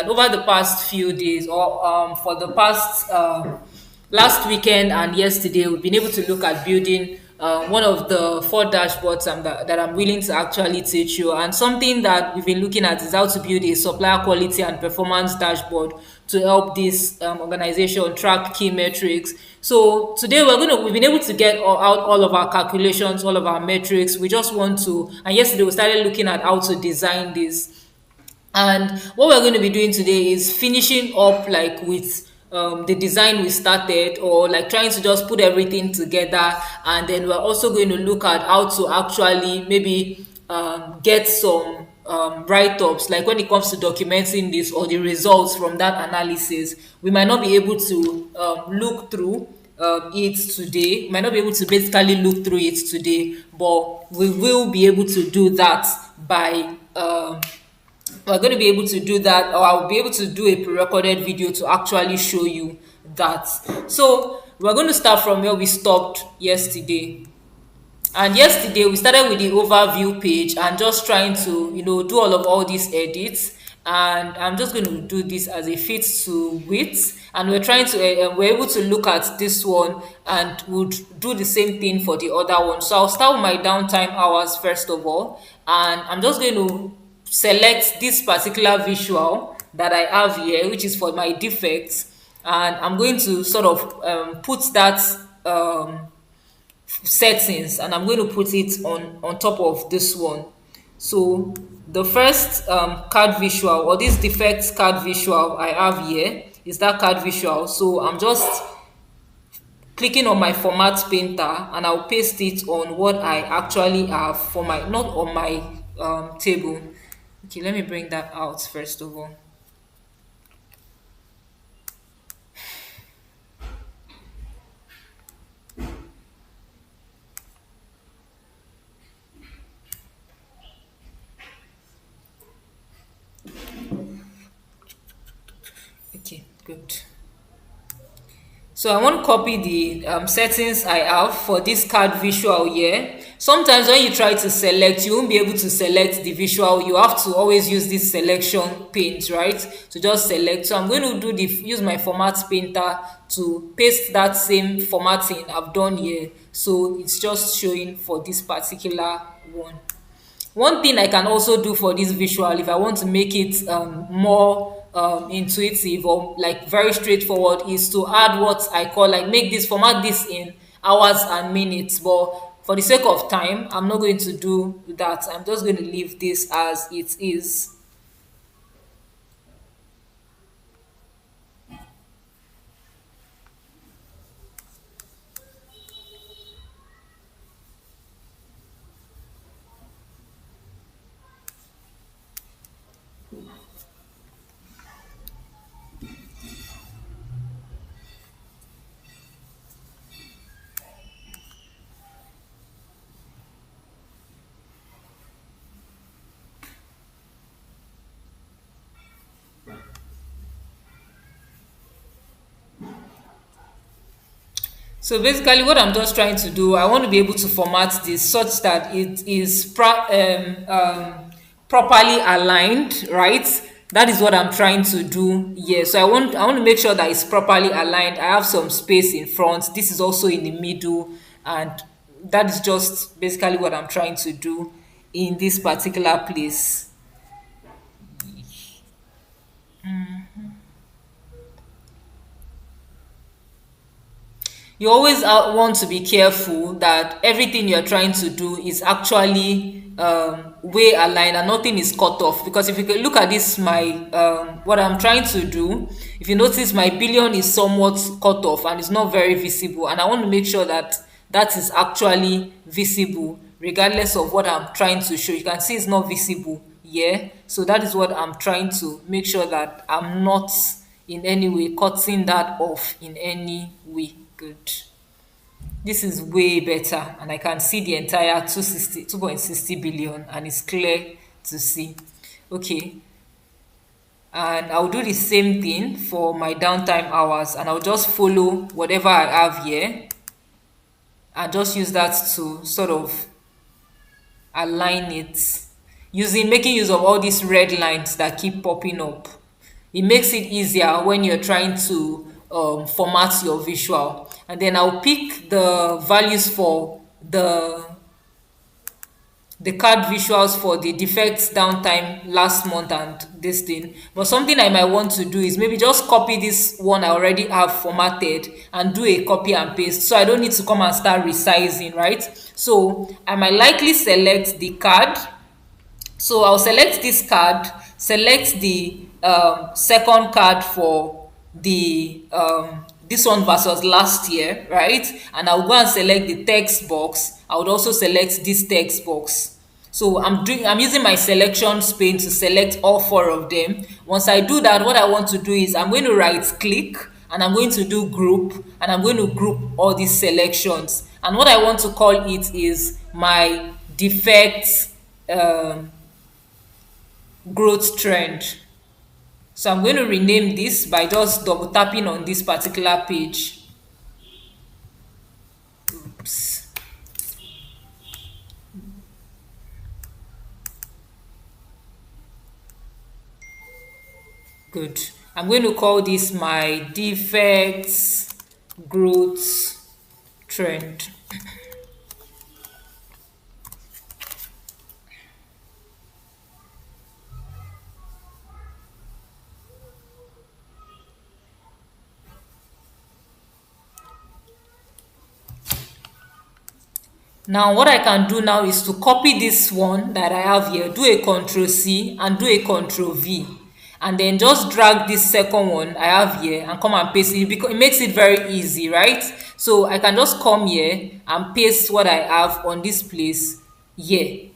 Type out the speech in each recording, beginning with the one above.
that over the past few days, or for the past last weekend and yesterday, we've been able to look at building one of the four dashboards that I'm willing to actually teach you. And something that we've been looking at is how to build a supplier quality and performance dashboard to help this organization track key metrics. So today we've been able to get out all of our calculations, all of our metrics. We just want to, and yesterday we started looking at how to design this. And what we're going to be doing today is finishing up like with the design we started, or like trying to just put everything together. And then we're also going to look at how to actually maybe get some write-ups, like when it comes to documenting this or the results from that analysis. We might not be able to look through it today. We might not be able to basically look through it today, but we will be able to do that by we're going to be able to do that, or I'll be able to do a pre-recorded video to actually show you that. So we're going to start from where we stopped yesterday. And yesterday we started with the overview page and just trying to, do all these edits. And I'm just going to do this as a fit to width. And we're trying to, we're able to look at this one, and we'll do the same thing for the other one. So I'll start with my downtime hours first of all. And I'm just going to select this particular visual that I have here, which is for my defects. And I'm going to sort of put that settings, and I'm going to put it on top of this one. So the first card visual, or this defects card visual I have here, is that card visual. So I'm just clicking on my format painter, and I'll paste it on what I actually have for my, not on my table. Okay, let me bring that out first of all. Okay, good. So I want to copy the settings I have for this card visual here. Sometimes when you try to select, you won't be able to select the visual. You have to always use this selection paint, right? To just select. So I'm going to use my format painter to paste that same formatting I've done here. So it's just showing for this particular one. One thing I can also do for this visual, if I want to make it more intuitive or like very straightforward, is to add what I call, like, format this in hours and minutes. But for the sake of time, I'm not going to do that. I'm just going to leave this as it is. So basically what I'm just trying to do, I want to be able to format this such that it is properly aligned, right? That is what I'm trying to do here. So I want to make sure that it's properly aligned. I have some space in front. This is also in the middle, and that is just basically what I'm trying to do in this particular place. You always want to be careful that everything you're trying to do is actually way aligned and nothing is cut off. Because if you can look at this, my what I'm trying to do, if you notice, my billion is somewhat cut off and it's not very visible, and I want to make sure that that is actually visible regardless of what I'm trying to show. You can see it's not visible. Yeah, so that is what I'm trying to make sure that I'm not in any way cutting that off in any way. Good. This is way better, and I can see the entire 2.60 billion, and it's clear to see. Okay, and I'll do the same thing for my downtime hours, and I'll just follow whatever I have here and just use that to sort of align it, making use of all these red lines that keep popping up. It makes it easier when you're trying to format your visual. And then I'll pick the values for the card visuals for the defects downtime last month and this thing. But something I might want to do is maybe just copy this one I already have formatted and do a copy and paste, so I don't need to come and start resizing, right? So I might likely select the card. So I'll select this card, select the second card for the this one versus last year, right? And I'll go and select the text box. I would also select this text box. So I'm using my selection pane to select all four of them. Once I do that, what I want to do is I'm going to right click and I'm going to do group, and I'm going to group all these selections. And what I want to call it is my defect um, growth trend. So I'm going to rename this by just double tapping on this particular page. Oops. Good. I'm going to call this my defects growth trend. Now what I can do now is to copy this one that I have here, do a Ctrl C and do a Ctrl V, and then just drag this second one I have here and come and paste it, because it makes it very easy, right? So I can just come here and paste what I have on this place here.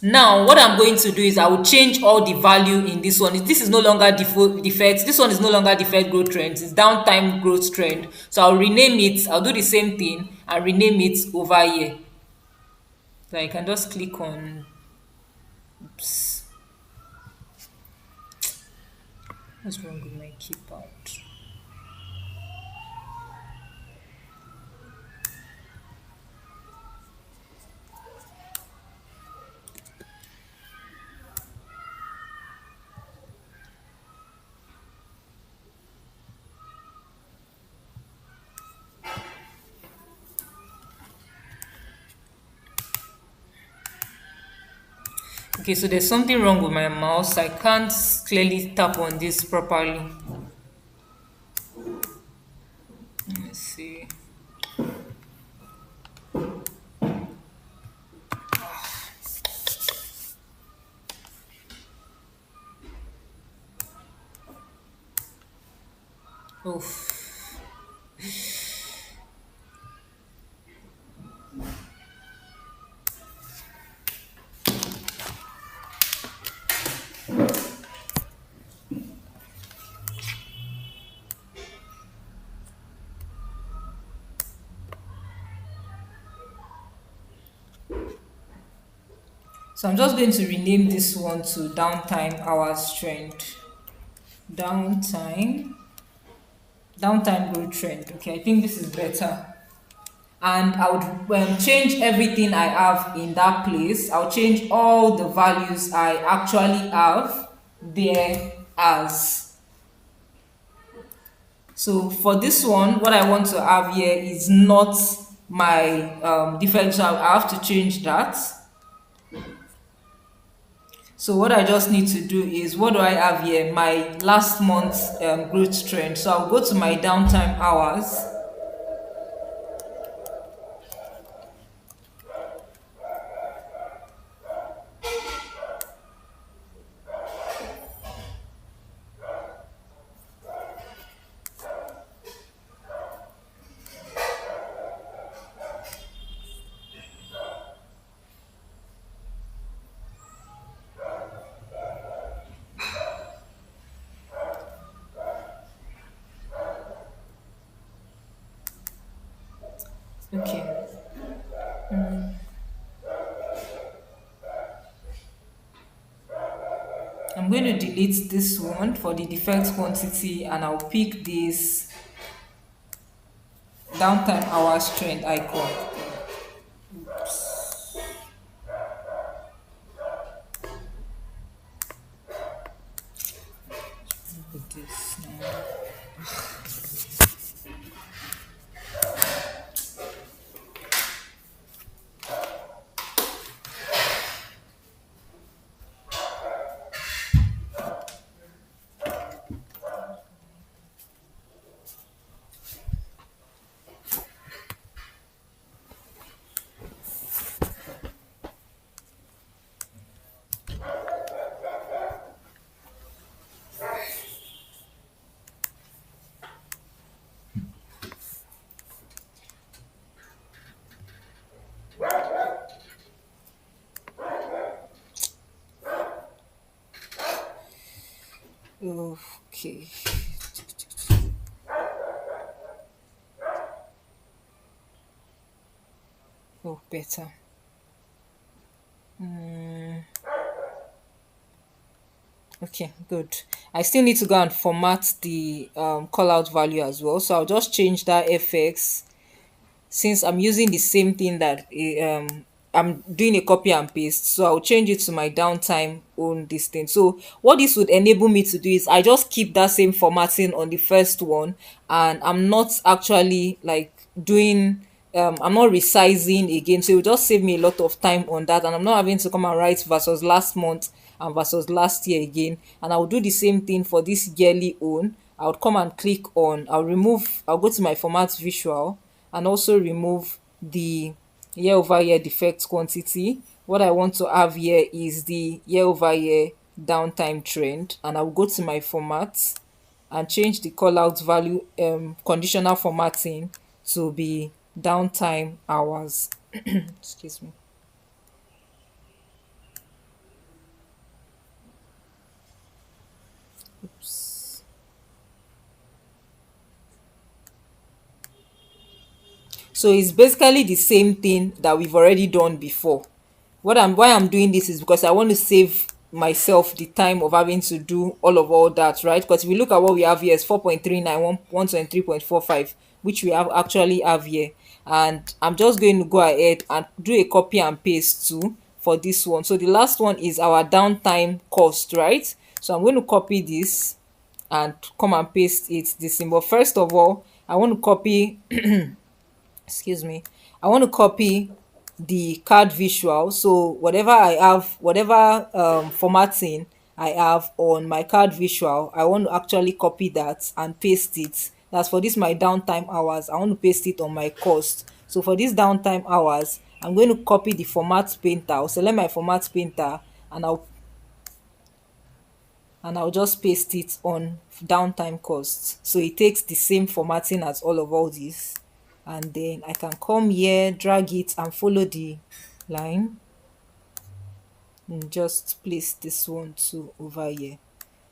Now what I'm going to do is I will change all the value in this one. This is no longer default defect, this one is no longer defect growth trend, it's downtime growth trend. So I'll rename it, I'll do the same thing and rename it over here. So I can just click on, oops, what's wrong with my keyboard? Okay, so there's something wrong with my mouse. I can't clearly tap on this properly. Let's see. Oof. So I'm just going to rename this one to downtime hours trend. Downtime growth trend. Okay, I think this is better. And I would change everything I have in that place. I'll change all the values I actually have there as. So for this one, what I want to have here is not my differential. I have to change that. So what I just need to do is, what do I have here? My last month's growth trend. So I'll go to my downtime hours. Okay. I'm going to delete this one for the defect quantity, and I'll pick this downtime hours trend icon. Oops. With this now. Okay. Oh, better. Okay, good. I still need to go and format the call out value as well. So I'll just change that FX, since I'm using the same thing that I'm doing a copy and paste. So I'll change it to my downtime on this thing. So what this would enable me to do is I just keep that same formatting on the first one, and I'm not actually like doing I'm not resizing again. So it will just save me a lot of time on that, and I'm not having to come and write versus last month and versus last year again. And I'll do the same thing for this yearly own. I'll come and click on, I'll go to my format visual and also remove the year over year defect quantity. What I want to have here is the year over year downtime trend, and I'll go to my format and change the call out value conditional formatting to be downtime hours. Excuse me. Oops. So it's basically the same thing that we've already done before. Why I'm doing this is because I want to save myself the time of having to do all that, right? Because if we look at what we have here is 4.39, 123.45, which we have actually have here. And I'm just going to go ahead and do a copy and paste too for this one. So the last one is our downtime cost, right? So I'm going to copy this and come and paste it this thing. But first of all, I want to copy excuse me, I want to copy the card visual. So whatever I have, whatever formatting I have on my card visual, I want to actually copy that and paste it. That's for this my downtime hours. I want to paste it on my cost. So for this downtime hours, I'm going to copy the format painter. I'll select my format painter, and I'll just paste it on downtime costs. So it takes the same formatting as all this. And then I can come here, drag it and follow the line, and just place this one too over here.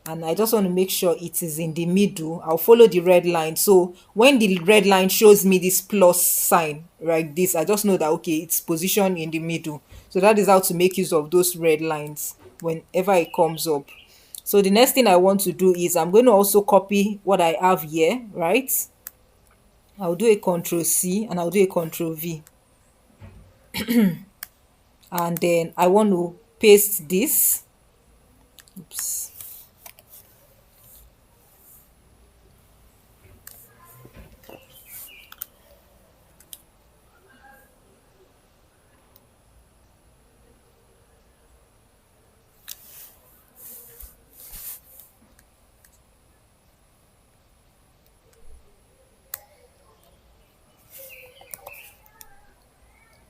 And I just want to make sure it is in the middle. I'll follow the red line. So when the red line shows me this plus sign like this, I just know that okay, it's positioned in the middle. So that is how to make use of those red lines whenever it comes up. So the next thing I want to do is I'm going to also copy what I have here, right? I'll do a Control C and I'll do a Control V. And then I want to paste this. Oops.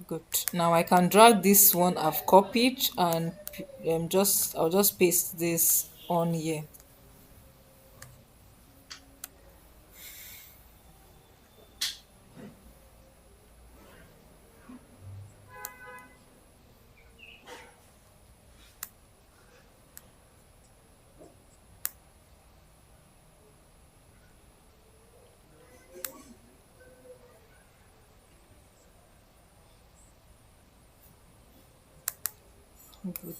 Good. Now I can drag this one I've copied and I'll just paste this on here. Good.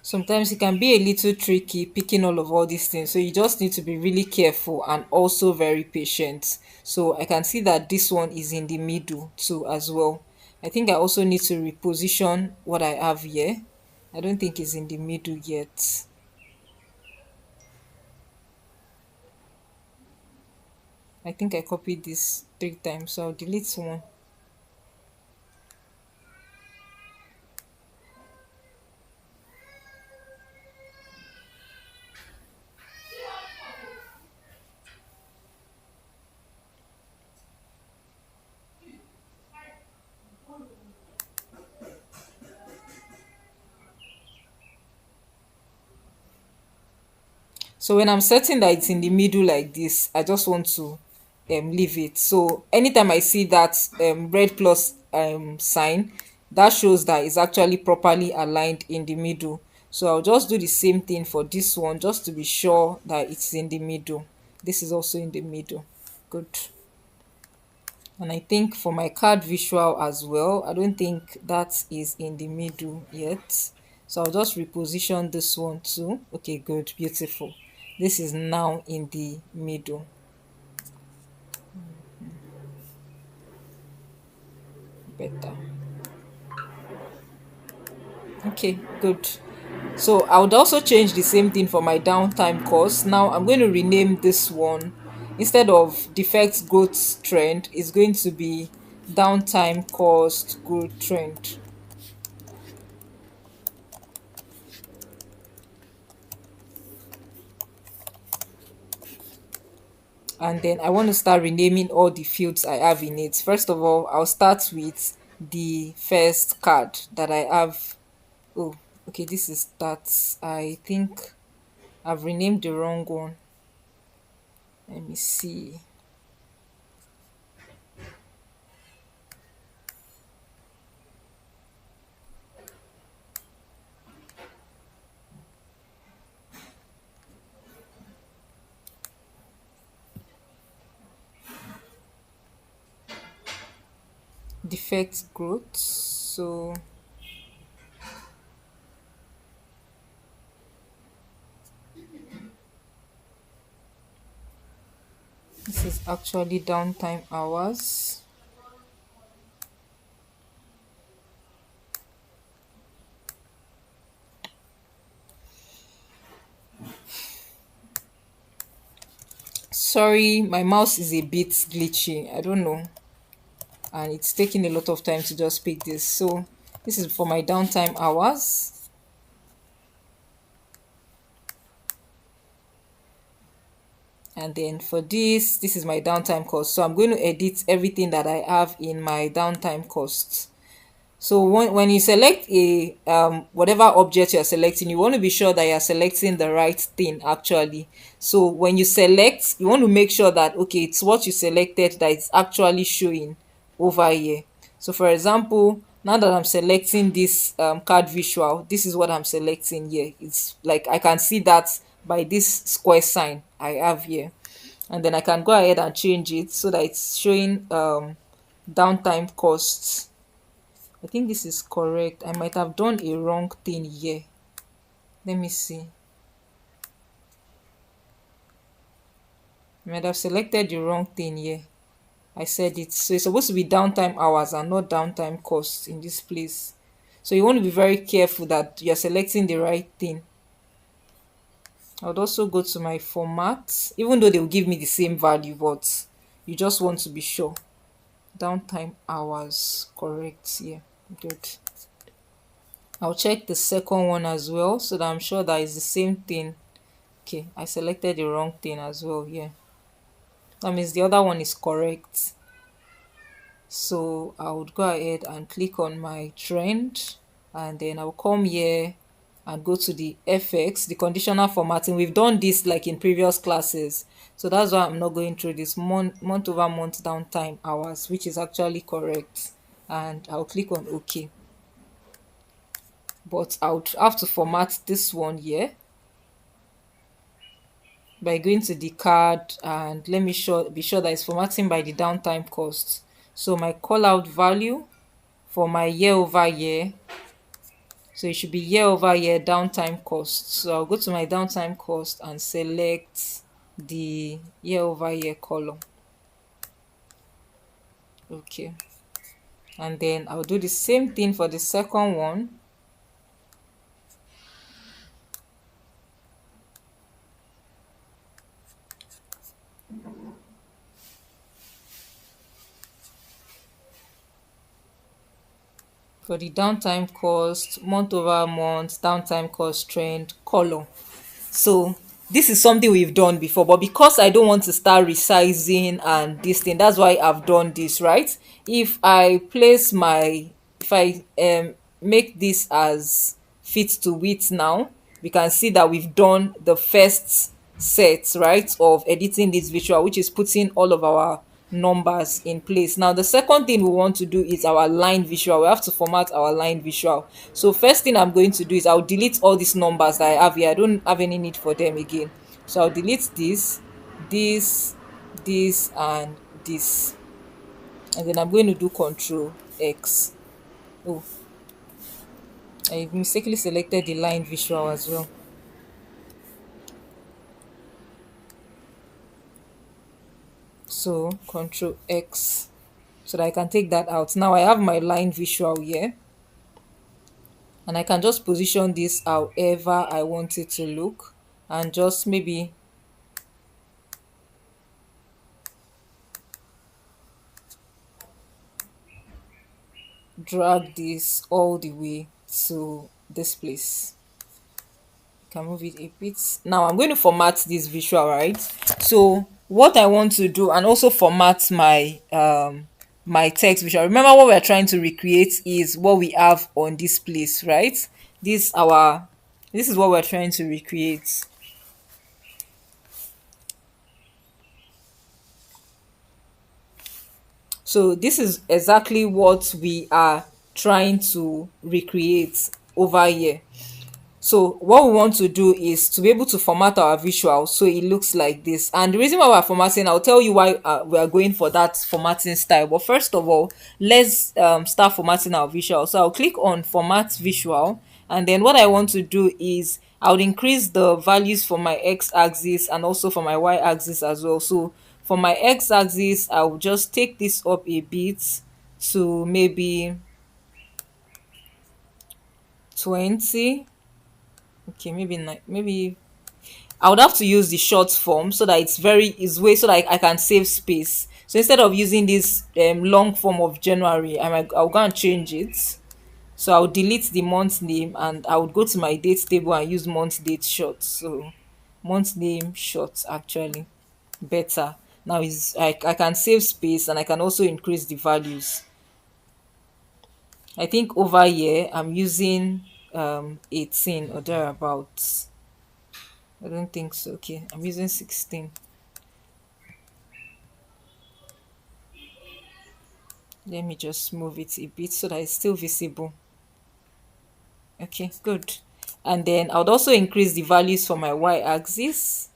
Sometimes it can be a little tricky picking all these things, so you just need to be really careful and also very patient. So I can see that this one is in the middle too as well. I think I also need to reposition what I have here. I don't think it's in the middle yet. I think I copied this 3 times, so I'll delete one. So when I'm certain that it's in the middle like this, I just want to leave it. So anytime I see that red plus sign, that shows that it's actually properly aligned in the middle. So I'll just do the same thing for this one just to be sure that it's in the middle. This is also in the middle. Good. And I think for my card visual as well, I don't think that is in the middle yet. So I'll just reposition this one too. Okay, good, beautiful. This is now in the middle. Better. Okay, good. So I would also change the same thing for my downtime course. Now I'm going to rename this one. Instead of defect growth trend, it's going to be downtime cost growth trend. And then I want to start renaming all the fields I have in it. First of all, I'll start with the first card that I have. Oh, okay, this is that. I think I've renamed the wrong one. Let me see. Defect growth. So this is actually downtime hours. Sorry, my mouse is a bit glitchy. I don't know. And it's taking a lot of time to just pick this. So this is for my downtime hours. And then for this is my downtime cost. So I'm going to edit everything that I have in my downtime costs. So when you select a whatever object you're selecting, you want to be sure that you're selecting the right thing actually. So when you select, you want to make sure that okay, it's what you selected that is actually showing over here. So for example, now that I'm selecting this card visual, this is what I'm selecting here. It's like I can see that by this square sign I have here. And then I can go ahead and change it so that it's showing downtime costs. I think this is correct. I might have done a wrong thing here. Let me see. I might have selected the wrong thing here. I said it. So it's supposed to be downtime hours and not downtime costs in this place. So you want to be very careful that you're selecting the right thing. I would also go to my format, even though they will give me the same value, but you just want to be sure. Downtime hours, correct. Yeah, good. I'll check the second one as well so that I'm sure that it's the same thing. Okay, I selected the wrong thing as well. Yeah, that means the other one is correct. So I would go ahead and click on my trend, and then I'll come here and go to the FX, the conditional formatting. We've done this like in previous classes, so that's why I'm not going through this month over month downtime hours, which is actually correct. And I'll click on OK. But I would have to format this one here by going to the card, and let me be sure that it's formatting by the downtime cost. So my call out value for my year over year, so it should be year over year downtime cost. So I'll go to my downtime cost and select the year over year column. Okay, and then I'll do the same thing for the second one. For the downtime cost, month over month, downtime cost trend, color. So this is something we've done before, but because I don't want to start resizing and this thing, that's why I've done this, right? If I place my, if I make this as fit to width now, we can see that we've done the first set, right, of editing this visual, which is putting all of our numbers in place. Now the second thing we want to do is our line visual. We have to format our line visual. So first thing I'm going to do is I'll delete all these numbers that I have here. I don't have any need for them again. So I'll delete this, this, and this. And then I'm going to do Control X. Oh, I mistakenly selected the line visual as well. So Control X, so that I can take that out. Now I have my line visual here, and I can just position this however I want it to look, and just maybe drag this all the way to this place. Can move it a bit. Now I'm going to format this visual, right? So what I want to do, and also format my text visual. Remember, what we're trying to recreate is what we have on this place, right? This is what we're trying to recreate. So this is exactly what we are trying to recreate over here. So what we want to do is to be able to format our visual so it looks like this. And the reason why we're formatting, I'll tell you why we are going for that formatting style. But first of all, let's start formatting our visual. So I'll click on Format Visual, and then what I want to do is I would increase the values for my x-axis and also for my y-axis as well. So for my x-axis, I'll just take this up a bit to maybe 20. Okay, maybe I would have to use the short form so that it's way so that I can save space. So instead of using this long form of January, I'll go and change it. So I'll delete the month name, and I would go to my date table and use month date short. So month name short, actually better. Now is I can save space, and I can also increase the values. I think over here I'm using 18 or thereabouts. I don't think so. Okay, I'm using 16. Let me just move it a bit so that it's still visible. Okay, good. And then I would also increase the values for my y-axis.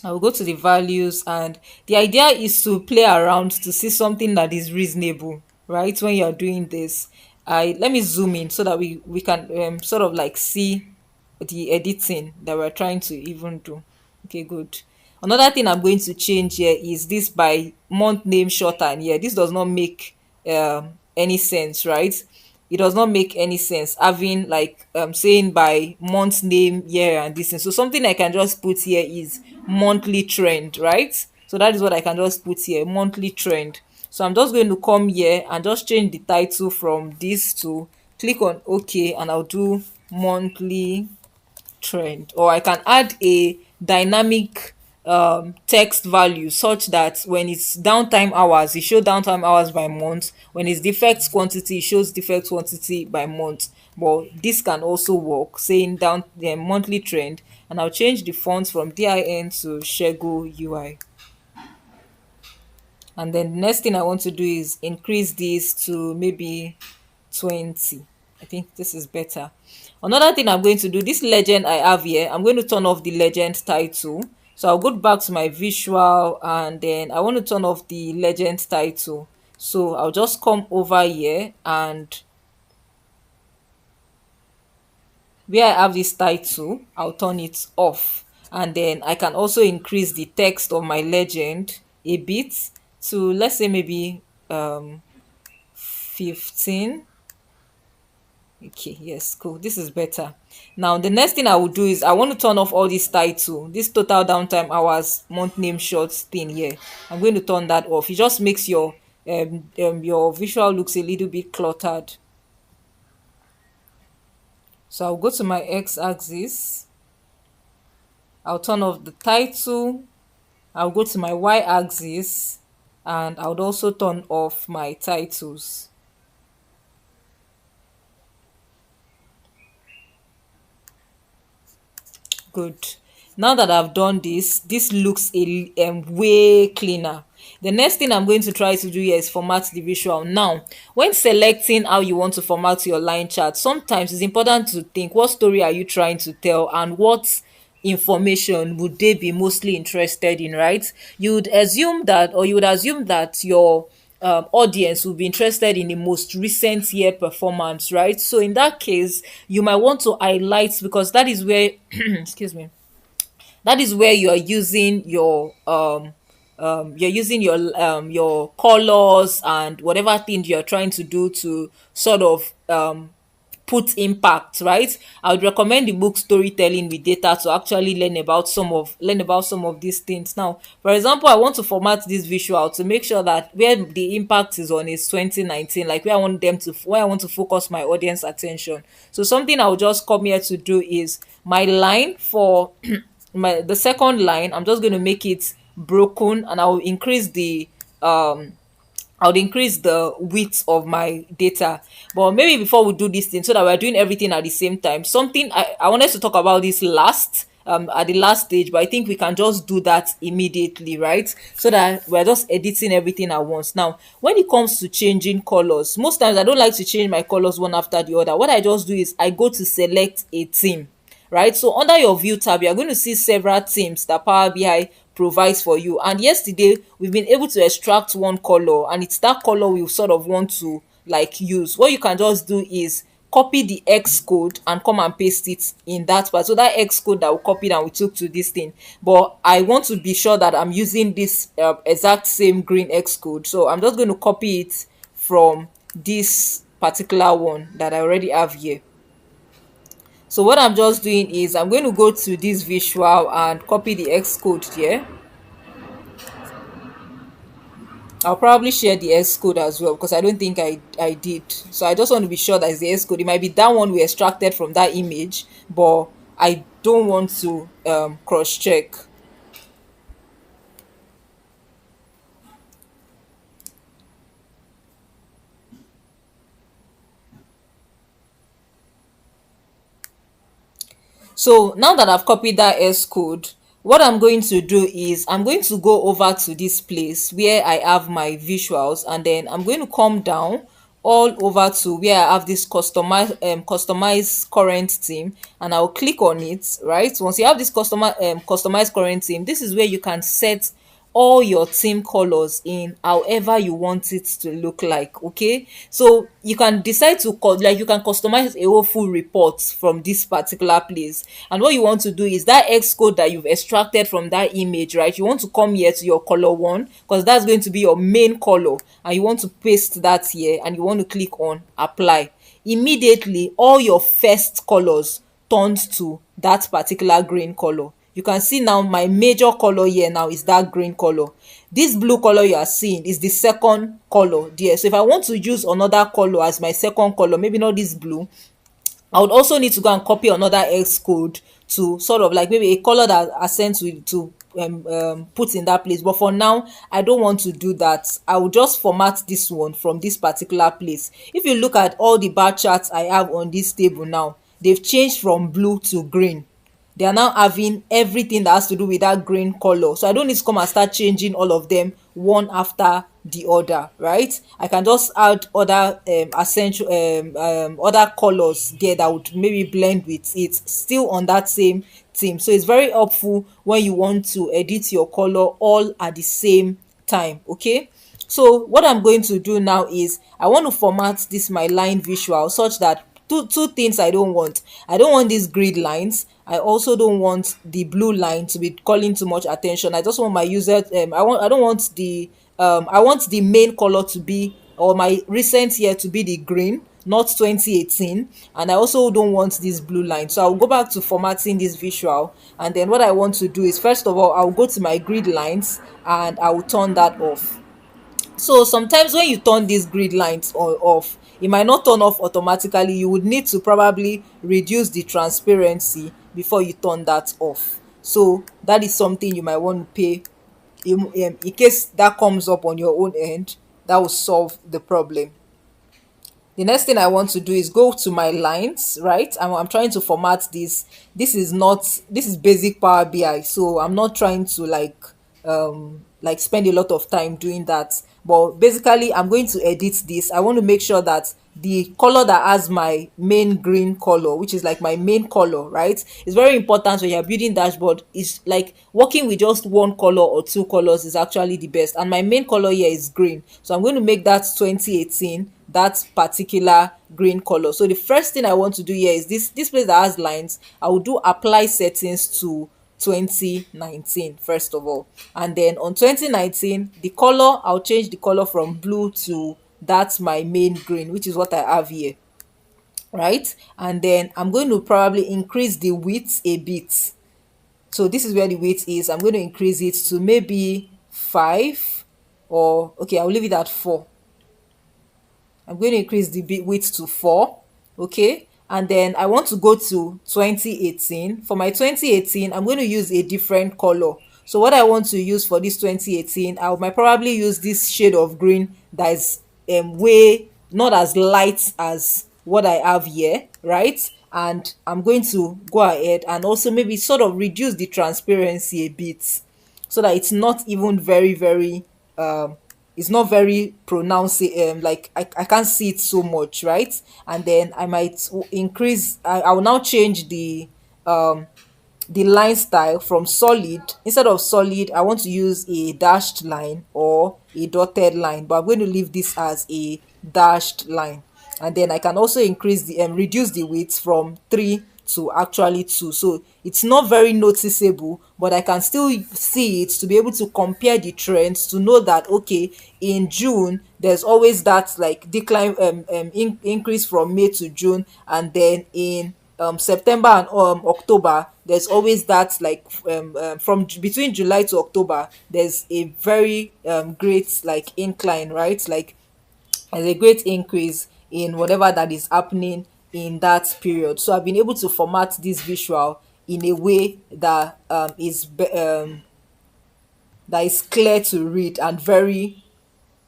I will go to the values, and the idea is to play around to see something that is reasonable, right? When you're doing this, let me zoom in so that we can sort of like see the editing that we're trying to even do. Okay, good. Another thing I'm going to change here is this by month name shorten. Yeah, this does not make any sense, right? It does not make any sense having like saying by month name, year, and this thing. So something I can just put here is monthly trend, right? So that is what I can just put here, monthly trend. So I'm just going to come here and just change the title from this to click on OK, and I'll do monthly trend. Or I can add a dynamic text value such that when it's downtime hours, it shows downtime hours by month. When it's defect quantity, it shows defect quantity by month. But this can also work, saying down the monthly trend, and I'll change the font from DIN to Shego UI. And then the next thing I want to do is increase this to maybe 20. I think this is better. Another thing I'm going to do, this legend I have here, I'm going to turn off the legend title. So I'll go back to my visual, and then I want to turn off the legend title. So I'll just come over here, and where I have this title, I'll turn it off. And then I can also increase the text of my legend a bit to, let's say, maybe 15. Okay, yes, cool. This is better. Now the next thing I will do is I want to turn off all this title, this total downtime hours, month name short thing here. I'm going to turn that off. It just makes your your visual looks a little bit cluttered. So I'll go to my x-axis. I'll turn off the title. I'll go to my y-axis, and I would also turn off my titles. Good. Now that I've done this, this looks way cleaner. The next thing I'm going to try to do here is format the visual. Now, when selecting how you want to format your line chart, sometimes it's important to think, what story are you trying to tell, and what information would they be mostly interested in, right? You would assume that your audience will be interested in the most recent year performance, right? So in that case, you might want to highlight, because that is where excuse me, that is where you are using your colors and whatever thing you're trying to do to sort of put impact, right? I would recommend the book Storytelling with Data to actually learn about some of these things. Now, for example, I want to format this visual to make sure that where the impact is on is 2019, like where I want to focus my audience attention. So something I'll just come here to do is my line for the second line. I'm just going to make it broken, and um I would increase the width of my data. But maybe before we do this thing, so that we're doing everything at the same time, something I wanted to talk about this last at the last stage, but I think we can just do that immediately, right? So that we're just editing everything at once. Now, when it comes to changing colors, most times I don't like to change my colors one after the other. What I just do is I go to select a theme, right? So under your view tab, you're going to see several themes that Power BI provides for you. And yesterday, we've been able to extract one color, and it's that color we sort of want to like use. What you can just do is copy the X code and come and paste it in that part. So that X code that we copied and we took to this thing. But I want to be sure that I'm using this exact same green X code. So I'm just going to copy it from this particular one that I already have here. So what I'm just doing is I'm going to go to this visual and copy the X code here. I'll probably share the S code as well, because I don't think I did. So I just want to be sure that it's the S code. It might be that one we extracted from that image, but I don't want to cross check. So now that I've copied that S code, what I'm going to do is I'm going to go over to this place where I have my visuals, and then I'm going to come down all over to where I have this customize current theme, and I'll click on it. Right, once you have this customize current theme, this is where you can set all your theme colors in however you want it to look like. Okay, so you can decide to you can customize a whole full report from this particular place. And what you want to do is that X code that you've extracted from that image, right? You want to come here to your color one, because that's going to be your main color, and you want to paste that here, and you want to click on apply. Immediately all your first colors turns to that particular green color. You can see now my major color here now is that green color. This blue color you are seeing is the second color there. So if I want to use another color as my second color, maybe not this blue, I would also need to go and copy another X code to sort of like maybe a color that Accent will to put in that place. But for now, I don't want to do that. I will just format this one from this particular place. If you look at all the bar charts I have on this table now, they've changed from blue to green. They are now having everything that has to do with that green color. So I don't need to come and start changing all of them one after the other, right? I can just add other essential other colors there that would maybe blend with it, still on that same theme. So it's very helpful when you want to edit your color all at the same time. Okay, so what I'm going to do now is I want to format this my line visual such that two things I don't want. I don't want these grid lines. I also don't want the blue line to be calling too much attention. I just want my user I don't want the I want the main color to be, or my recent year to be, the green, not 2018. And I also don't want this blue line. So I'll go back to formatting this visual, and then what I want to do is, first of all, I'll go to my grid lines and I will turn that off. So sometimes when you turn these grid lines on off, it might not turn off automatically. You would need to probably reduce the transparency before you turn that off. So that is something you might want to pay in case that comes up on your own end. That will solve the problem. The next thing I want to do is go to my lines, right? I'm trying to format this. This is basic Power BI, so I'm not trying to like spend a lot of time doing that. But basically I'm going to edit this. I want to make sure that the color that has my main green color, which is like my main color, right? It's very important when you're building dashboard. It's like working with just one color or two colors is actually the best. And my main color here is green. So I'm going to make that 2018, that particular green color. So the first thing I want to do here is this place that has lines. I will do apply settings to 2019 first of all, and then on 2019 the color, I'll change the color from blue to that's my main green, which is what I have here, right? And then I'm going to probably increase the width a bit. So this is where the width is. I'm going to increase it to maybe 5, or okay, I'll leave it at 4. I'm going to increase the width to 4. Okay. And then I want to go to 2018. For my 2018, I'm going to use a different color. So what I want to use for this 2018, I might probably use this shade of green that is way not as light as what I have here, right? And I'm going to go ahead and also maybe sort of reduce the transparency a bit, so that it's not even very it's not very pronounced, like I can't see it so much, right? And then I might increase, I will now change the line style from solid. Instead of solid, I want to use a dashed line or a dotted line, but I'm going to leave this as a dashed line. And then I can also increase the reduce the width from 3 to actually 2, so it's not very noticeable, but I can still see it to be able to compare the trends, to know that okay, in June there's always that like decline, increase from May to June, and then in September and October there's always that like between July to October there's a very great like incline, right? Like there's a great increase in whatever that is happening in that period. So I've been able to format this visual in a way that that is clear to read and very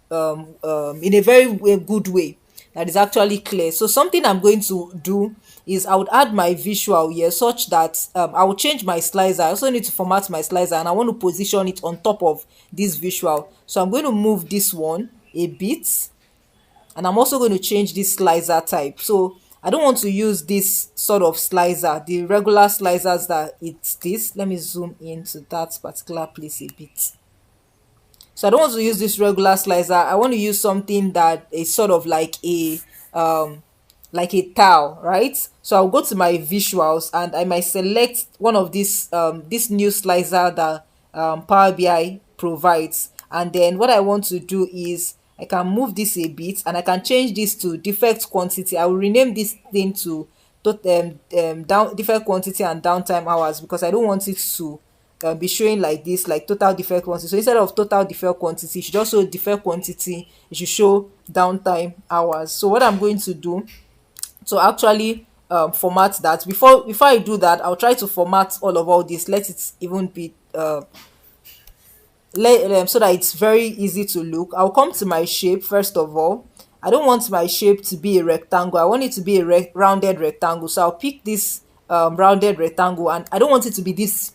in a very good way that is actually clear. So something I'm going to do is I would add my visual here such that I will change my slicer. I also need to format my slicer and I want to position it on top of this visual. So I'm going to move this one a bit, and I'm also going to change this slicer type. So I don't want to use this sort of slicer, the regular slicers that it's this. Let me zoom into that particular place a bit. So I don't want to use this regular slicer. I want to use something that is sort of like a tile, right? So I'll go to my visuals and I might select one of this new slicer that Power BI provides. And then what I want to do is I can move this a bit and I can change this to defect quantity. I will rename this thing to down defect quantity and downtime hours, because I don't want it to be showing like this, like total defect quantity. So instead of total defect quantity, it should just show defect quantity. It should show downtime hours. So what I'm going to do to actually format that, before I do that, I'll try to format all this. Let it even be so that it's very easy to look. I'll come to my shape first of all. I don't want my shape to be a rectangle. I want it to be a rounded rectangle. So I'll pick this rounded rectangle, and I don't want it to be this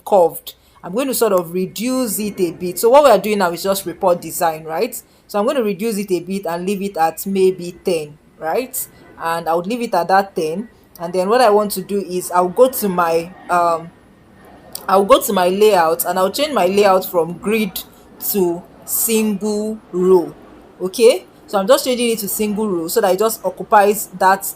curved. I'm going to sort of reduce it a bit. So what we are doing now is just report design, right? So I'm going to reduce it a bit and leave it at maybe 10, right? And I would leave it at that 10. And then what I want to do is I'll go to my layout and I'll change my layout from grid to single row. Okay, so I'm just changing it to single row so that it just occupies that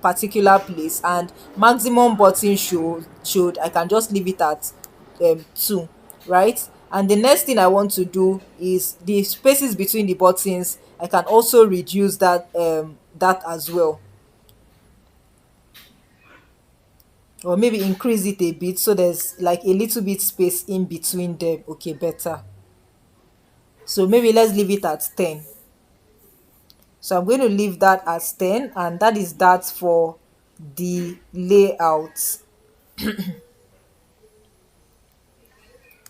particular place, and maximum button should I can just leave it at 2, right? And the next thing I want to do is the spaces between the buttons. I can also reduce that as well, or maybe increase it a bit so there's like a little bit space in between them. Okay, better. So maybe let's leave it at 10. So I'm going to leave that as 10, and that is that for the layout.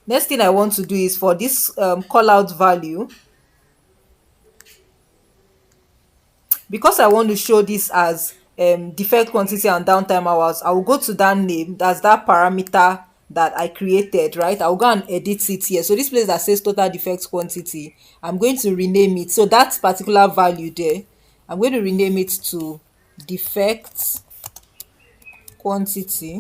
Next thing I want to do is for this call out value, because I want to show this as defect quantity and downtime hours. I will go to that name, that's that parameter that I created, right? I'll go and edit it here. So this place that says total defect quantity, I'm going to rename it. So that particular value there, I'm going to rename it to defect quantity,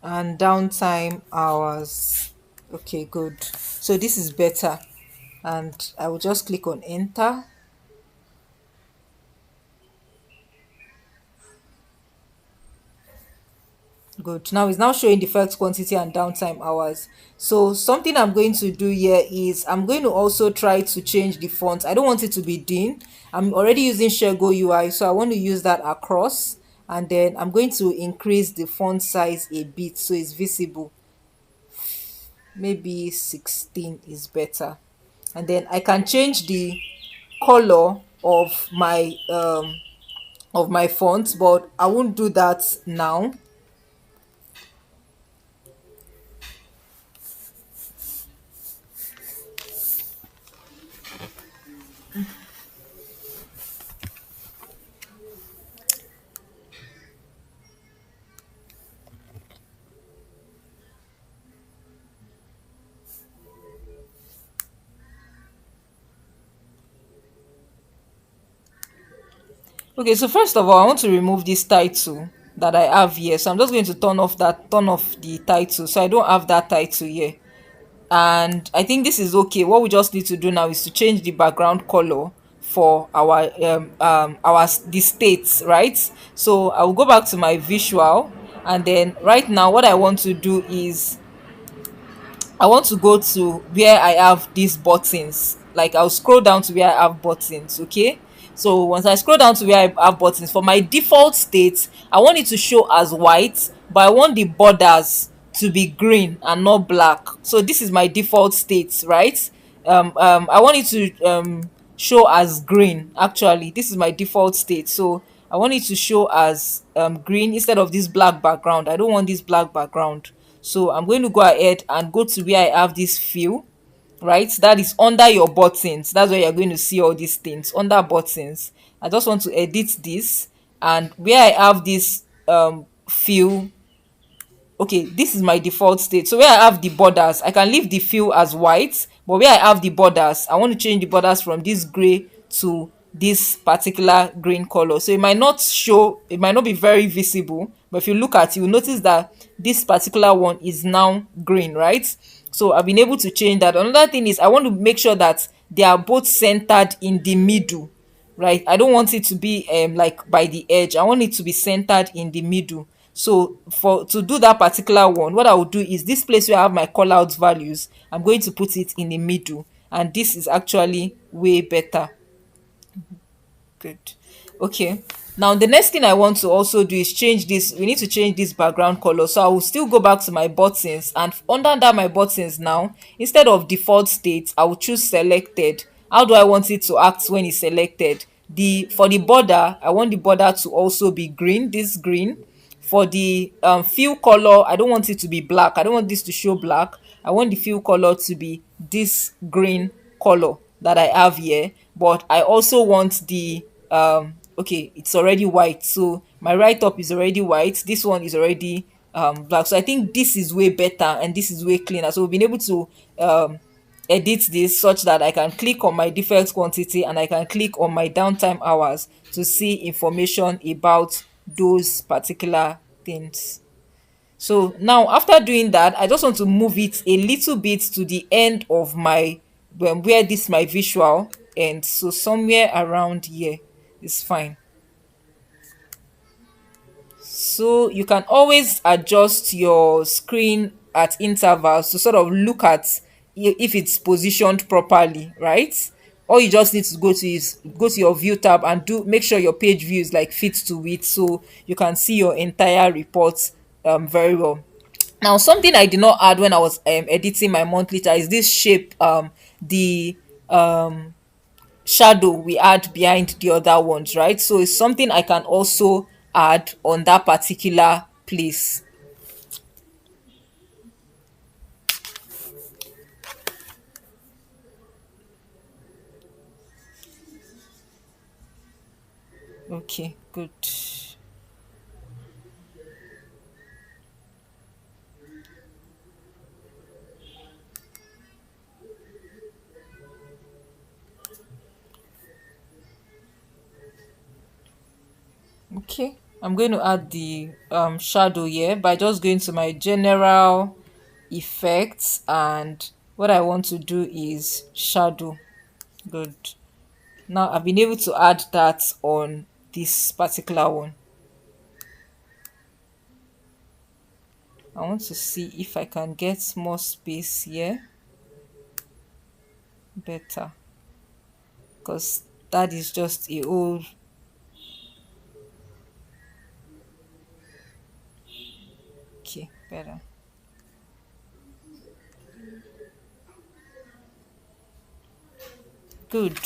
and downtime hours. Okay, good. So this is better. And I will just click on enter. Good. Now it's now showing the first quantity and downtime hours. So something I'm going to do here is I'm going to also try to change the font. I don't want it to be Dean. I'm already using Shego UI, so I want to use that across. And then I'm going to increase the font size a bit so it's visible. Maybe 16 is better. And then I can change the color of my font, but I won't do that now. Okay, so first of all, I want to remove this title that I have here. So I'm just going to turn off the title. So I don't have that title here. And I think this is okay. What we just need to do now is to change the background color for our the states, right? So I will go back to my visual, and then right now what I want to do is I want to go to where I have these buttons. Like I'll scroll down to where I have buttons, okay? So once I scroll down to where I have buttons, for my default state, I want it to show as white, but I want the borders to be green and not black. So this is my default state, right? I want it to show as green. Actually, this is my default state. So I want it to show as green instead of this black background. I don't want this black background. So I'm going to go ahead and go to where I have this fill, right? That is under your buttons. That's where you're going to see all these things under buttons. I just want to edit this, and where I have this fill, okay, this is my default state. So where I have the borders, I can leave the fill as white, but where I have the borders, I want to change the borders from this gray to this particular green color. So it might not show, it might not be very visible, but if you look at it, you'll notice that this particular one is now green, right? So I've been able to change that. Another thing is I want to make sure that they are both centered in the middle, right? I don't want it to be like by the edge. I want it to be centered in the middle. So for to do that particular one, what I will do is this place where I have my call out values, I'm going to put it in the middle, and this is actually way better. Good. Okay. Now the next thing I want to also do is change this. We need to change this background color. So I will still go back to my buttons, and under that my buttons now, instead of default state, I will choose selected. How do I want it to act when it's selected? The for the border, I want the border to also be green, this green. For the fill color, I don't want it to be black. I don't want this to show black. I want the fill color to be this green color that I have here. But I also want the okay, it's already white, so my write up is already white, this one is already black. So I think this is way better and this is way cleaner. So we've been able to edit this such that I can click on my defect quantity and I can click on my downtime hours to see information about those particular things. So now after doing that, I just want to move it a little bit to the end of my where this my visual ends. So somewhere around here is fine. So you can always adjust your screen at intervals to sort of look at if it's positioned properly, right? All you just need to go to is go to your view tab and do make sure your page view is like fit to width, so you can see your entire report very well. Now, something I did not add when I was editing my monthly chart is this shape, the um shadow we add behind the other ones, right? So it's something I can also add on that particular place. Okay, good. Okay, I'm going to add the shadow here by just going to my general effects, and what I want to do is shadow. Good. Now I've been able to add that on this particular one. I want to see if I can get more space here better, because that is just a whole. Okay, better. Good.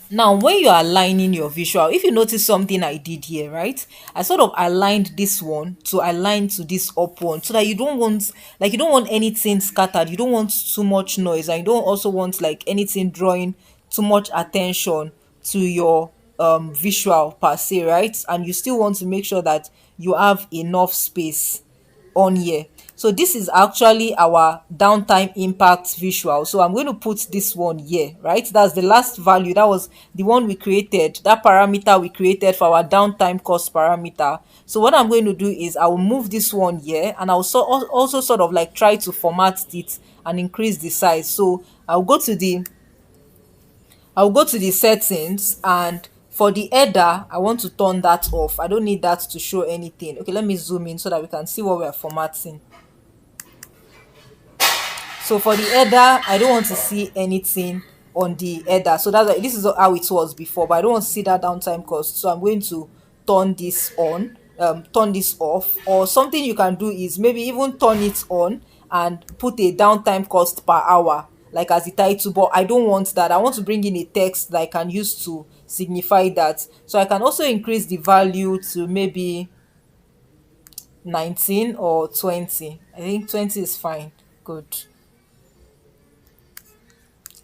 Now, when you are aligning your visual, if you notice something I did here, right? I sort of aligned this one to align to this up one, so that you don't want, like, you don't want anything scattered, you don't want too much noise, and you don't also want like anything drawing too much attention to your visual per se, right? And you still want to make sure that you have enough space on here. So this is actually our downtime impact visual. So I'm going to put this one here, right? That's the last value. That was the one we created, that parameter we created for our downtime cost parameter. So what I'm going to do is I will move this one here, and I'll also sort of like try to format it and increase the size. So I'll go to the settings, and for the header, I want to turn that off. I don't need that to show anything. Okay, let me zoom in so that we can see what we are formatting. So for the header, I don't want to see anything on the header. So that's why this is how it was before, but I don't want to see that downtime cost. So I'm going to turn this on, turn this off. Or something you can do is maybe even turn it on and put a downtime cost per hour, like as the title. But I don't want that. I want to bring in a text that I can use to signify that. So I can also increase the value to maybe 19 or 20. I think 20 is fine. Good.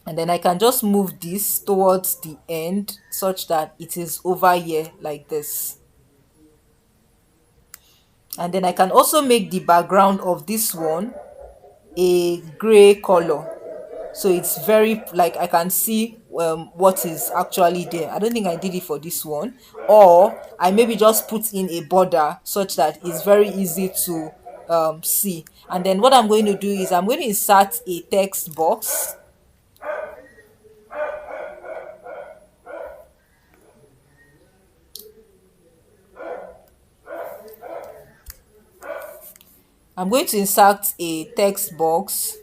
And then I can just move this towards the end such that it is over here like this. And then I can also make the background of this one a gray color, so it's very, like, I can see what is actually there. I don't think I did it for this one. Or I maybe just put in a border such that it's very easy to see. And then what I'm going to do is I'm going to insert a text box. I'm going to insert a text box,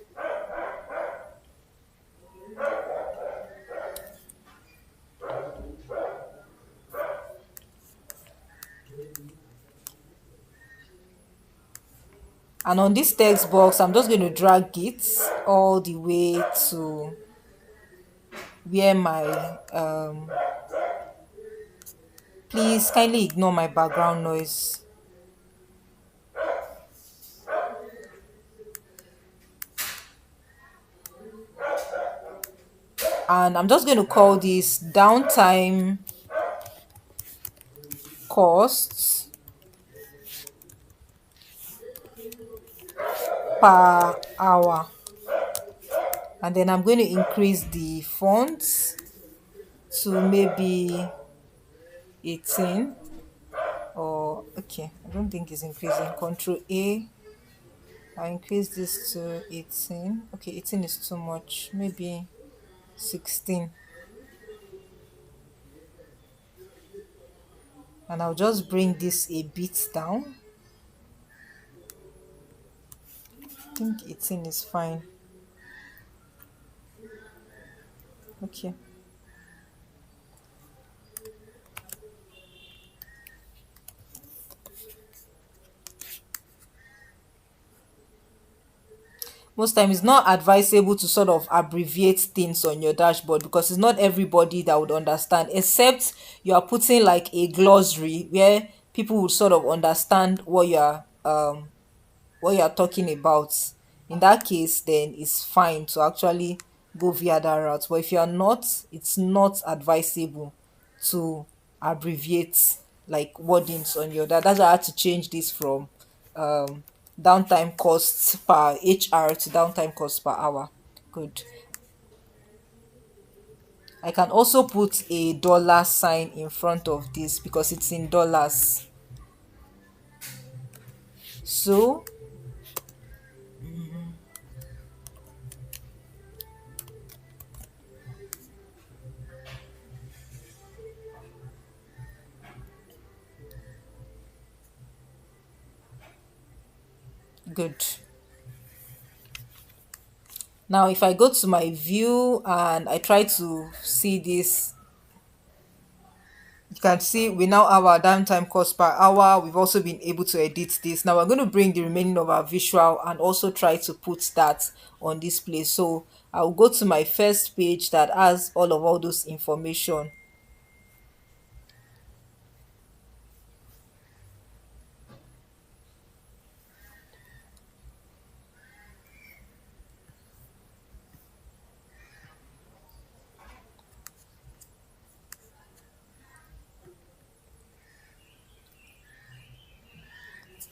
and on this text box I'm just going to drag it all the way to where my please kindly ignore my background noise. And I'm just going to call this downtime costs per hour. And then I'm going to increase the fonts to maybe 18, or okay, I don't think it's increasing. Control A, I increase this to 18. Okay, 18 is too much, maybe 16. And I'll just bring this a bit down. think 18 is fine. Okay. Most times it's not advisable to sort of abbreviate things on your dashboard because it's not everybody that would understand, except you are putting like a glossary where people would sort of understand what you're talking about. In that case, then it's fine to actually go via that route. But if you're not, it's not advisable to abbreviate like wordings on your that. That's why I had to change this from um downtime costs per HR to downtime costs per hour. Good. I can also put a dollar sign in front of this because it's in dollars. So good. Now, if I go to my view and I try to see this, you can see we now have our downtime cost per hour. We've also been able to edit this. Now we're going to bring the remaining of our visual and also try to put that on display. So I'll go to my first page that has all those information.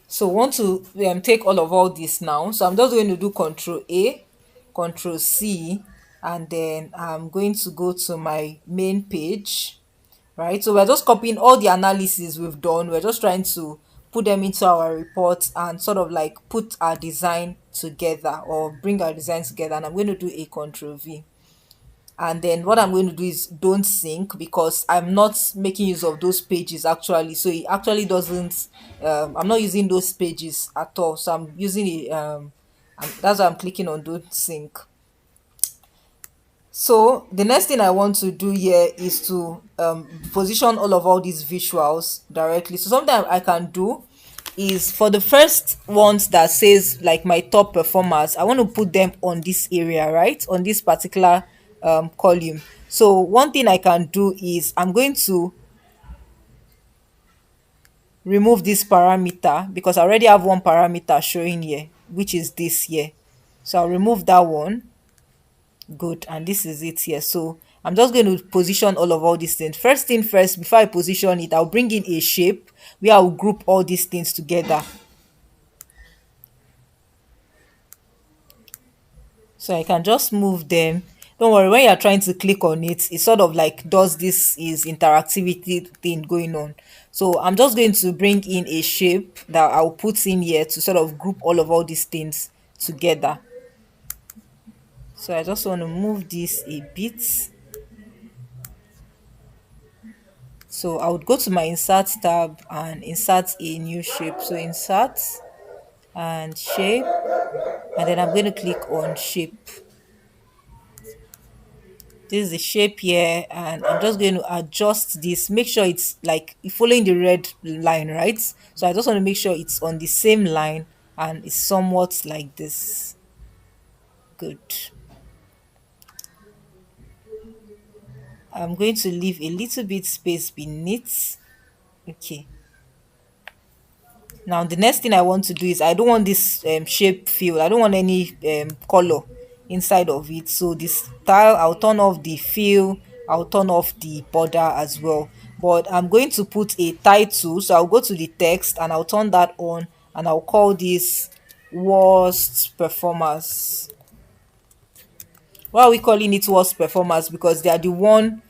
So we want to take all this now. So I'm just going to do Control A, Control C, and then I'm going to go to my main page, right? So we're just copying all the analysis we've done. We're just trying to put them into our report and sort of like put our design together or bring our design together. And I'm going to do a Control V. And then what I'm going to do is don't sync because I'm not making use of those pages actually. So it actually doesn't, I'm not using those pages at all. So I'm using it, and that's why I'm clicking on don't sync. So the next thing I want to do here is to position all these visuals directly. So something I can do is for the first ones that says like my top performers, I want to put them on this area, right? On this particular column. So one thing I can do is I'm going to remove this parameter because I already have one parameter showing here, which is this here. So I'll remove that one. Good, and this is it here. So I'm just going to position all these things. First thing first, before I position it, I'll bring in a shape where I'll group all these things together. So I can just move them. Don't worry, when you're trying to click on it, it sort of like does this is interactivity thing going on. So I'm just going to bring in a shape that I'll put in here to sort of group all these things together. So I just want to move this a bit. So I would go to my insert tab and insert a new shape. So insert and shape, and then I'm going to click on shape. This is the shape here, and I'm just going to adjust this. Make sure it's like following the red line, right? So I just want to make sure it's on the same line and it's somewhat like this. Good. I'm going to leave a little bit space beneath. Okay. Now the next thing I want to do is I don't want this shape fill. I don't want any color inside of it. So this style, I'll turn off the fill. I'll turn off the border as well. But I'm going to put a title. So I'll go to the text and I'll turn that on and I'll call this worst performers. Why are we calling it worst performers? Because they are the one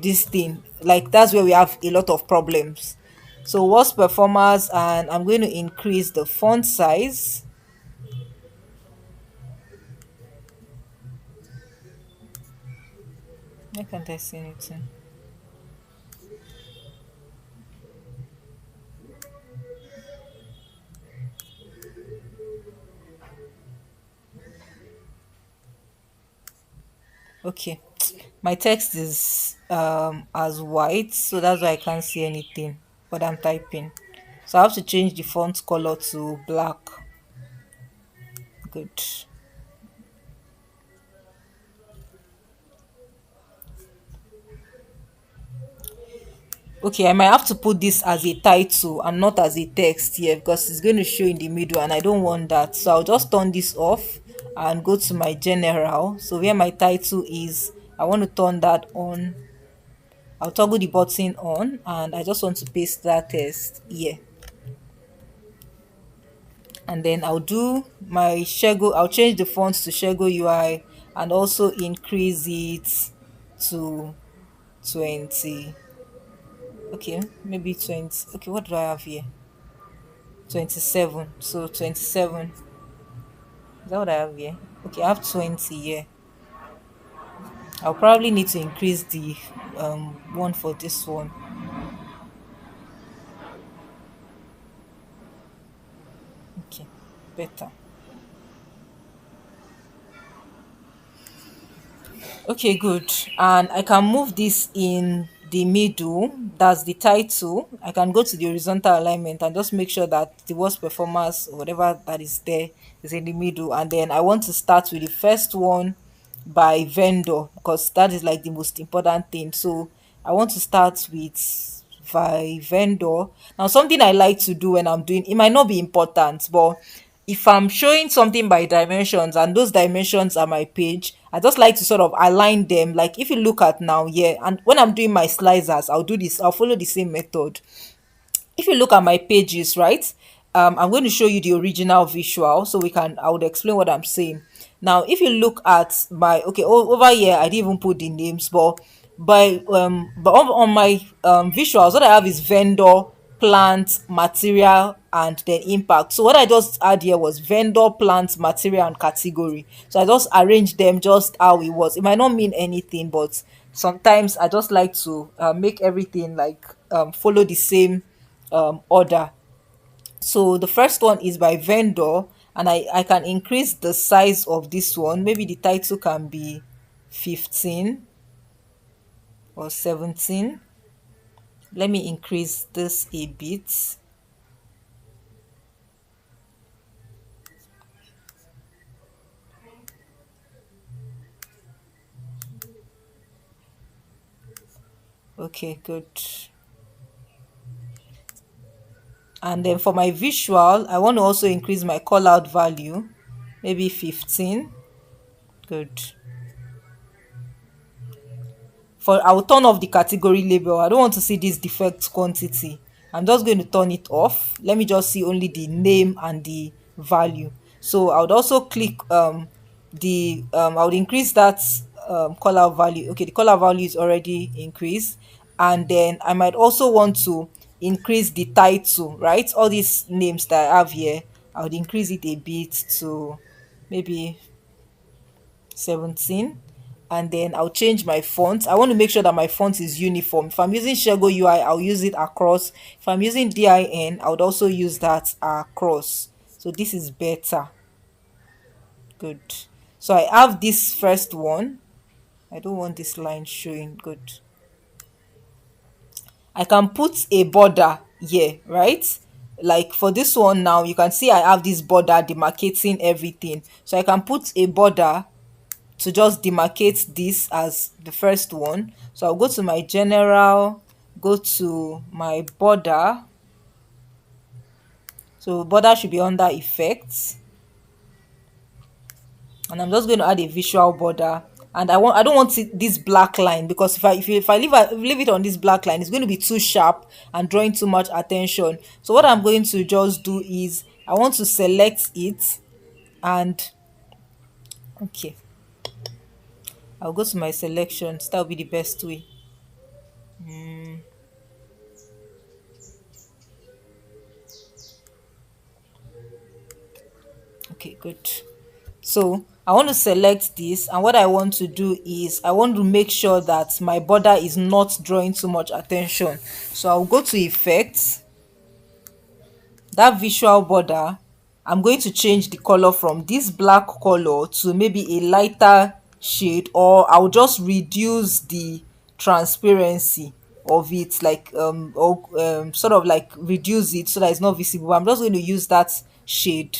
this thing, like that's where we have a lot of problems. So worst performers, and I'm going to increase the font size. Why can't I see anything? Okay. My text is as white, so that's why I can't see anything what I'm typing. So I have to change the font color to black. Good. Okay, I might have to put this as a title and not as a text here because it's going to show in the middle and I don't want that. So I'll just turn this off and go to my general. So where my title is, I want to turn that on. I'll toggle the button on and I just want to paste that text here. And then I'll do my Shego, I'll change the font to Shego UI and also increase it to 20. Okay, maybe 20. Okay, what do I have here? 27. So 27. Is that what I have here? Okay, I have 20 here. I'll probably need to increase the one for this one. Okay, better. Okay, good. And I can move this in the middle. That's the title. I can go to the horizontal alignment and just make sure that the worst performance or whatever that is there is in the middle. And then I want to start with the first one by vendor because that is like the most important thing. So I want to start with by vendor. Now, something I like to do when I'm doing it might not be important, but if I'm showing something by dimensions and those dimensions are my page, I just like to sort of align them. Like if you look at now, yeah, and when I'm doing my slicers, I'll do this, I'll follow the same method. If you look at my pages, right, I'm going to show you the original visual so I would explain what I'm saying. Now if you look at my, okay, over here I didn't even put the names, but on my visuals, what I have is vendor, plant, material, and then impact. So what I just add here was vendor, plant, material, and category. So I just arranged them just how it was. It might not mean anything, but sometimes I just like to make everything like follow the same order. So the first one is by vendor, and I can increase the size of this one. Maybe the title can be 15 or 17. Let me increase this a bit. Okay, good. And then for my visual, I want to also increase my call out value, maybe 15. Good. For I'll turn off the category label. I don't want to see this defect quantity. I'm just going to turn it off. Let me just see only the name and the value. So I would also click I would increase that color value. Okay, the color value is already increased. And then I might also want to increase the title, right? All these names that I have here, I would increase it a bit to maybe 17. And then I'll change my font. I want to make sure that my font is uniform. If I'm using Shego UI, I'll use it across. If I'm using DIN, I would also use that across. So this is better. Good. So I have this first one. I don't want this line showing. Good. I can put a border here, right? Like for this one now, you can see I have this border demarcating everything. So I can put a border to just demarcate this as the first one. So I'll go to my general, go to my border. So border should be under effects. And I'm just going to add a visual border. And I don't want this black line because if I leave it on this black line, it's going to be too sharp and drawing too much attention. So what I'm going to just do is I want to select it and okay, I'll go to my selections. That'll be the best way. Okay, good. So I want to select this, and what I want to do is I want to make sure that my border is not drawing too much attention. So I'll go to effects, that visual border. I'm going to change the color from this black color to maybe a lighter shade, or I'll just reduce the transparency of it, like or sort of like reduce it so that it's not visible. I'm just going to use that shade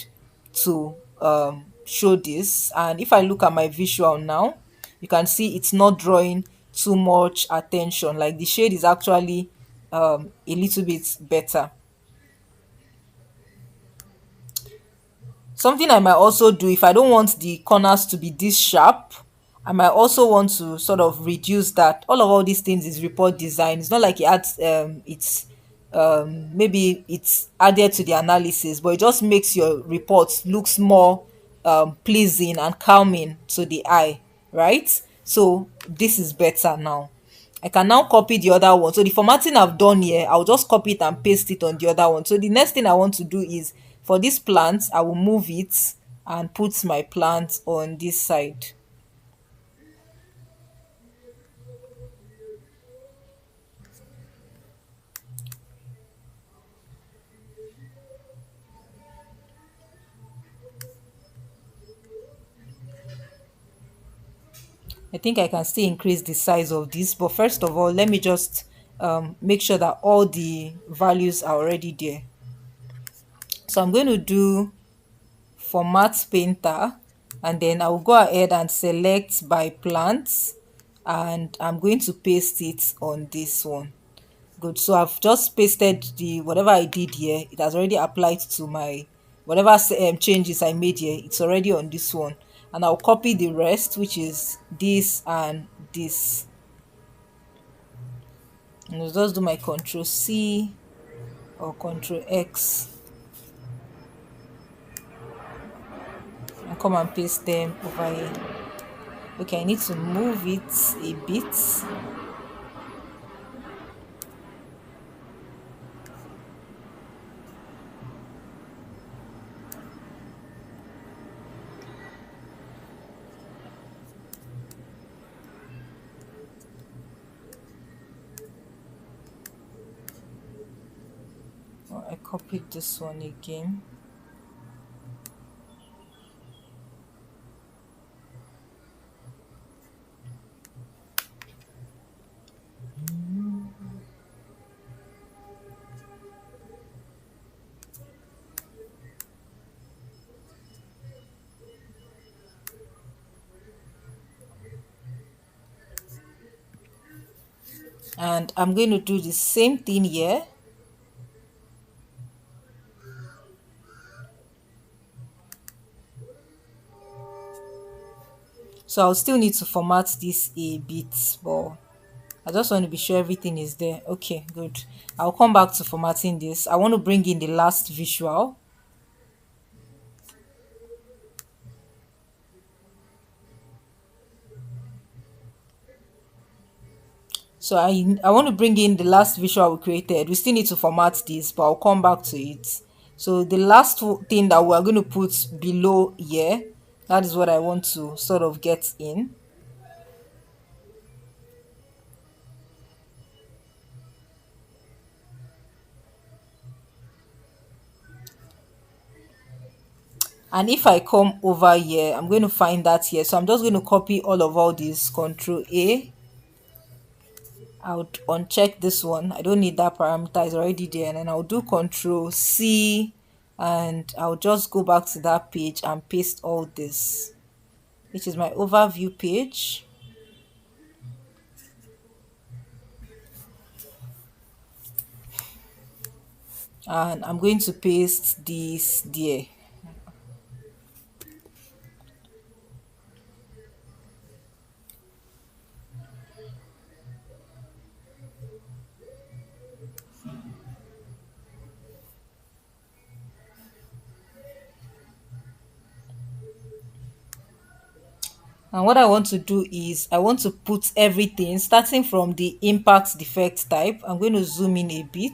to show this. And if I look at my visual now, you can see it's not drawing too much attention. Like the shade is actually a little bit better. Something I might also do, if I don't want the corners to be this sharp, I might also want to sort of reduce that. All these things is report design. It's not like it adds it's maybe it's added to the analysis, but it just makes your reports looks more pleasing and calming to the eye, right? So this is better now. I can now copy the other one. So the formatting I've done here, I'll just copy it and paste it on the other one. So the next thing I want to do is for this plant, I will move it and put my plant on this side. I think I can still increase the size of this, but first of all, let me just make sure that all the values are already there. So I'm going to do format painter, and then I will go ahead and select by plants, and I'm going to paste it on this one. Good. So I've just pasted the whatever I did here. It has already applied to my whatever changes I made here. It's already on this one, and I'll copy the rest, which is this and this. And I'll just do my Control C or Control X and come and paste them over here. Okay, I need to move it a bit. Oh, I copied this one again. And I'm going to do the same thing here. So I'll still need to format this a bit, but I just want to be sure everything is there. Okay, good. I'll come back to formatting this. I want to bring in the last visual. So I want to bring in the last visual we created. We still need to format this, but I'll come back to it. So the last thing that we're going to put below here, that is what I want to sort of get in. And if I come over here, I'm going to find that here. So I'm just going to copy all these, Control A. I would uncheck this one. I don't need that parameter, it's already there. And then I'll do Control C, and I'll just go back to that page and paste all this, which is my overview page. And I'm going to paste this there. And what I want to do is I want to put everything starting from the impact defect type. I'm going to zoom in a bit.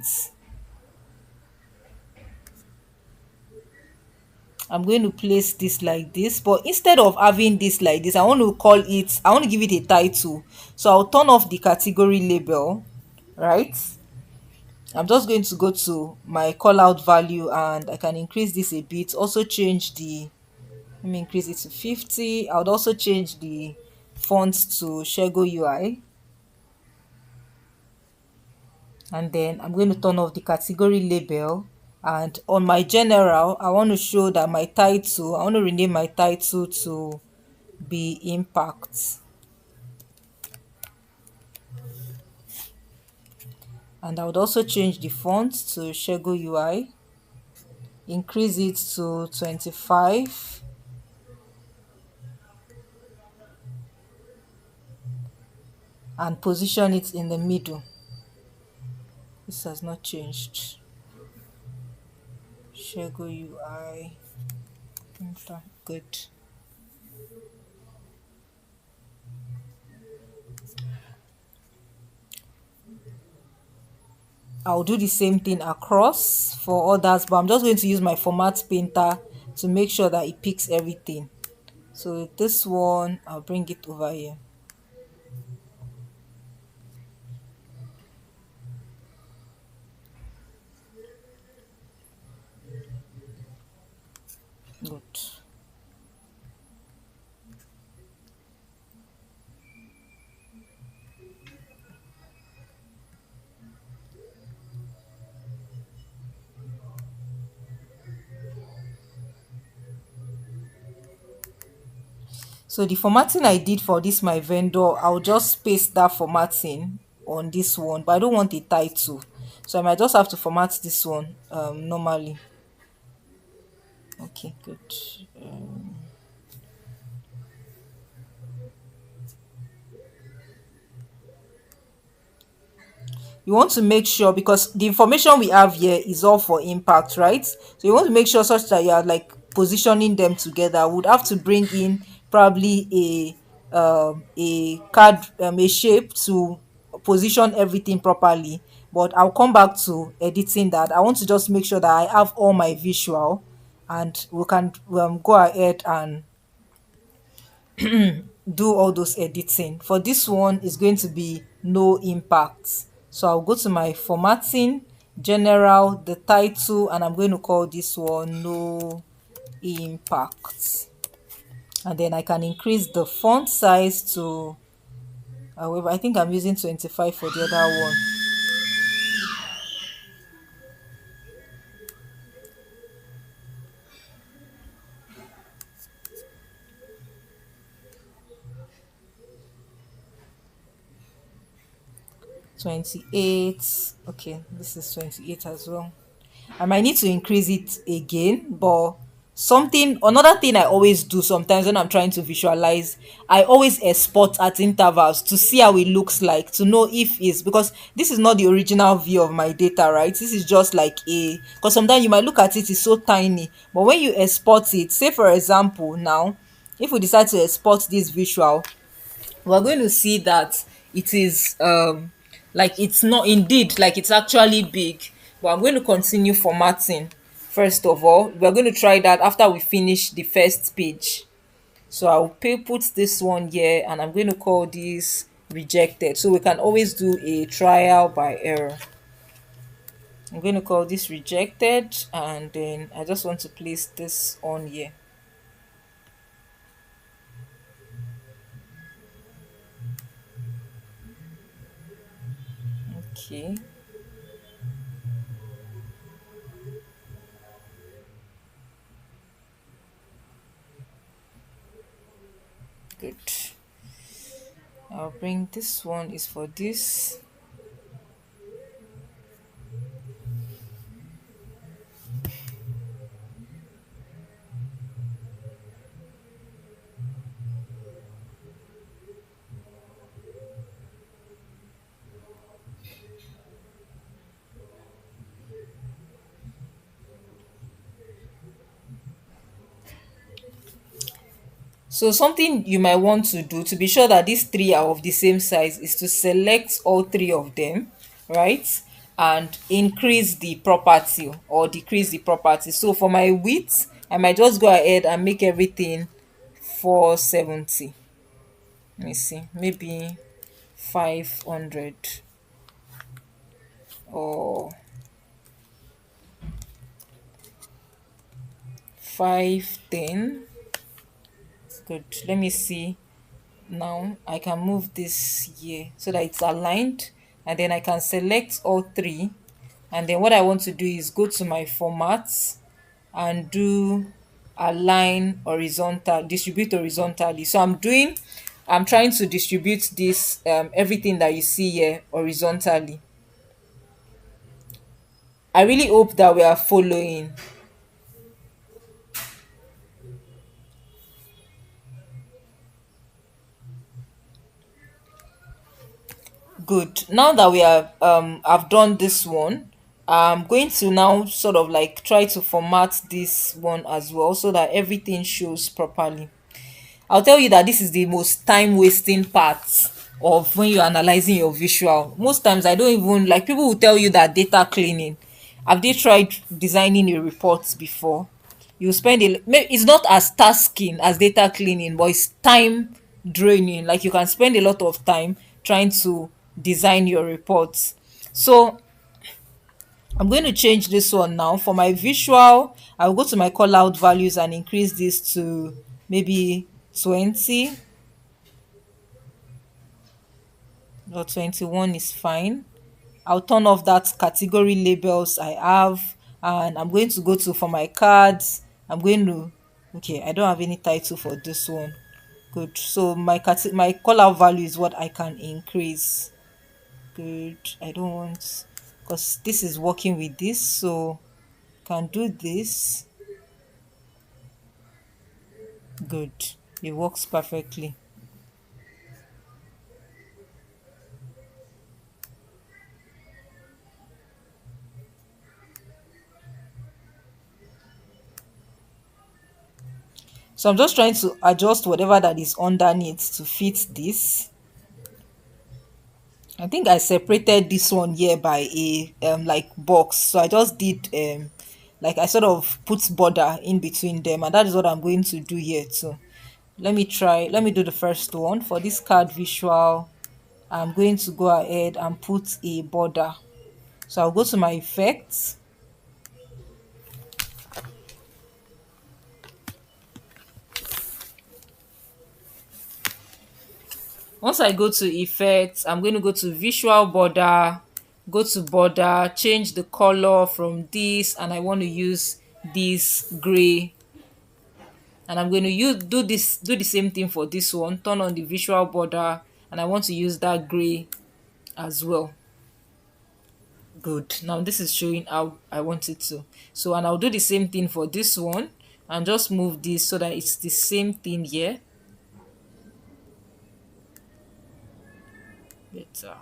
I'm going to place this like this, but instead of having this like this, I want to give it a title. So I'll turn off the category label, right? I'm just going to go to my call out value, and I can increase this a bit. Also change the, let me increase it to 50. I would also change the fonts to Shego UI, and then I'm going to turn off the category label. And on my general, I want to show that my title, I want to rename my title to be impact. And I would also change the font to Shego UI, increase it to 25, and position it in the middle. This has not changed. Shego UI. Enter. Good. I'll do the same thing across for others, but I'm just going to use my format painter to make sure that it picks everything. So this one, I'll bring it over here. Good. So the formatting I did for this my vendor, I'll just paste that formatting on this one, but I don't want a title. So I might just have to format this one normally. Okay, good. You want to make sure, because the information we have here is all for impact, right? So you want to make sure such that you are like positioning them together. Would have to bring in probably a card, a shape to position everything properly. But I'll come back to editing that. I want to just make sure that I have all my visual, and we can go ahead and do all those editing. For this one, is going to be no impact. So I'll go to my formatting, general, the title, and I'm going to call this one no impact. And then I can increase the font size to, however, I think I'm using 25 for the other one. 28. Okay, this is 28 as well. I might need to increase it again, but another thing I always do sometimes when I'm trying to visualize, I always export at intervals to see how it looks like, to know if it's, because this is not the original view of my data, right? This is just like because sometimes you might look at it, it's so tiny, but when you export it, say for example now, if we decide to export this visual, we're going to see that it is like it's not indeed like it's actually big. But I'm going to continue formatting. First of all, we're going to try that after we finish the first page. So I'll put this one here, and I'm going to call this rejected, so we can always do a trial by error. I'm going to call this rejected, and then I just want to place this on here. Okay. Good. I'll bring this one is for this. So something you might want to do to be sure that these three are of the same size is to select all three of them, right? And increase the property or decrease the property. So for my width, I might just go ahead and make everything 470. Let me see, maybe 500 or 510. Good. Let me see. Now I can move this here so that it's aligned, and then I can select all three. And then what I want to do is go to my formats and do align horizontal, distribute horizontally. So I'm trying to distribute this everything that you see here horizontally. I really hope that we are following. Good. Now that we have I've done this one, I'm going to now sort of like try to format this one as well so that everything shows properly. I'll tell you that this is the most time wasting part of when you're analyzing your visual. Most times I don't even like, people will tell you that data cleaning. Have they tried designing a report before? You spend it's not as tasking as data cleaning, but it's time draining. Like you can spend a lot of time trying to design your reports. So I'm going to change this one now. For my visual, I'll go to my call out values and increase this to maybe 20 or 21 is fine. I'll turn off that category labels I have, and I'm going to go to for my cards. I'm going to, okay, I don't have any title for this one. Good. So my call out value is what I can increase. Good. I don't want, because this is working with this, so can do this. Good. It works perfectly. So I'm just trying to adjust whatever that is underneath to fit this. I think I separated this one here by a like box. So I just did like I sort of put border in between them, and that is what I'm going to do here too. Let me do the first one. For this card visual, I'm going to go ahead and put a border. So I'll go to my effects. Once I go to effects, I'm going to go to visual border, go to border, change the color from this, and I want to use this gray. And I'm going to do the same thing for this one. Turn on the visual border, and I want to use that gray as well. Good. Now this is showing how I want it to. So, and I'll do the same thing for this one, and just move this so that it's the same thing here. Better.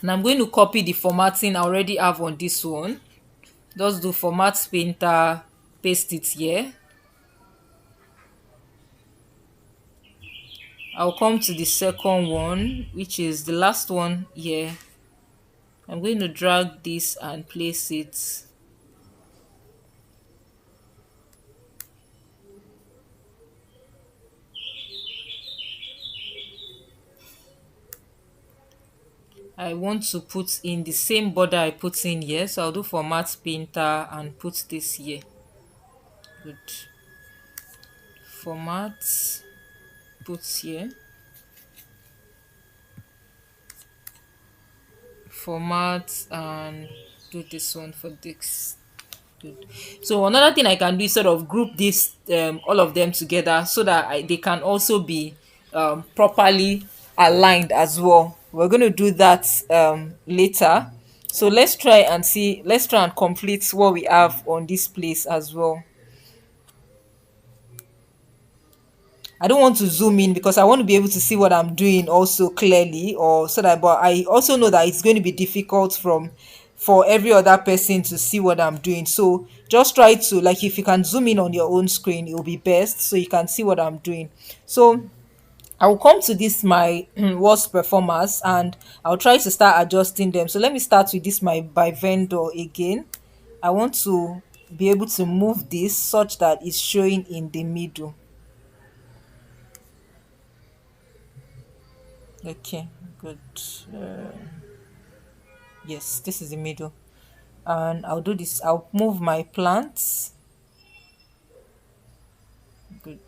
And I'm going to copy the formatting I already have on this one. Just do format painter, paste it here. I'll come to the second one, which is the last one here. I'm going to drag this and place it. I want to put in the same border I put in here, so I'll do format painter and put this here. Good. Format, put here. Format and do this one for this. Good. So another thing I can do is sort of group this all of them together so that they can also be properly aligned as well. We're going to do that later. So let's try and complete what we have on this place as well. I don't want to zoom in because I want to be able to see what I'm doing also clearly, or so that, but I also know that it's going to be difficult for every other person to see what I'm doing. So just try to, like, if you can zoom in on your own screen, it will be best so you can see what I'm doing. So I will come to this my worst performers, and I'll try to start adjusting them. So let me start with this my by vendor again. I want to be able to move this such that it's showing in the middle. Okay, good. Yes, this is the middle. And I'll do this. I'll move my plants. Good.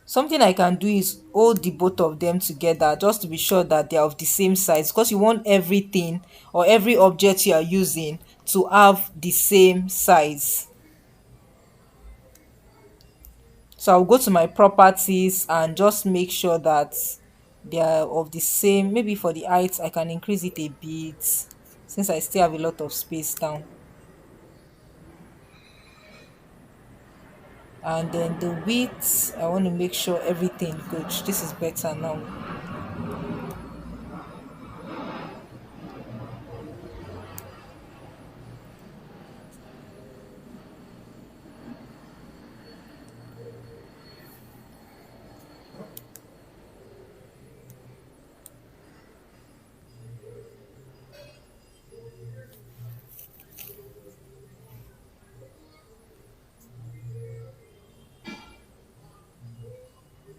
Something I can do is hold the both of them together just to be sure that they are of the same size, because you want everything or every object you are using to have the same size. So I'll go to my properties and just make sure that they are of the same. Maybe for the height, I can increase it a bit since I still have a lot of space down. And then the width, I want to make sure everything good. This is better now.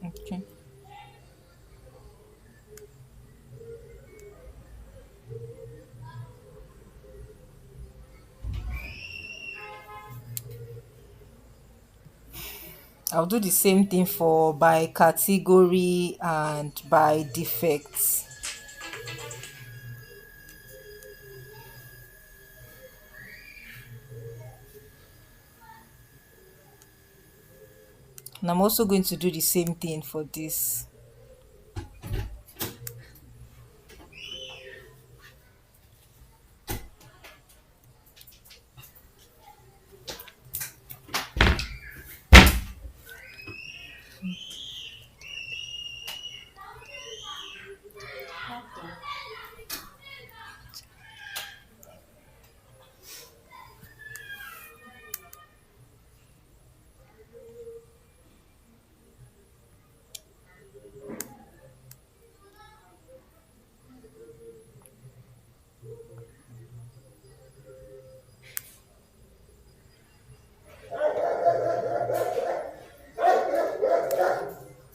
Okay. I'll do the same thing for by category and by defects. And I'm also going to do the same thing for this.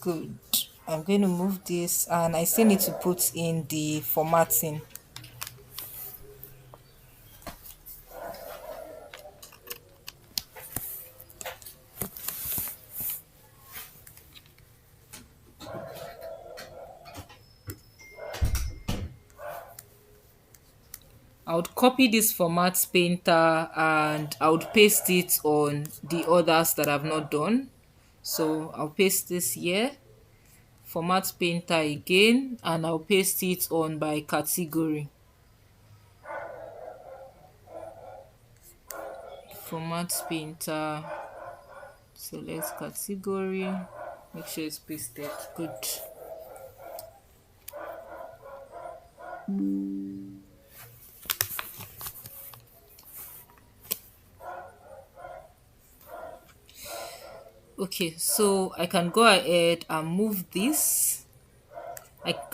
Good. I'm going to move this and I still need to put in the formatting. I would copy this format painter and I would paste it on the others that I've not done. So I'll paste this here, format painter again, and I'll paste it on by category. Format painter, select category, make sure it's pasted. Good. Okay, so I can go ahead and move this.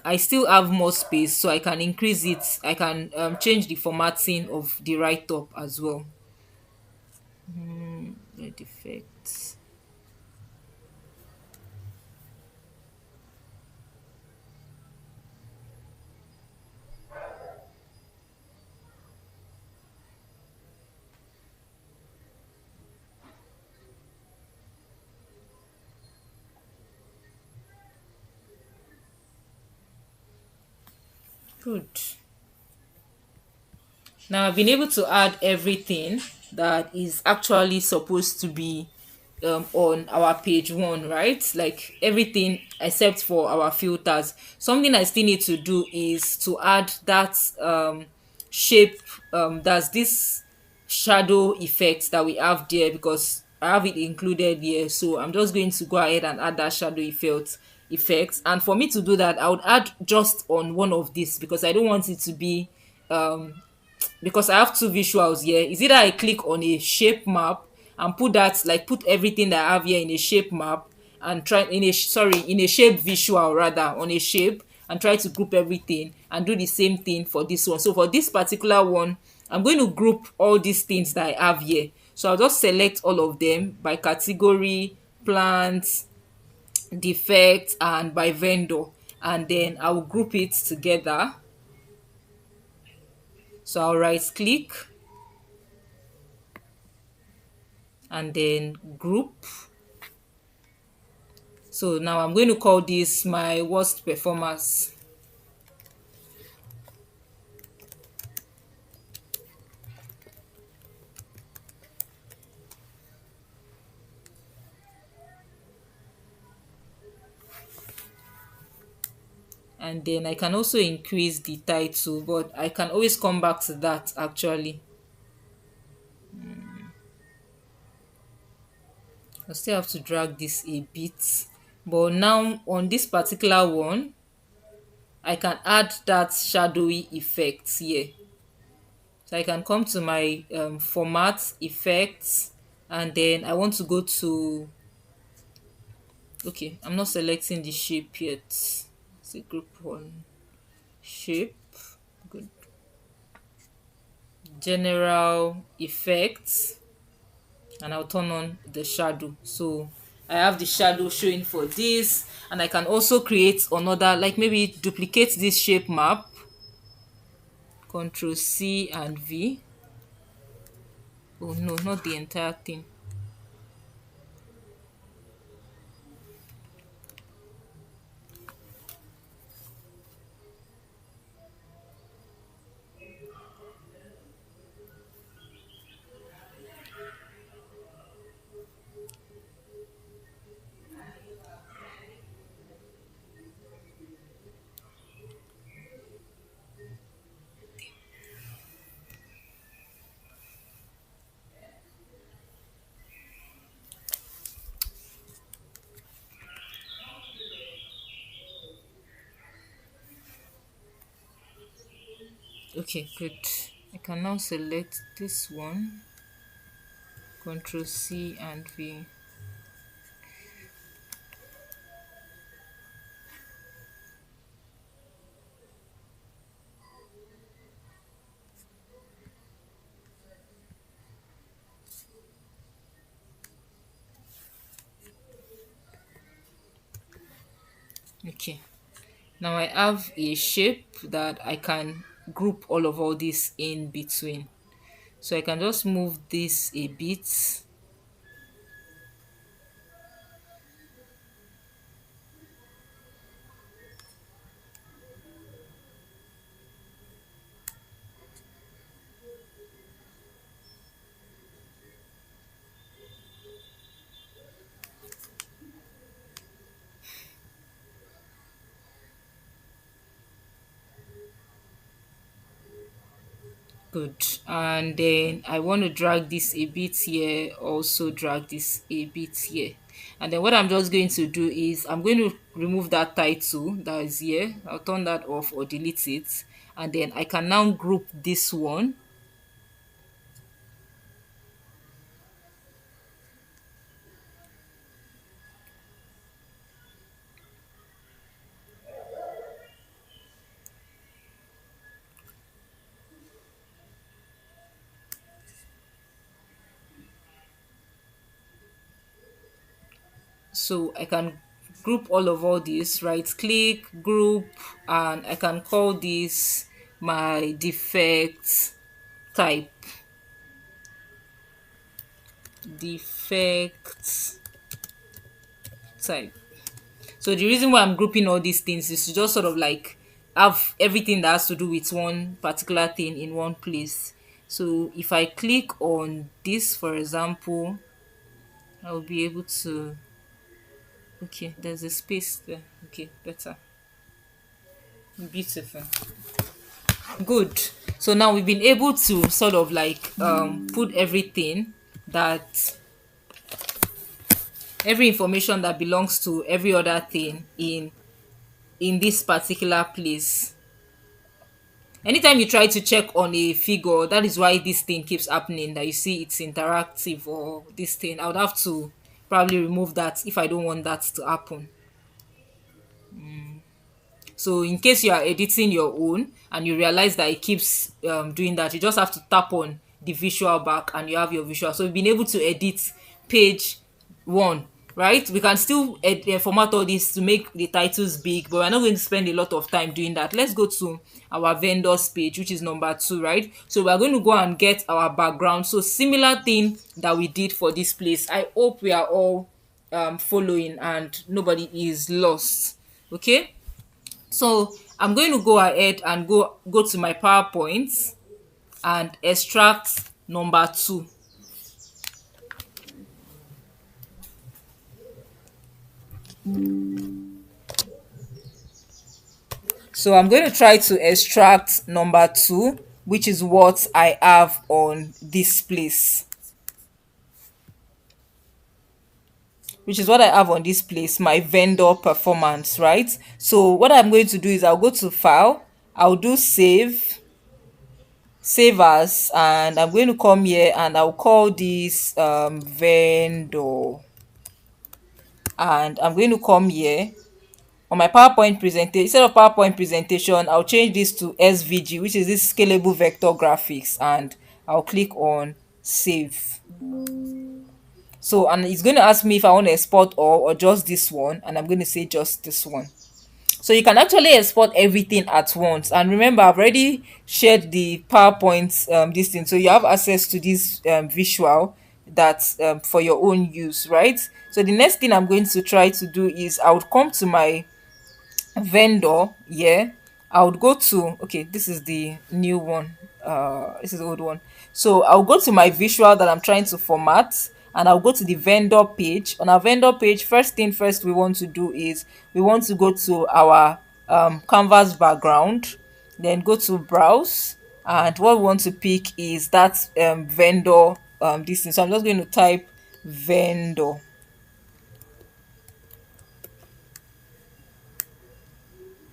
I still have more space, so I can increase it. I can change the formatting of the write up as well. The defects. Good. Now I've been able to add everything that is actually supposed to be on our page one, right? Like everything except for our filters. Something I still need to do is to add that shape, that's this shadow effect that we have there, because I have it included here. So I'm just going to go ahead and add that shadow effect. And for me to do that, I would add just on one of these because I don't want it to be because I have two visuals here. Is either I click on a shape map and put that, like put everything that I have here in a shape map and try in a in a shape visual rather, on a shape, and try to group everything and do the same thing for this one. So for this particular one, I'm going to group all these things that I have here. So I'll just select all of them by category, plants, defect, and by vendor, and then I'll group it together. So I'll right click and then group. So now I'm going to call this my worst performers, and then I can also increase the title, but I can always come back to that actually. I still have to drag this a bit, but now on this particular one I can add that shadowy effect here. So I can come to my format effects, and then I want to go to, okay, I'm not selecting the shape yet. It's a group one shape. Good. General effects, and I'll turn on the shadow. So I have the shadow showing for this, and I can also create another, like maybe duplicate this shape map, Control C and V. Oh no, not the entire thing. Okay, good. I can now select this one, Control C and V. Okay, now I have a shape that I can group all this in between. So I can just move this a bit. Good. And then I want to drag this a bit here, also drag this a bit here. And then what I'm just going to do is I'm going to remove that title that is here. I'll turn that off or delete it. And then I can now group this one. So I can group all this, right click, group, and I can call this my defect type. Defect type. So the reason why I'm grouping all these things is to just sort of like have everything that has to do with one particular thing in one place. So if I click on this, for example, I'll be able to, okay, there's a space there. Okay, better. Beautiful. Good. So now we've been able to sort of like put every information that belongs to every other thing in this particular place. Anytime you try to check on a figure, that is why this thing keeps happening, that you see it's interactive or this thing. I would have to probably remove that if I don't want that to happen. So in case you are editing your own and you realize that it keeps doing that, you just have to tap on the visual back and you have your visual. So we've been able to edit page one, right? We can still format all this to make the titles big, but we're not going to spend a lot of time doing that. Let's go to our vendors page, which is number two, right? So we're going to go and get our background. So similar thing that we did for this place. I hope we are all following and nobody is lost. Okay, so I'm going to go ahead and go to my PowerPoint and extract number two. So I'm going to try to extract number two, which is what I have on this place. Which is what I have on this place, my vendor performance, right? So what I'm going to do is I'll go to file, I'll do save as, and I'm going to come here and I'll call this vendor, and I'm going to come here on my PowerPoint presentation. Instead of PowerPoint presentation, I'll change this to SVG, which is this scalable vector graphics, and I'll click on save. So, and it's going to ask me if I want to export all or just this one, and I'm going to say just this one. So you can actually export everything at once. And remember, I've already shared the PowerPoint this thing, so you have access to this visual that's for your own use, right? So the next thing I'm going to try to do is I would come to my vendor. Yeah, I would go to, okay, this is the new one, this is the old one. So I'll go to my visual that I'm trying to format, and I'll go to the vendor page. On our vendor page, first thing first we want to do is we want to go to our canvas background, then go to browse, and what we want to pick is that vendor this thing. So I'm just going to type vendor,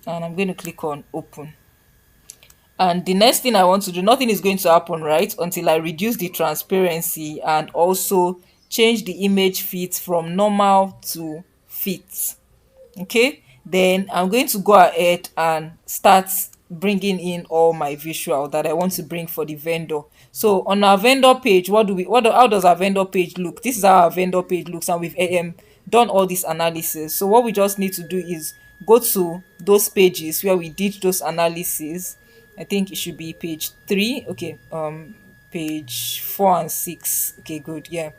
and I'm going to click on open. And the next thing I want to do, nothing is going to happen, right, until I reduce the transparency and also change the image fit from normal to fit. Okay, then I'm going to go ahead and start bringing in all my visual that I want to bring for the vendor. So on our vendor page, how does our vendor page look? This is how our vendor page looks, and we've done all this analysis. So what we just need to do is go to those pages where we did those analysis. I think it should be page 3. Okay, page 4 and 6. Okay, good. Yeah,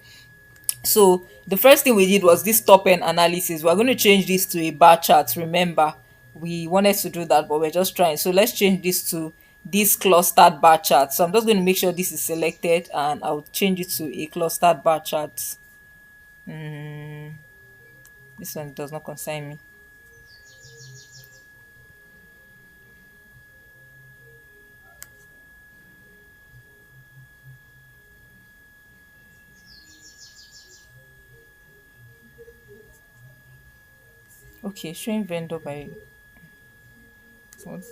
so the first thing we did was this top end analysis. We're going to change this to a bar chart. Remember, we wanted to do that, but we're just trying. So let's change this to this clustered bar chart. So I'm just going to make sure this is selected, and I'll change it to a clustered bar chart. This one does not concern me. Okay, showing vendor by what?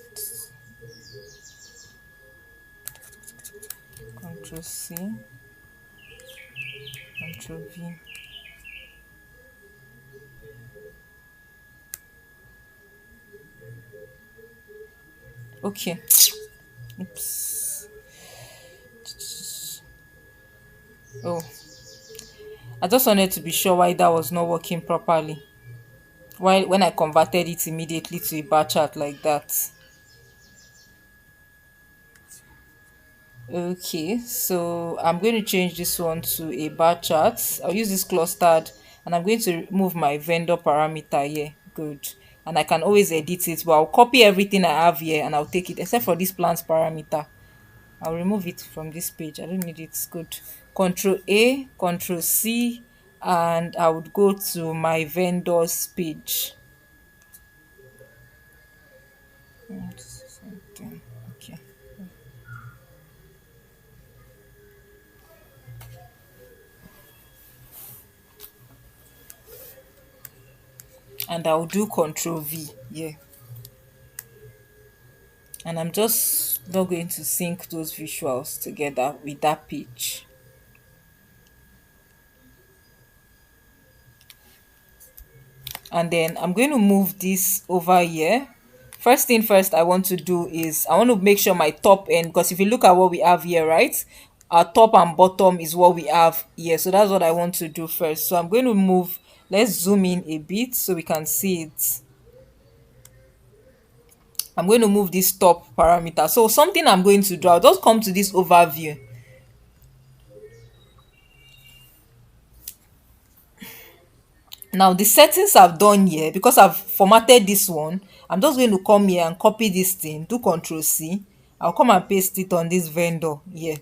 Control C, Control V. Okay. Oops. Oh, I just wanted to be sure why that was not working properly. Why when I converted it immediately to a bar chart like that. Okay, so I'm going to change this one to a bar chart. I'll use this clustered, and I'm going to remove my vendor parameter here. Good. And I can always edit it, but I'll copy everything I have here and I'll take it, except for this plant parameter. I'll remove it from this page. I don't need it. It's good. Control A, Control C, and I would go to my vendors page. Okay. And I'll do Control V. Yeah. And I'm just not going to sync those visuals together with that page. And then I'm going to move this over here. First thing first I want to do is I want to make sure my top end, because if you look at what we have here, right, our top and bottom is what we have here. So that's what I want to do first. So I'm going to move, let's zoom in a bit so we can see it. I'm going to move this top parameter. So something I'm going to do, I'll just come to this overview. Now the settings I've done here, because I've formatted this one, I'm just going to come here and copy this thing, do Control C. I'll come and paste it on this vendor here.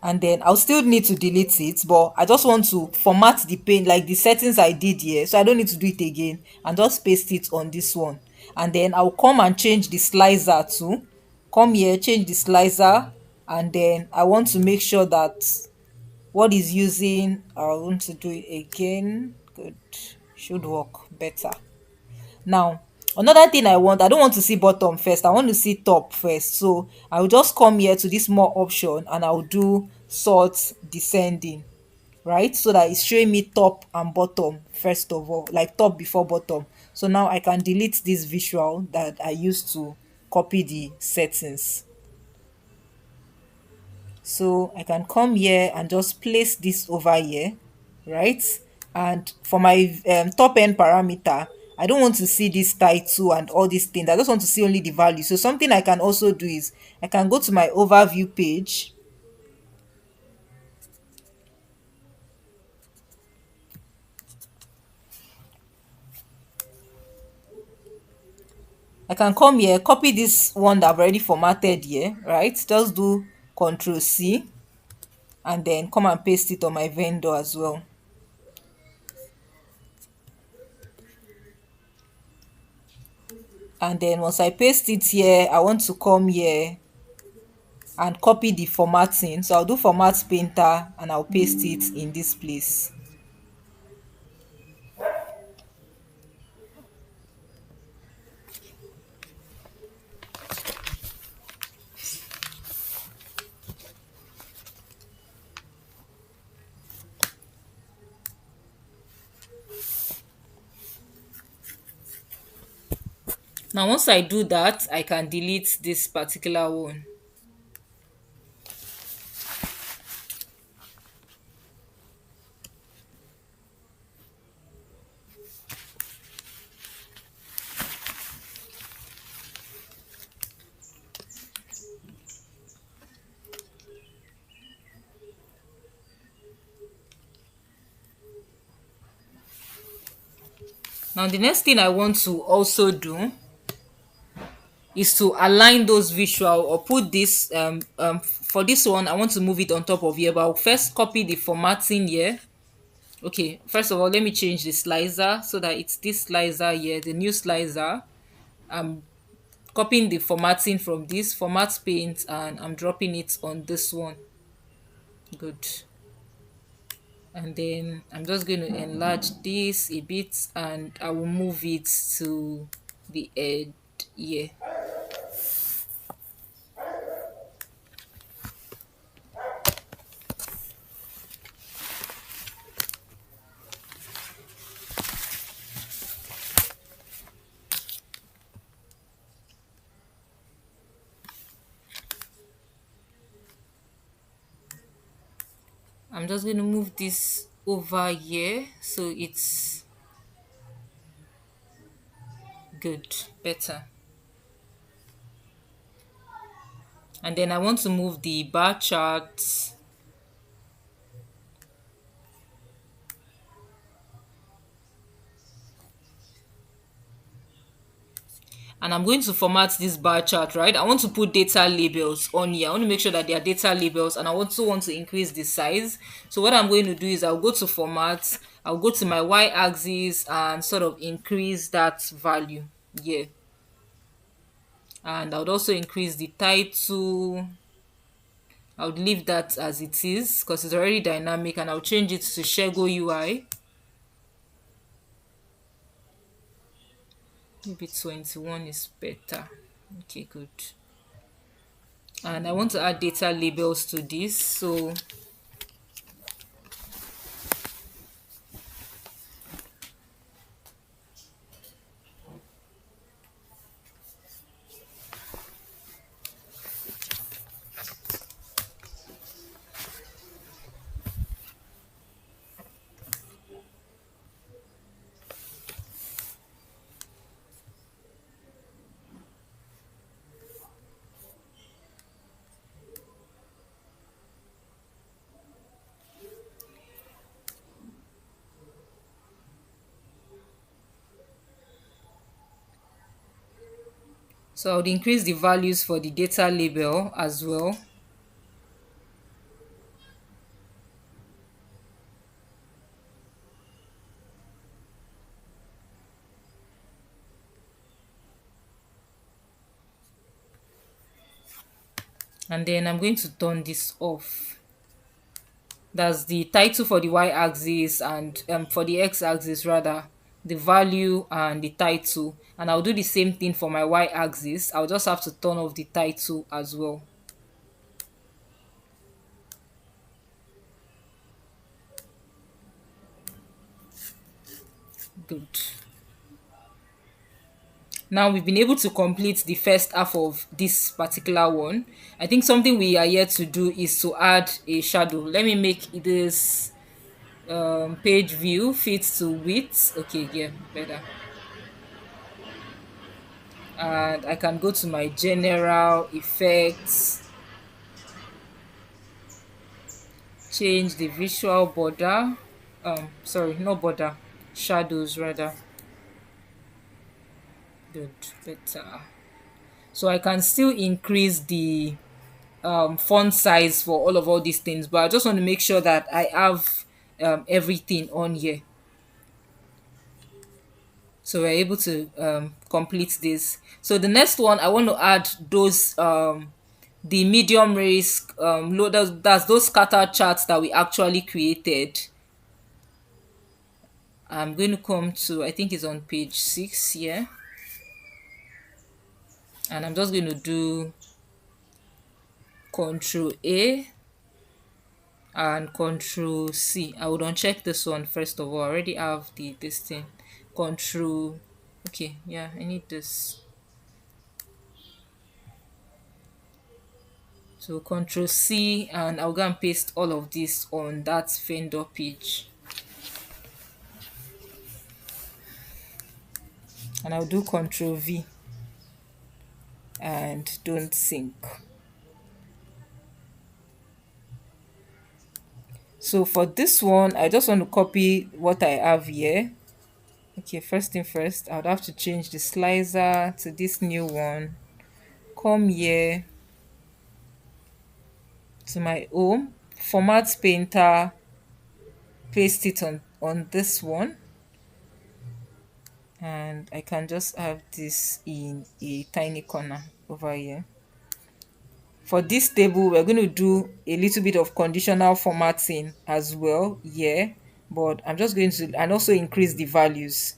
And then I'll still need to delete it, but I just want to format the pane like the settings I did here, so I don't need to do it again, and just paste it on this one. And then I'll come and change the slicer too. Come here, change the slicer, and then I want to make sure that what is using, I want to do it again. Good, should work better. Now another thing I don't want to see bottom first, I want to see top first. So I will just come here to this more option and I'll do sort descending, right? So that it's showing me top and bottom first of all, like top before bottom. So now I can delete this visual that I used to copy the settings. So I can come here and just place this over here, right? And for my top end parameter, I don't want to see this title and all these things. I just want to see only the value. So something I can also do is I can go to my overview page. I can come here, copy this one that I've already formatted here, right? Just do Control C and then come and paste it on my vendor as well. And then once I paste it here, I want to come here and copy the formatting. So I'll do format painter and I'll paste it in this place. Now once I do that, I can delete this particular one. Now the next thing I want to also do is to align those visual, or put this for this one I want to move it on top of here, but I'll first copy the formatting here. Okay, first of all, let me change the slicer so that it's this slicer here, the new slicer. I'm copying the formatting from this format paint and I'm dropping it on this one. Good. And then I'm just going to enlarge this a bit and I will move it to the edge here. I'm just going to move this over here so it's good, better. And then I want to move the bar chart. And I'm going to format this bar chart, right? I want to put data labels on here. I want to make sure that they are data labels, and I also want to increase the size. So what I'm going to do is I'll go to format, I'll go to my y-axis and sort of increase that value here. And I would also increase the title. I would leave that as it is because it's already dynamic, and I'll change it to Shego UI. Maybe 21 is better. Okay, good. And I want to add data labels to this. So So I would increase the values for the data label as well. And then I'm going to turn this off. That's the title for the y-axis, and for the x-axis rather, the value and the title. And I'll do the same thing for my y-axis. I'll just have to turn off the title as well. Good. Now we've been able to complete the first half of this particular one. I think something we are yet to do is to add a shadow. Let me make this page view fit to width. Okay, yeah, better. And I can go to my general effects, change the visual border. Sorry, no border, shadows rather. Good, better. So I can still increase the font size for all these things, but I just want to make sure that I have everything on here. So we're able to complete this. So the next one, I want to add those the medium risk low, that's those scatter charts that we actually created. I'm going to come to, I think it's on page 6 here, and I'm just going to do Control A and Control C. I would uncheck this one first of all. I already have this thing. Control, okay, yeah, I need this. So Control C, and I'll go and paste all of this on that vendor page. And I'll do Control V and don't sync. So for this one, I just want to copy what I have here. Okay, first thing first, I would have to change the slicer to this new one. Come here to my home, format painter, paste it on this one, and I can just have this in a tiny corner over here. For this table, we're going to do a little bit of conditional formatting as well, yeah, but I'm just going to, and also increase the values.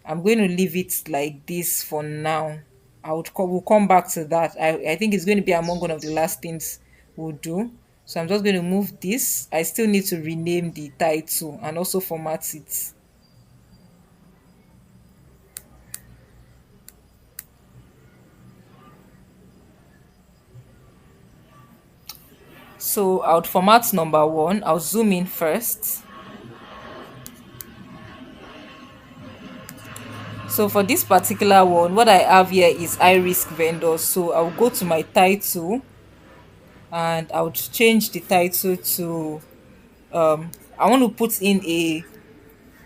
I'm going to leave it like this for now. We'll come back to that. I think it's going to be among one of the last things we'll do. So I'm just going to move this. I still need to rename the title and also format it. So I would format number one. I'll zoom in first. So for this particular one, what I have here is high risk vendors. So I'll go to my title and I would change the title to I want to put in a,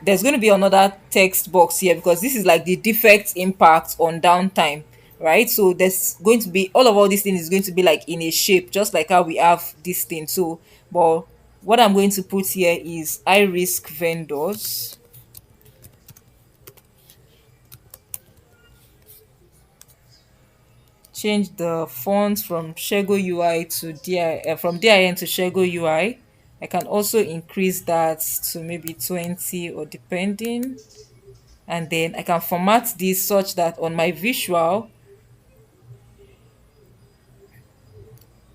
there's going to be another text box here because this is like the defect impact on downtime, right? So there's going to be all these things is going to be like in a shape, just like how we have this thing. So but what I'm going to put here is high risk vendors. Change the fonts from Shego UI to from DIN to Shego UI. I can also increase that to maybe 20 or depending. And then I can format this such that on my visual,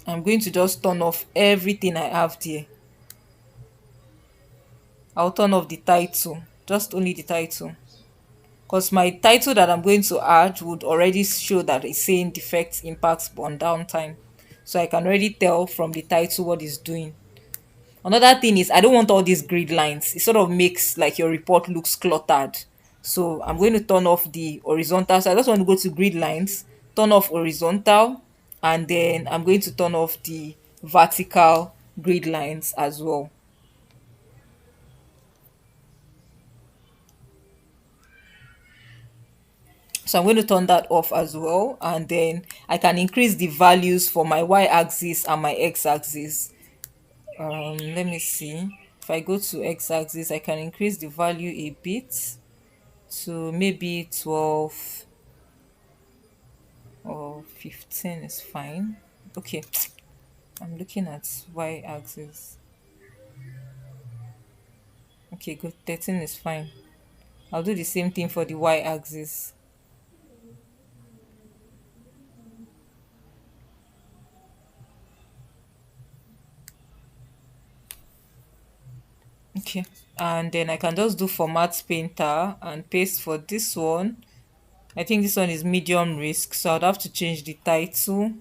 I'm going to just turn off everything I have there. I'll turn off the title, just only the title. Because my title that I'm going to add would already show that it's saying defects impacts on downtime. So I can already tell from the title what it's doing. Another thing is I don't want all these grid lines. It sort of makes like your report looks cluttered. So I'm going to turn off the horizontal. So I just want to go to grid lines, turn off horizontal, and then I'm going to turn off the vertical grid lines as well. So So I'm going to turn that off as well. And then I can increase the values for my y-axis and my x-axis. Let me see. If I go to x-axis, I can increase the value a bit to maybe 12 or 15 is fine. Okay, I'm looking at y-axis. Okay, good. 13 is fine. I'll do the same thing for the y-axis. Okay, and then I can just do format painter and paste for this one. I think this one is medium risk, so I'd have to change the title.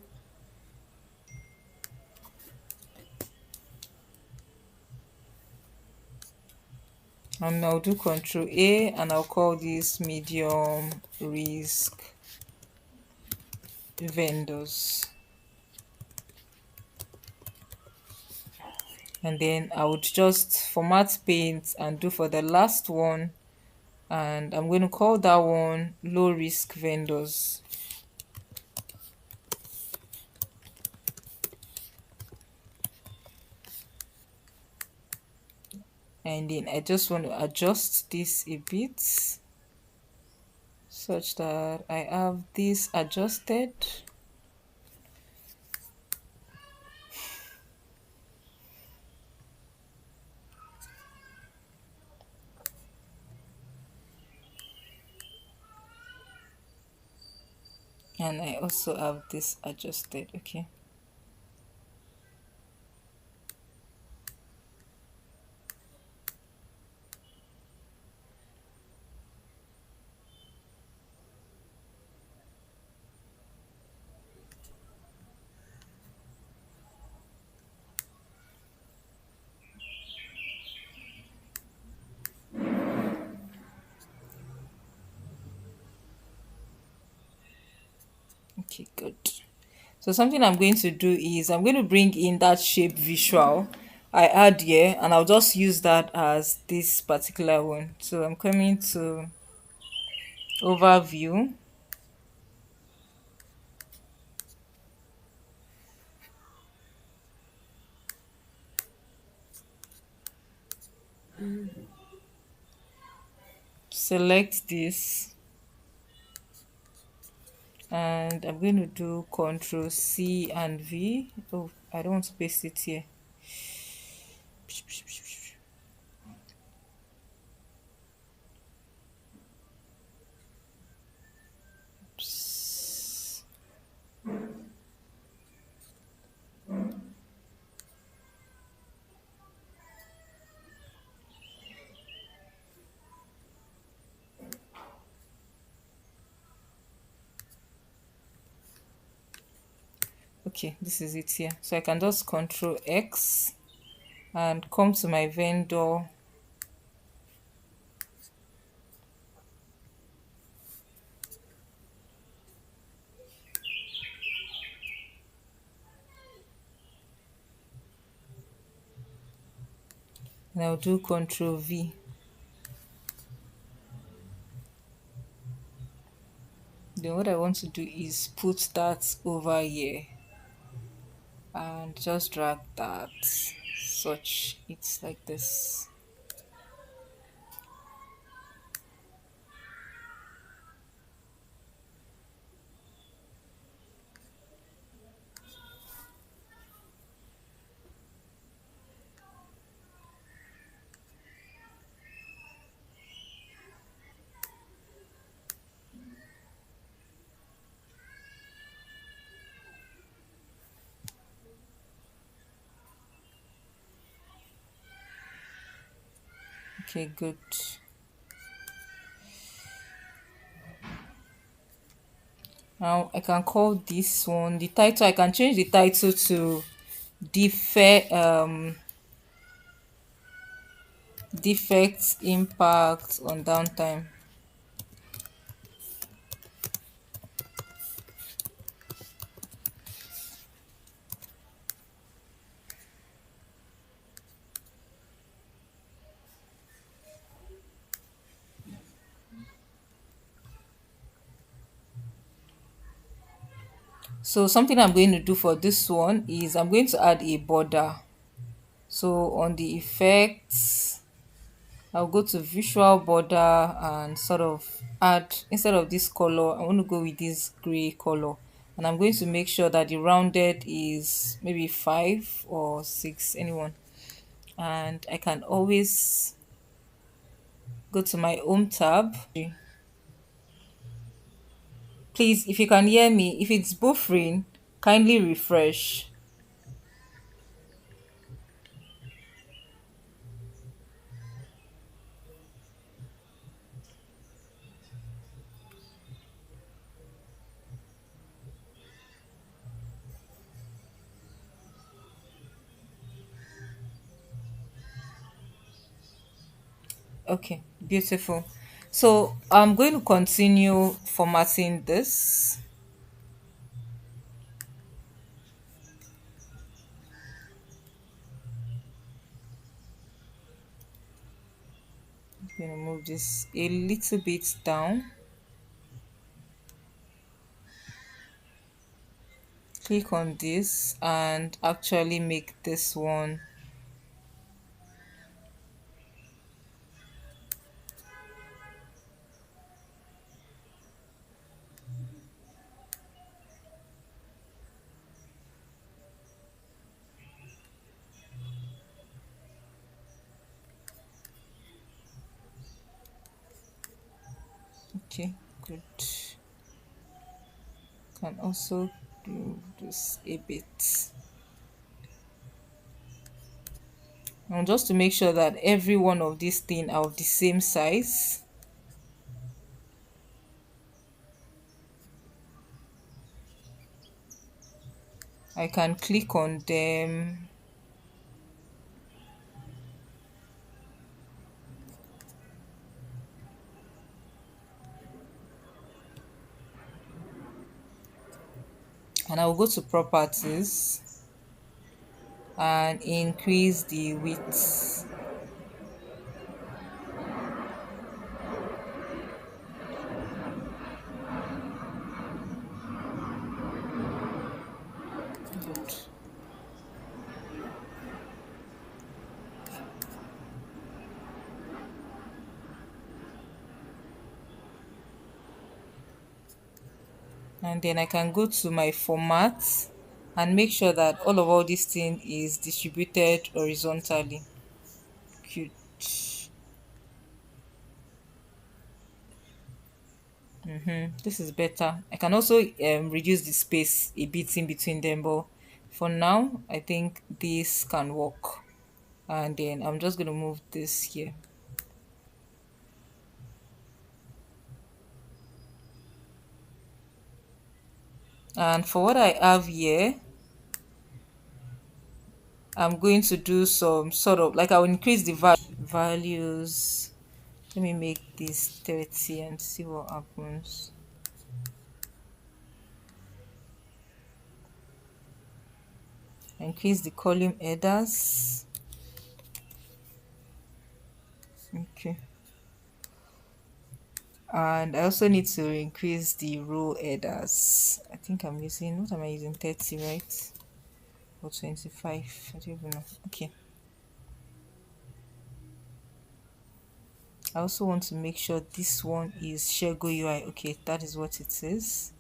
And I'll do Control A and I'll call this medium risk vendors. And then I would just format paint and do for the last one. And I'm going to call that one low risk vendors. And then I just want to adjust this a bit such that I have this adjusted. And I also have this adjusted. Okay. Okay, good. So something I'm going to do is I'm going to bring in that shape visual I add here, and I'll just use that as this particular one. So I'm coming to overview. Select this, and I'm going to do Control C and V. Oh, I don't want to paste it here. Okay, this is it here. So I can just Control X and come to my vendor. And I'll do Control V. Then what I want to do is put that over here and just drag that such it's like this. Okay, good. Now I can call this one the title. I can change the title to defects impact on downtime. So something I'm going to do for this one is I'm going to add a border. So on the effects, I'll go to visual border and sort of add, instead of this color, I want to go with this gray color. And I'm going to make sure that the rounded is maybe 5 or 6, anyone. And I can always go to my home tab. Please, if you can hear me, if it's buffering, kindly refresh. Okay, beautiful. So I'm going to continue formatting this. I'm going to move this a little bit down. Click on this and actually make this one. Okay, good. Can also do this a bit. And just to make sure that every one of these things are of the same size, I can click on them and I will go to properties and increase the width. Good. And then I can go to my format and make sure that all this thing is distributed horizontally. Good. This is better. I can also reduce the space a bit in between them, but for now I think this can work. And then I'm just going to move this here. And for what I have here, I'm going to do some sort of, like, I'll increase the values. Let me make this 30 and see what happens. Increase the column headers. Okay. And I also need to increase the row headers. I think I'm using, what am I using? 30, right? Or 25? I don't even know. Okay. I also want to make sure this one is Shego UI. Okay, that is what it is.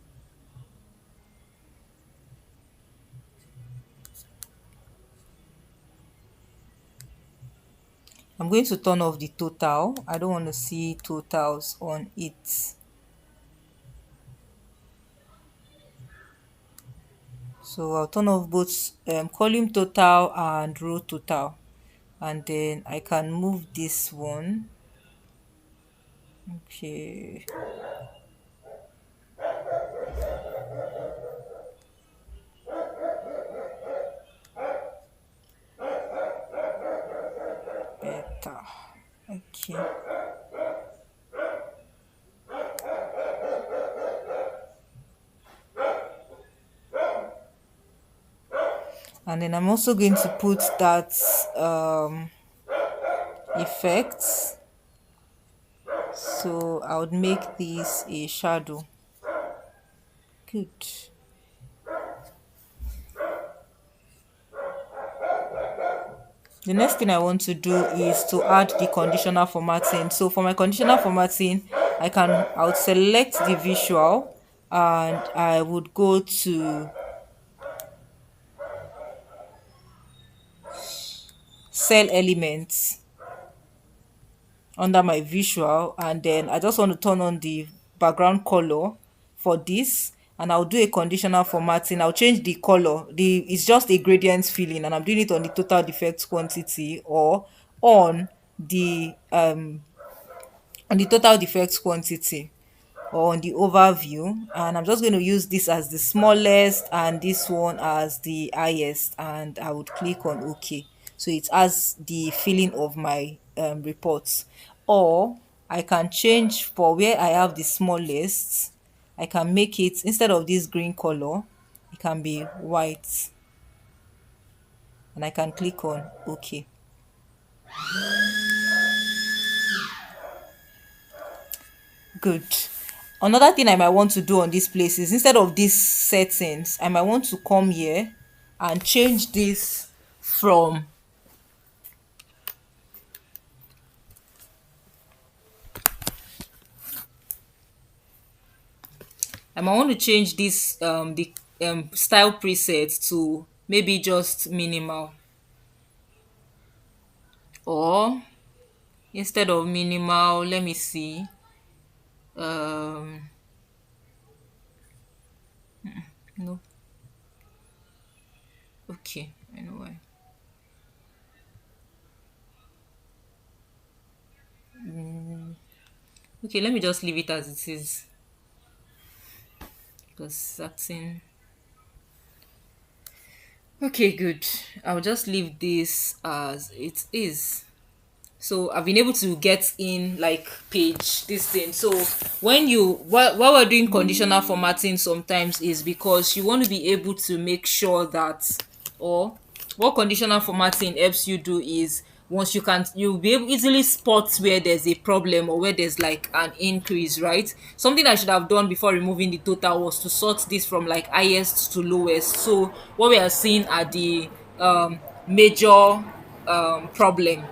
I'm going to turn off the total. I don't want to see totals on it. So I'll turn off both column total and row total. And then I can move this one. Okay. Better. Okay. And then I'm also going to put that effect. So I would make this a shadow. Good. The next thing I want to do is to add the conditional formatting. So for my conditional formatting, I would select the visual and I would go to cell elements under my visual, and then I just want to turn on the background color for this, and I'll do a conditional formatting. I'll change the color. It's just a gradient filling, and I'm doing it on the total defect quantity or on the um on the total defect quantity or on the overview, and I'm just going to use this as the smallest and this one as the highest, and I would click on OK. So it has the filling of my reports. Or I can change for where I have the smallest, I can make it, instead of this green color, it can be white, and I can click on OK. Good. Another thing I might want to do on this place is, instead of these settings, I might want to come here and change this from, I might want to change this the style preset to maybe just minimal, or instead of minimal, let me see, um no, okay, I know why. Okay, let me just leave it as it is, because certain. Okay, good. I'll just leave this as it is. So I've been able to get in like page this thing. So while we're doing conditional formatting, sometimes is because you want to be able to make sure that, or what conditional formatting helps you do is, once you'll be able easily spot where there's a problem or where there's like an increase, right? Something I should have done before removing the total was to sort this from like highest to lowest. So what we are seeing are the major problem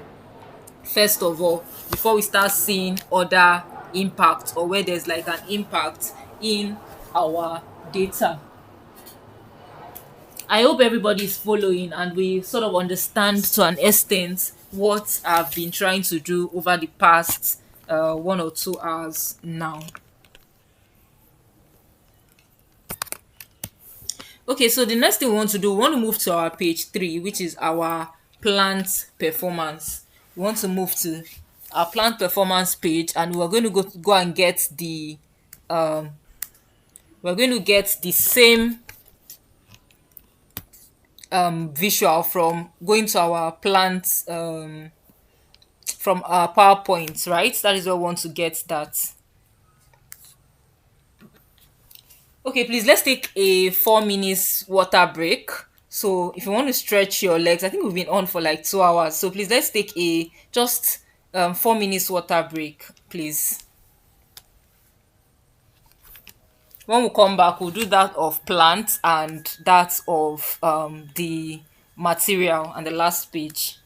first of all, before we start seeing other impact, or where there's like an impact in our data. I hope everybody is following and we sort of understand to an extent what I've been trying to do over the past 1 or 2 hours now. Okay, so the next thing we want to do, we want to move to our page 3, which is our plant performance. We want to move to our plant performance page, and we're going to go and get the um we're going to get the same visual from going to our plant from our PowerPoint, right? That is where we want to get that. Okay, please, let's take a 4 minutes water break. So if you want to stretch your legs, I think we've been on for like 2 hours. So please, let's take a just 4 minutes water break, please. When we come back, we'll do that of plant and that of the material and the last page.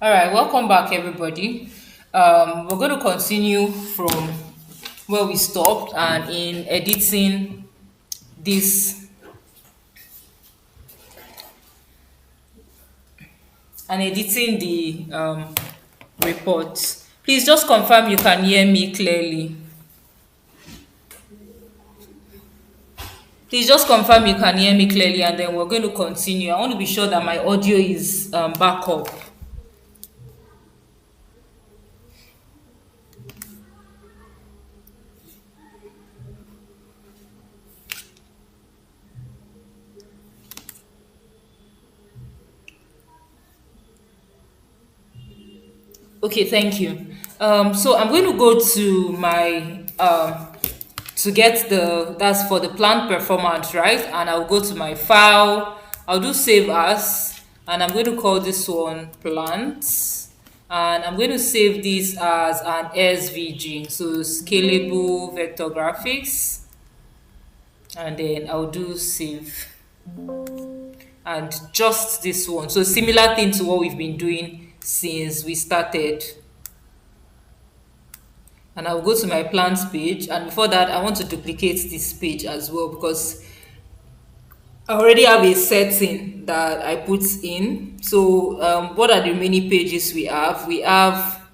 All right, welcome back, everybody. We're going to continue from where we stopped, and in this editing the report. Please just confirm you can hear me clearly. Please just confirm you can hear me clearly, and then we're going to continue. I want to be sure that my audio is back up. Okay, thank you. So I'm going to go to my to get the that's for the plant performance, right? And I'll go to my file. I'll do save as, and I'm going to call this one plants, and I'm going to save this as an SVG, so scalable vector graphics, and then I'll do save, and just this one. So similar thing to what we've been doing since we started. And I'll go to my plants page, and before that I want to duplicate this page as well, because I already have a setting that I put in. So what are the remaining pages we have? We have,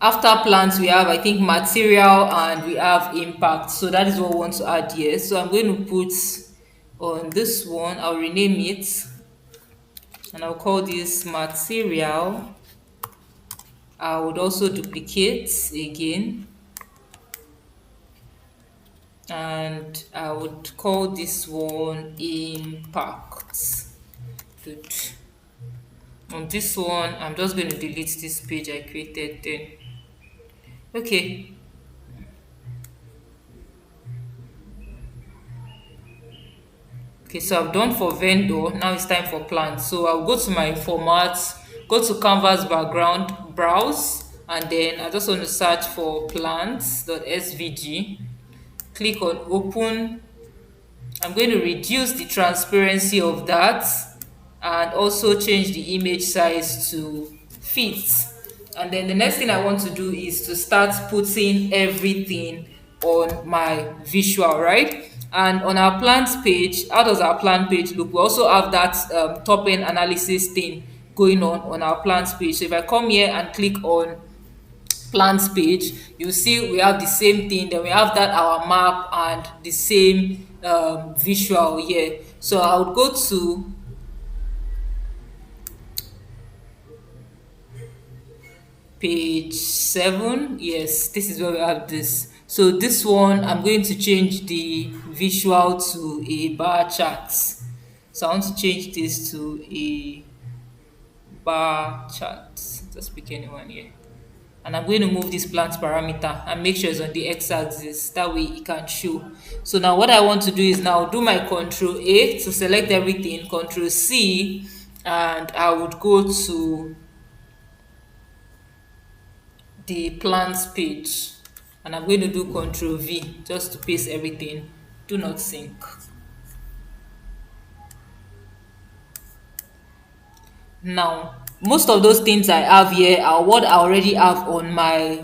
after plants, we have, I think, material, and we have impact. So that is what we want to add here. So I'm going to put on this one, I'll rename it, and I'll call this material. I would also duplicate again, and I would call this one impact. Good. On this one, I'm just going to delete this page I created then. Okay. Okay, so I've done for vendor. Now it's time for plant. So I'll go to my formats, go to canvas background, browse, and then I just want to search for plants.svg. Click on open. I'm going to reduce the transparency of that, and also change the image size to fit. And then the next thing I want to do is to start putting everything on my visual, right? And on our plants page, how does our plant page look? We also have that top end analysis thing going on our plants page. So if I come here and click on plants page, you see we have the same thing. Then we have that our map and the same visual here. So I would go to page 7. Yes, this is where we have this. So this one, I'm going to change the visual to a bar chart. So I want to change this to a bar chart. Just pick anyone here, and I'm going to move this plant parameter and make sure it's on the x-axis, that way it can show. So now what I want to do is now do my Control A to select everything, Control C, and I would go to the plants page, and I'm going to do Control V just to paste everything. Do not sync. Now most of those things I have here are what I already have on my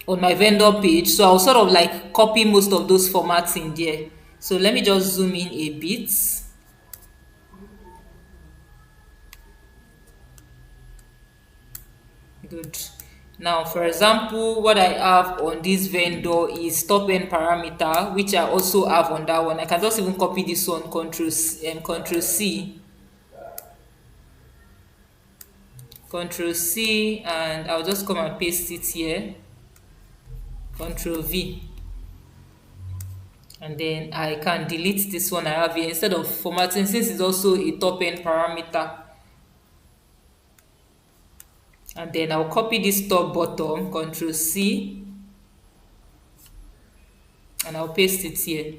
vendor page, so I'll sort of like copy most of those formats in there. So let me just zoom in a bit. Good. Now for example, what I have on this vendor is top end parameter, which I also have on that one. I can just even copy this one, Control C, Control C, and I'll just come and paste it here, Control V. And then I can delete this one I have here instead of formatting, since it's also a top end parameter. And then I'll copy this top bottom, Control C, and I'll paste it here.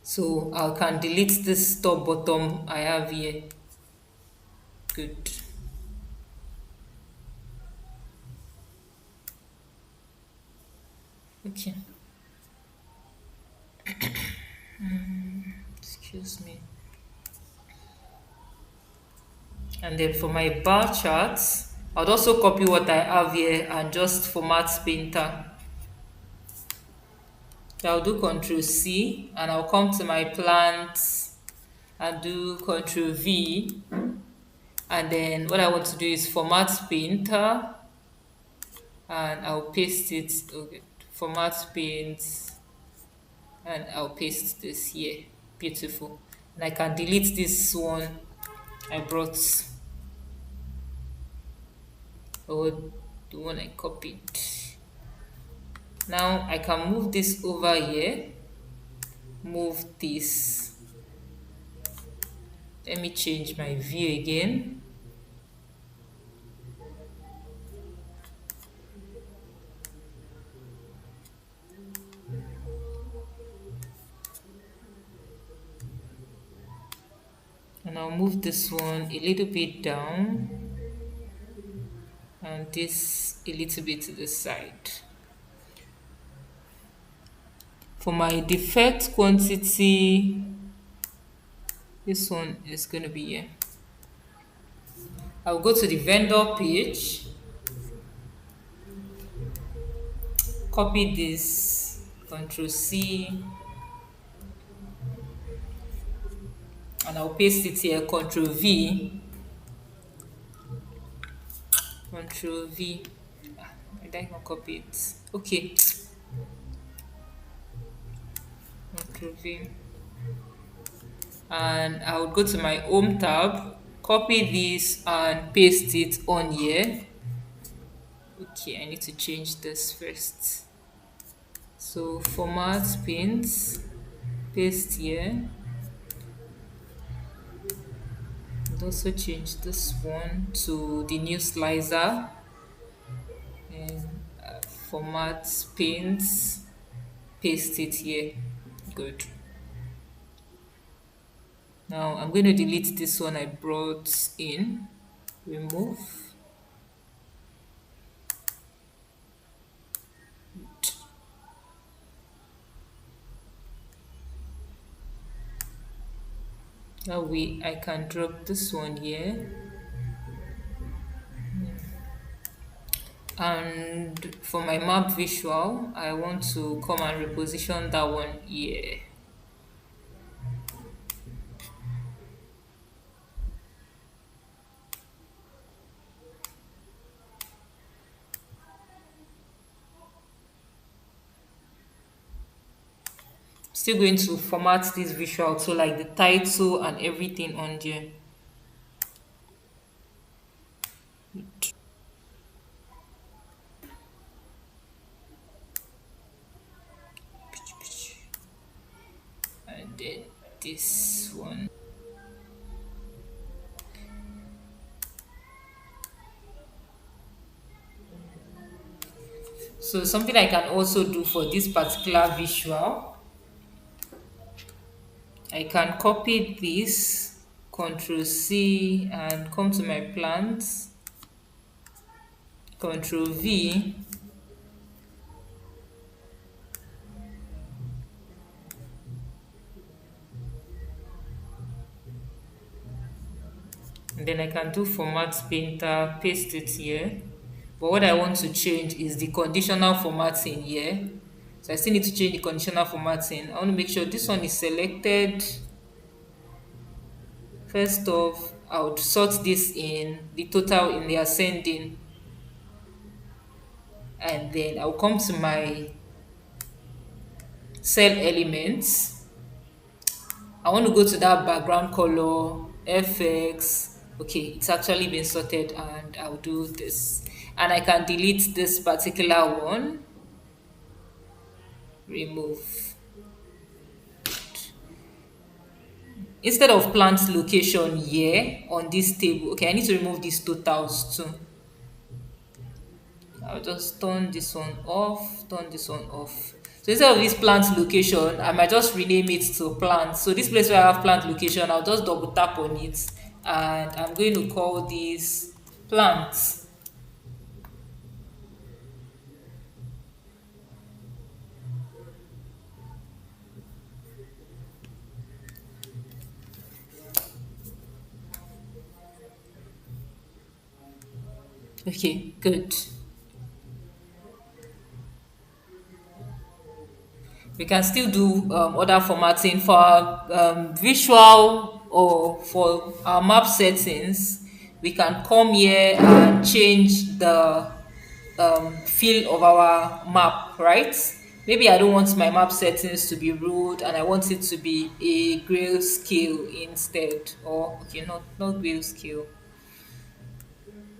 So I can delete this top bottom I have here. Good. Okay. Excuse me. And then for my bar charts, I'll also copy what I have here and just format Painter. So I'll do Control C and I'll come to my plants and do Control V. And then what I want to do is format Painter and I'll paste it. Okay, format paint and I'll paste this here. Beautiful. And I can delete this one I brought, or the one I copied. Now I can move this over here, move this. Let me change my view again. And I'll move this one a little bit down and this a little bit to the side. For my defect quantity, this one is going to be here. I'll go to the vendor page, copy this, Control C, and I'll paste it here, Control V, Control V. I think I'll copy it. Okay, Control V. And I'll go to my Home tab, copy this and paste it on here. Okay, I need to change this first. So format pins, paste here. And also change this one to the new slicer and format pins, paste it here. Good. Now I'm going to delete this one I brought in, remove. That way I can drop this one here. And for my map visual, I want to come and reposition that one here. Still going to format this visual to like the title and everything on there. And then this one. So something I can also do for this particular visual, I can copy this, Control C, and come to my plants, Control V, and then I can do format painter, paste it here. But what I want to change is the conditional formatting here. So I still need to change the conditional formatting. I want to make sure this one is selected. First off, I would sort this in the total in the ascending, and then I'll come to my cell elements. I want to go to that background color, FX. Okay, it's actually been sorted, and I'll do this. And I can delete this particular one, remove. Instead of plant location here on this table, okay, I need to remove these totals too. I'll just turn this one off, turn this one off. So instead of this plant location, I might just rename it to plant. So this place where I have plant location, I'll just double tap on it and I'm going to call this plants. Okay, good. We can still do other formatting for our visual or for our map settings. We can come here and change the feel of our map, right? Maybe I don't want my map settings to be ruled and I want it to be a grayscale instead. Or okay, not grayscale.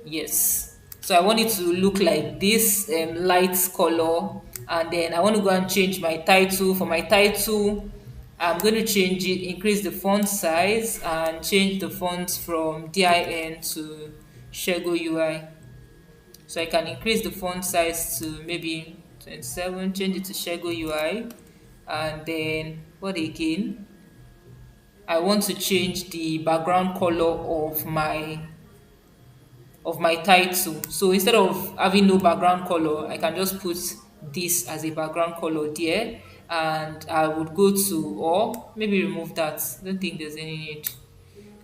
Yes. So I want it to look like this light color, and then I want to go and change my title. For my title, I'm going to change it, increase the font size, and change the font from DIN to Shego UI. So I can increase the font size to maybe 27, change it to Shego UI, and then what again? I want to change the background color of my title. So instead of having no background color, I can just put this as a background color there, and I would go to, or maybe remove that. I don't think there's any need.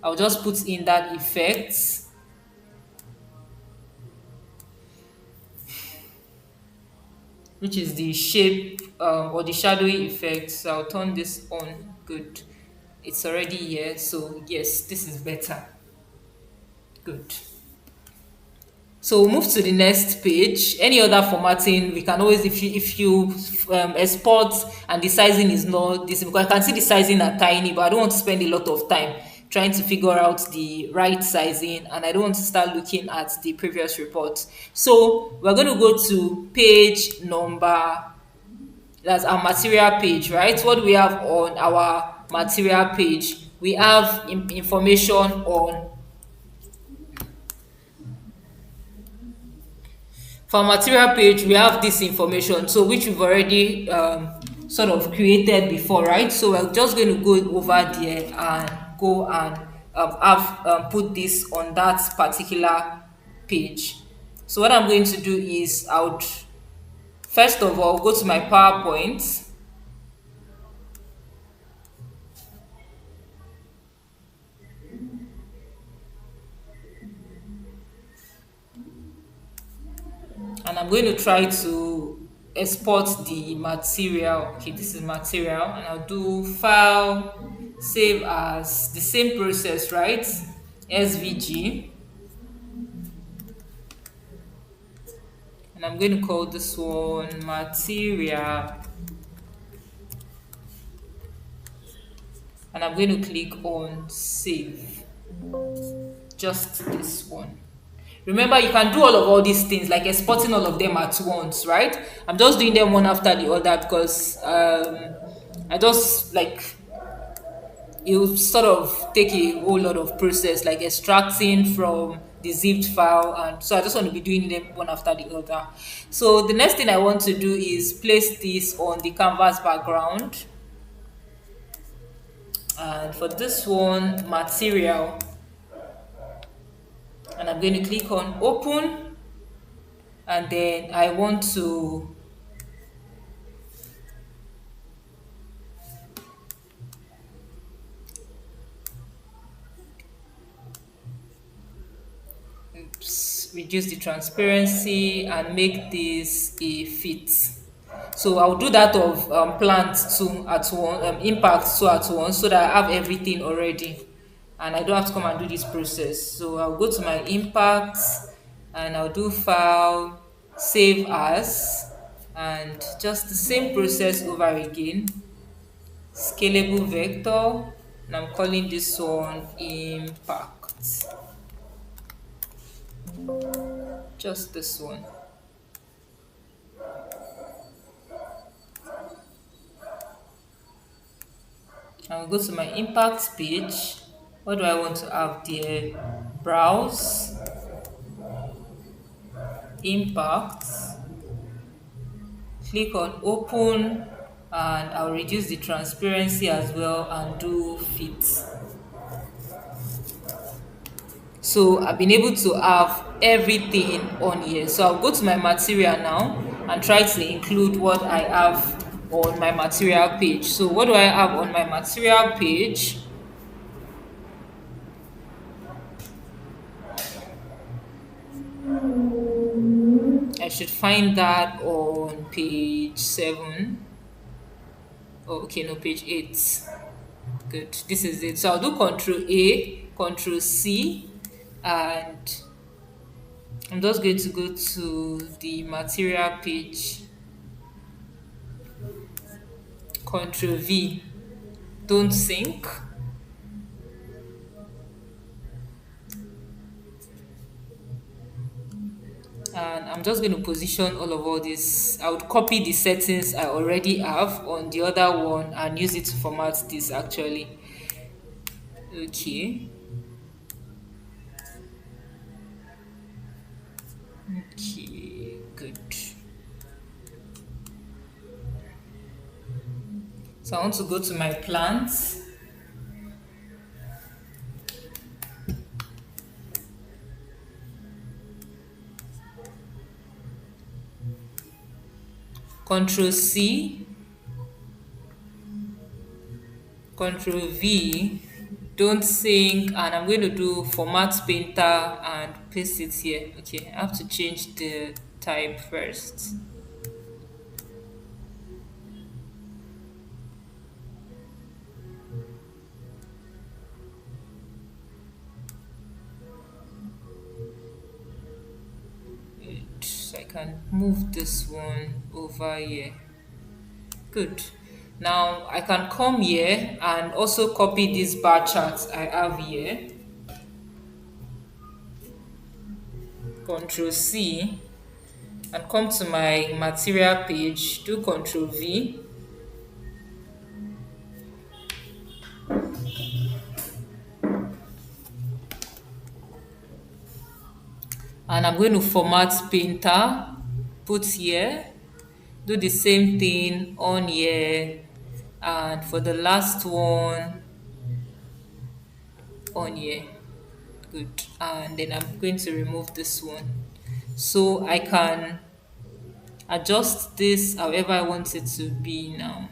I'll just put in that effect, which is the shape or the shadowy effect. So I'll turn this on. Good. It's already here. So yes, this is better. Good. So we'll move to the next page. Any other formatting, we can always, if you export and the sizing is not this, because I can see the sizing are tiny, but I don't want to spend a lot of time trying to figure out the right sizing, and I don't want to start looking at the previous report. So we're going to go to page number, that's our material page, right? What do we have on our material page? We have information on, for material page, we have this information, so which we've already sort of created before, right? So we're just going to go over there and go and have put this on that particular page. So what I'm going to do is I would first of all go to my PowerPoint, and I'm going to try to export the material. Okay, this is material, and I'll do file, save as, the same process, right? SVG, and I'm going to call this one material, and I'm going to click on save. Just this one. Remember, you can do all these things, like exporting all of them at once, right? I'm just doing them one after the other because I just like, you sort of take a whole lot of process, like extracting from the zipped file, and so I just want to be doing them one after the other. So the next thing I want to do is place this on the canvas background, and for this one, material, and I'm going to click on open, and then I want to reduce the transparency and make this a fit. So I'll do that of plant two at one, impact two at once, so that I have everything already and I don't have to come and do this process. So I'll go to my impact and I'll do file, save as, and just the same process over again. Scalable vector, and I'm calling this one impact. Just this one. I'll go to my impact page. What do I want to have there? Browse, impact, click on open, and I'll reduce the transparency as well and do fit. So I've been able to have everything on here. So I'll go to my material now and try to include what I have on my material page. So what do I have on my material page? should find that on page 7. Oh, okay, no, page 8. Good. This is it. So I'll do Control A, Control C, and I'm just going to go to the material page. Control V. Don't sync. And I'm just going to position all this. I would copy the settings I already have on the other one and use it to format this actually. Okay. Okay, good. So I want to go to my plants. Control C, Control V, don't sync, and I'm going to do format painter and paste it here. Okay, I have to change the type first. So I can move this one over here. Good. Now I can come here and also copy this bar chart I have here. Control C, and come to my material page, do Control V, and I'm going to format painter, put here, do the same thing on here, and for the last one on here. Good. And then I'm going to remove this one so I can adjust this however I want it to be now.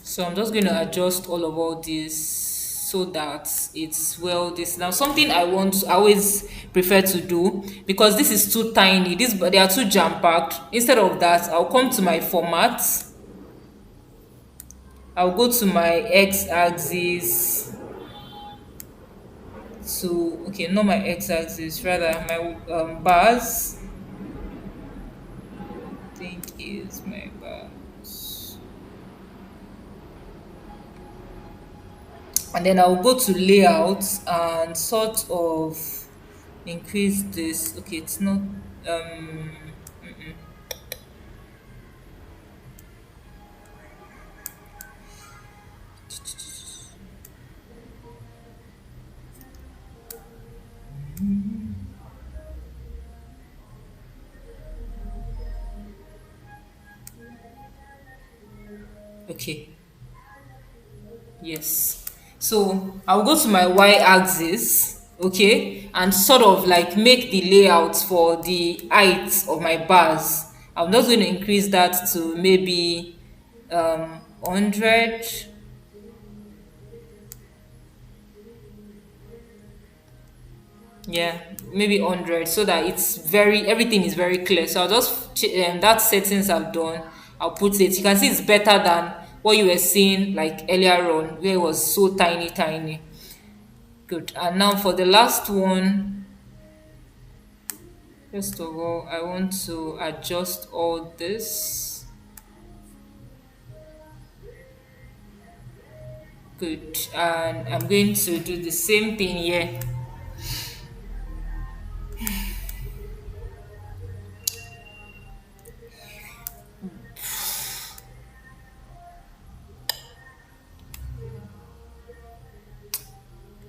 So I'm just going to adjust all this so that it's well this. Now something I always prefer to do, because this is too tiny, this but they are too jam packed. Instead of that, I'll come to my format. I'll go to my x axis to, okay, not my x axis, rather my bars. I think is my bars. And then I'll go to layout and sort of increase this. Okay, it's not okay. Yes. So I'll go to my y-axis, okay, and sort of like make the layout for the height of my bars. I'm just going to increase that to maybe 100. Yeah, maybe 100, so that everything is very clear. So I'll just that settings I've done, I'll put it. You can see it's better than what you were seeing like earlier on where it was so tiny. Good. And now for the last one, first of all, I want to adjust all this. Good. And I'm going to do the same thing here.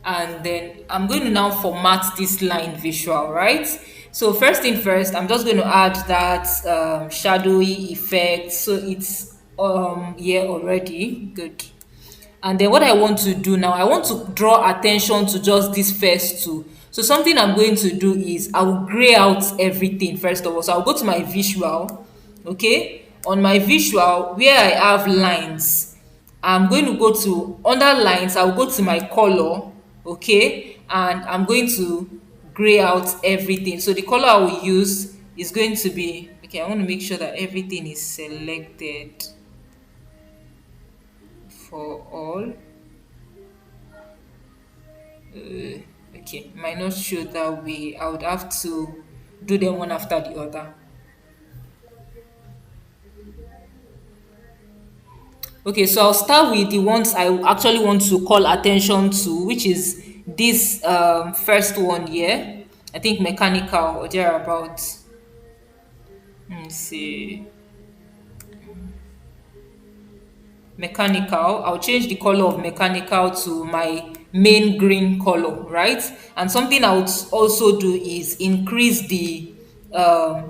and then I'm going to now format this line visual, right? So first thing first, I'm just going to add that shadowy effect, so it's here already. Good. And then what I want to do now, I want to draw attention to just this first two. So something I'm going to do is I will gray out everything first of all. So I'll go to my visual, okay? On my visual, where I have lines, I'm going to go to under lines, I'll go to my color, okay? And I'm going to gray out everything. So the color I will use is going to be, okay, I want to make sure that everything is selected for all. Okay, might not show that way. I would have to do them one after the other. Okay, so I'll start with the ones I actually want to call attention to, which is this first one here. I think mechanical or thereabouts. Let me see. Mechanical, I'll change the color of mechanical to my main green color, right? And something I would also do is increase the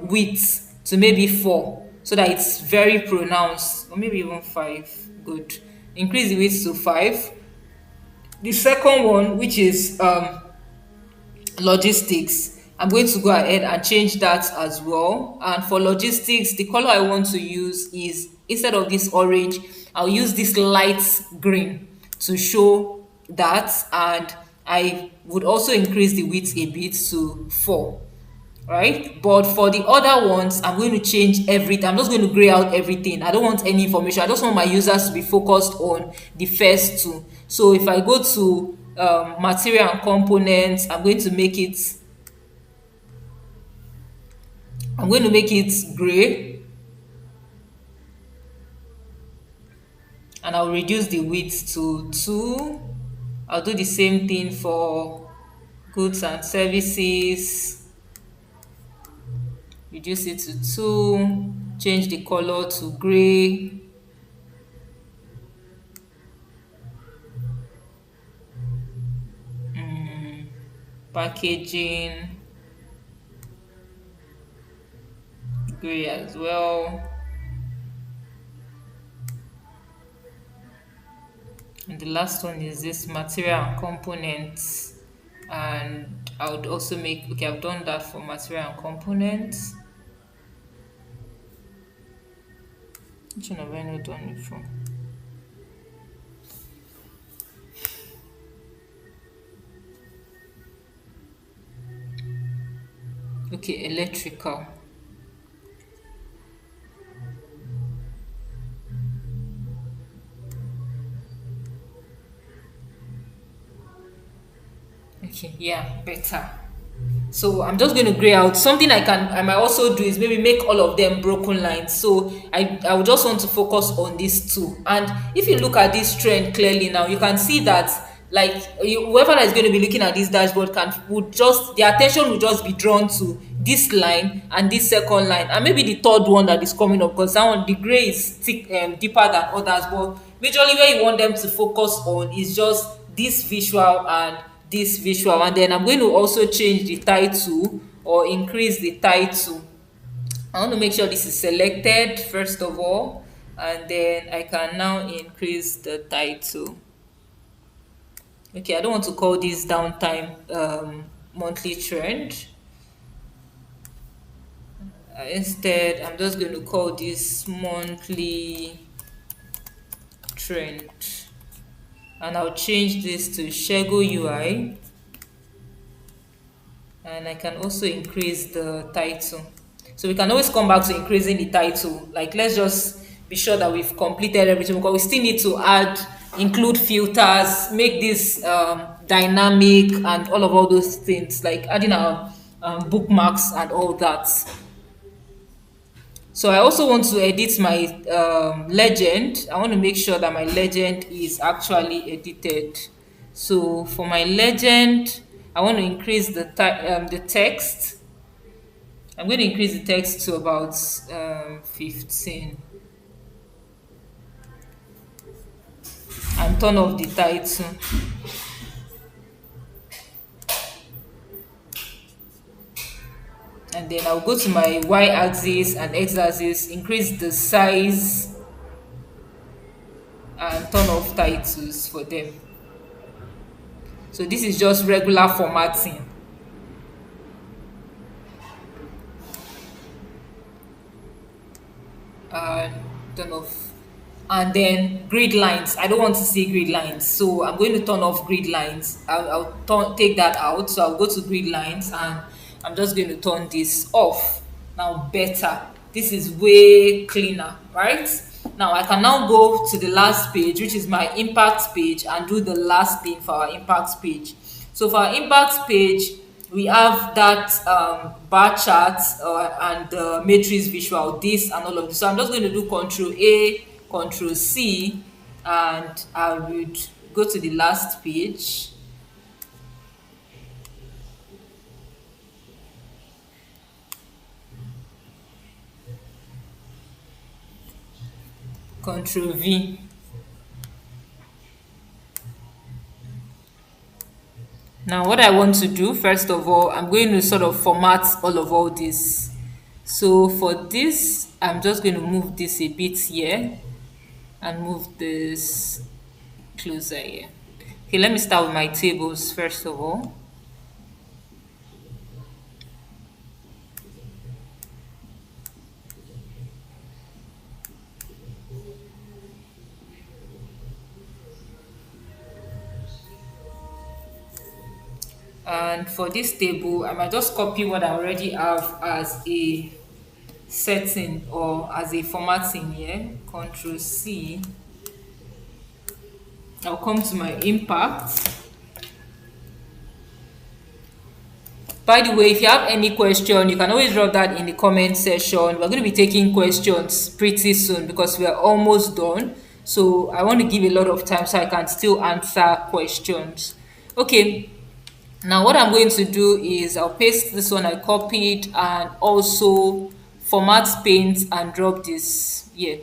width to maybe 4 so that it's very pronounced, or maybe even 5. Good. Increase the width to 5. The second one, which is logistics, I'm going to go ahead and change that as well. And for logistics, the color I want to use is, instead of this orange, I'll use this light green to show that. And I would also increase the width a bit to 4, right? But for the other ones, I'm going to change everything. I'm just going to gray out everything. I don't want any information. I just want my users to be focused on the first two. So if I go to material and components, I'm going to make it gray, and I'll reduce the width to 2. I'll do the same thing for goods and services, reduce it to 2, change the color to gray. Packaging, gray as well. And the last one is this material and components. And I would also make, okay, I've done that for material and components. Which one have I not done it for? Okay, electrical. Okay, yeah, better. So I'm just going to gray out. Something I might also do is maybe make all of them broken lines. So I would just want to focus on these two. And if you look at this trend clearly now, you can see that, like, whoever that is going to be looking at this dashboard would just, their attention would just be drawn to this line and this second line, and maybe the third one that is coming up, because that one, the gray is thick, deeper than others. But majorly where you want them to focus on is just this visual and this visual. And then I'm going to also change the title, or increase the title. I want to make sure this is selected first of all, and then I can now increase the title. Okay, I don't want to call this downtime monthly trend. Instead, I'm just going to call this monthly trend, and I'll change this to Shego UI, and I can also increase the title. So we can always come back to increasing the title. Like, let's just be sure that we've completed everything, because we still need to include filters, make this dynamic, and all those things, like adding our bookmarks and all that. So I also want to edit my legend. I want to make sure that my legend is actually edited. So for my legend, I want to increase the text. I'm going to increase the text to about 15, and turn off the title. and then I'll go to my y-axis and x-axis, increase the size and turn off titles for them. So this is just regular formatting. uh, Turn off. And then grid lines, I don't want to see grid lines, so I'm going to turn off grid lines. Take that out, so I'll go to grid lines and I'm just going to turn this off. Now better, this is way cleaner, right? Now I can now go to the last page, which is my impact page, and do the last thing for our impact page. So for our impact page, we have that bar chart and the matrix visual, this and all of this. So I'm just going to do Control A, Control C, and I would go to the last page. Control V. Now what I want to do, first of all, I'm going to sort of format all this. So for this, I'm just going to move this a bit here and move this closer here. Okay, let me start with my tables first of all. And for this table, I might just copy what I already have as a setting or as a formatting here. Control C. I'll come to my impact. By the way, if you have any question, you can always drop that in the comment section. We're going to be taking questions pretty soon because we are almost done. So I want to give a lot of time so I can still answer questions. Okay, now what I'm going to do is I'll paste this one I copied and also format paint and drop this here.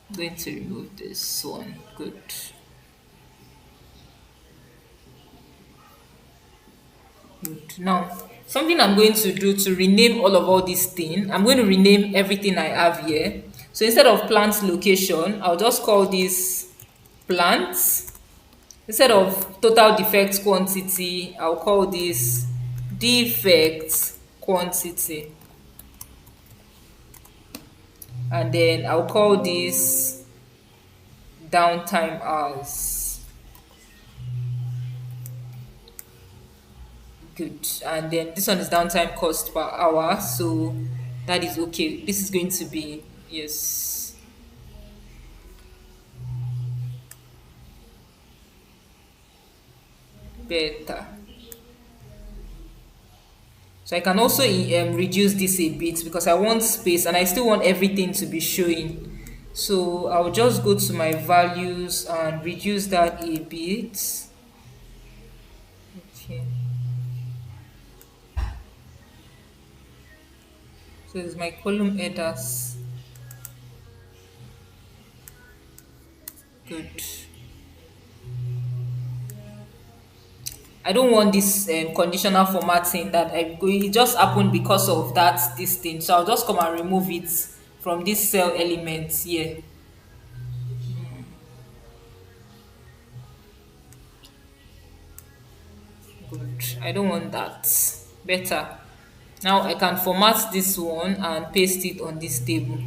I'm going to remove this one. Good. Good. Now, something I'm going to do to rename all these things, I'm going to rename everything I have here. So instead of plant location, I'll just call this plants. Instead of total defect quantity, I'll call this defect quantity. And then I'll call this downtime hours. Good. And then this one is downtime cost per hour, so that is okay. This is going to be, yes, better. So I can also reduce this a bit because I want space and I still want everything to be showing. So I'll just go to my values and reduce that a bit. Okay. So it's my column headers. Good. I don't want this conditional formatting that it just happened because of this thing. So I'll just come and remove it from this cell elements here. Good. I don't want that. Better. Now I can format this one and paste it on this table.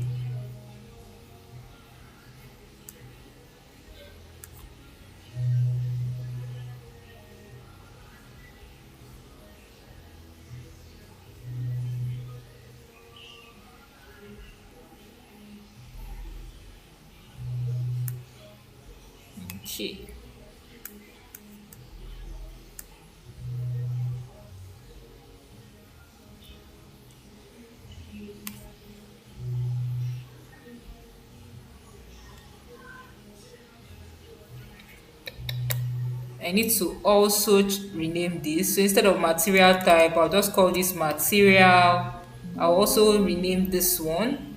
Okay. I need to also rename this. So instead of material type, I'll just call this material. I'll also rename this one.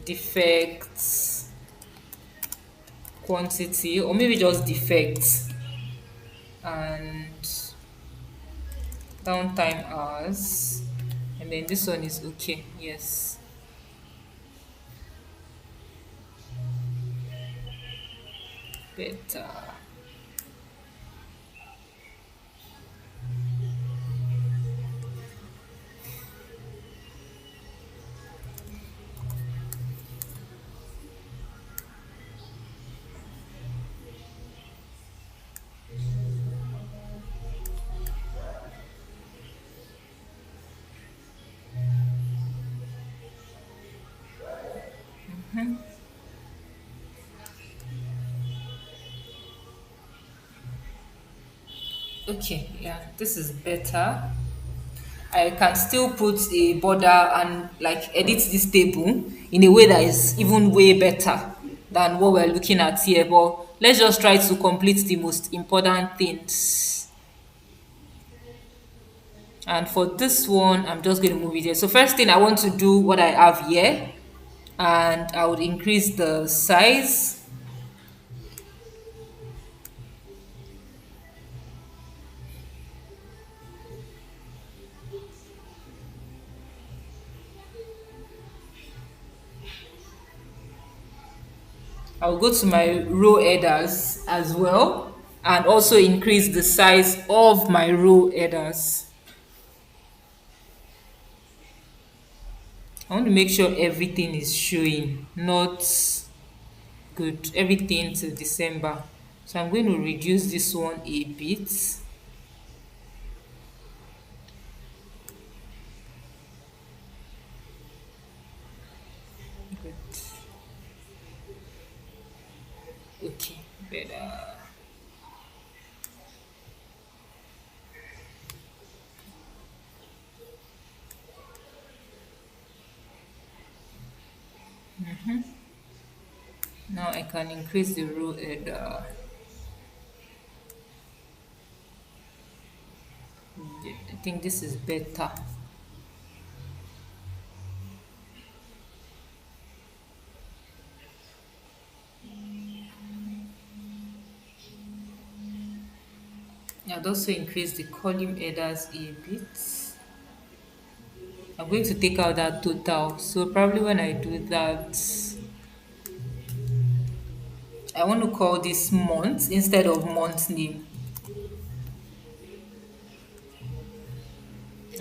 defects quantity, or maybe just defects, and downtime hours, and then this one is okay. Yes, better. Okay, yeah, this is better. I can still put a border and like edit this table in a way that is even way better than what we're looking at here. But let's just try to complete the most important things. And for this one, I'm just going to move it here. So first thing, I want to do what I have here, and I would increase the size. I'll go to my row headers as well, and also increase the size of my row headers. I want to make sure everything is showing, not good, everything till December. So I'm going to reduce this one a bit. Good. Okay, better. Now I can increase the row header. Yeah, I think this is better. I'd also increase the column headers a bit. I'm going to take out that total. So probably when I do that, I want to call this month instead of month name.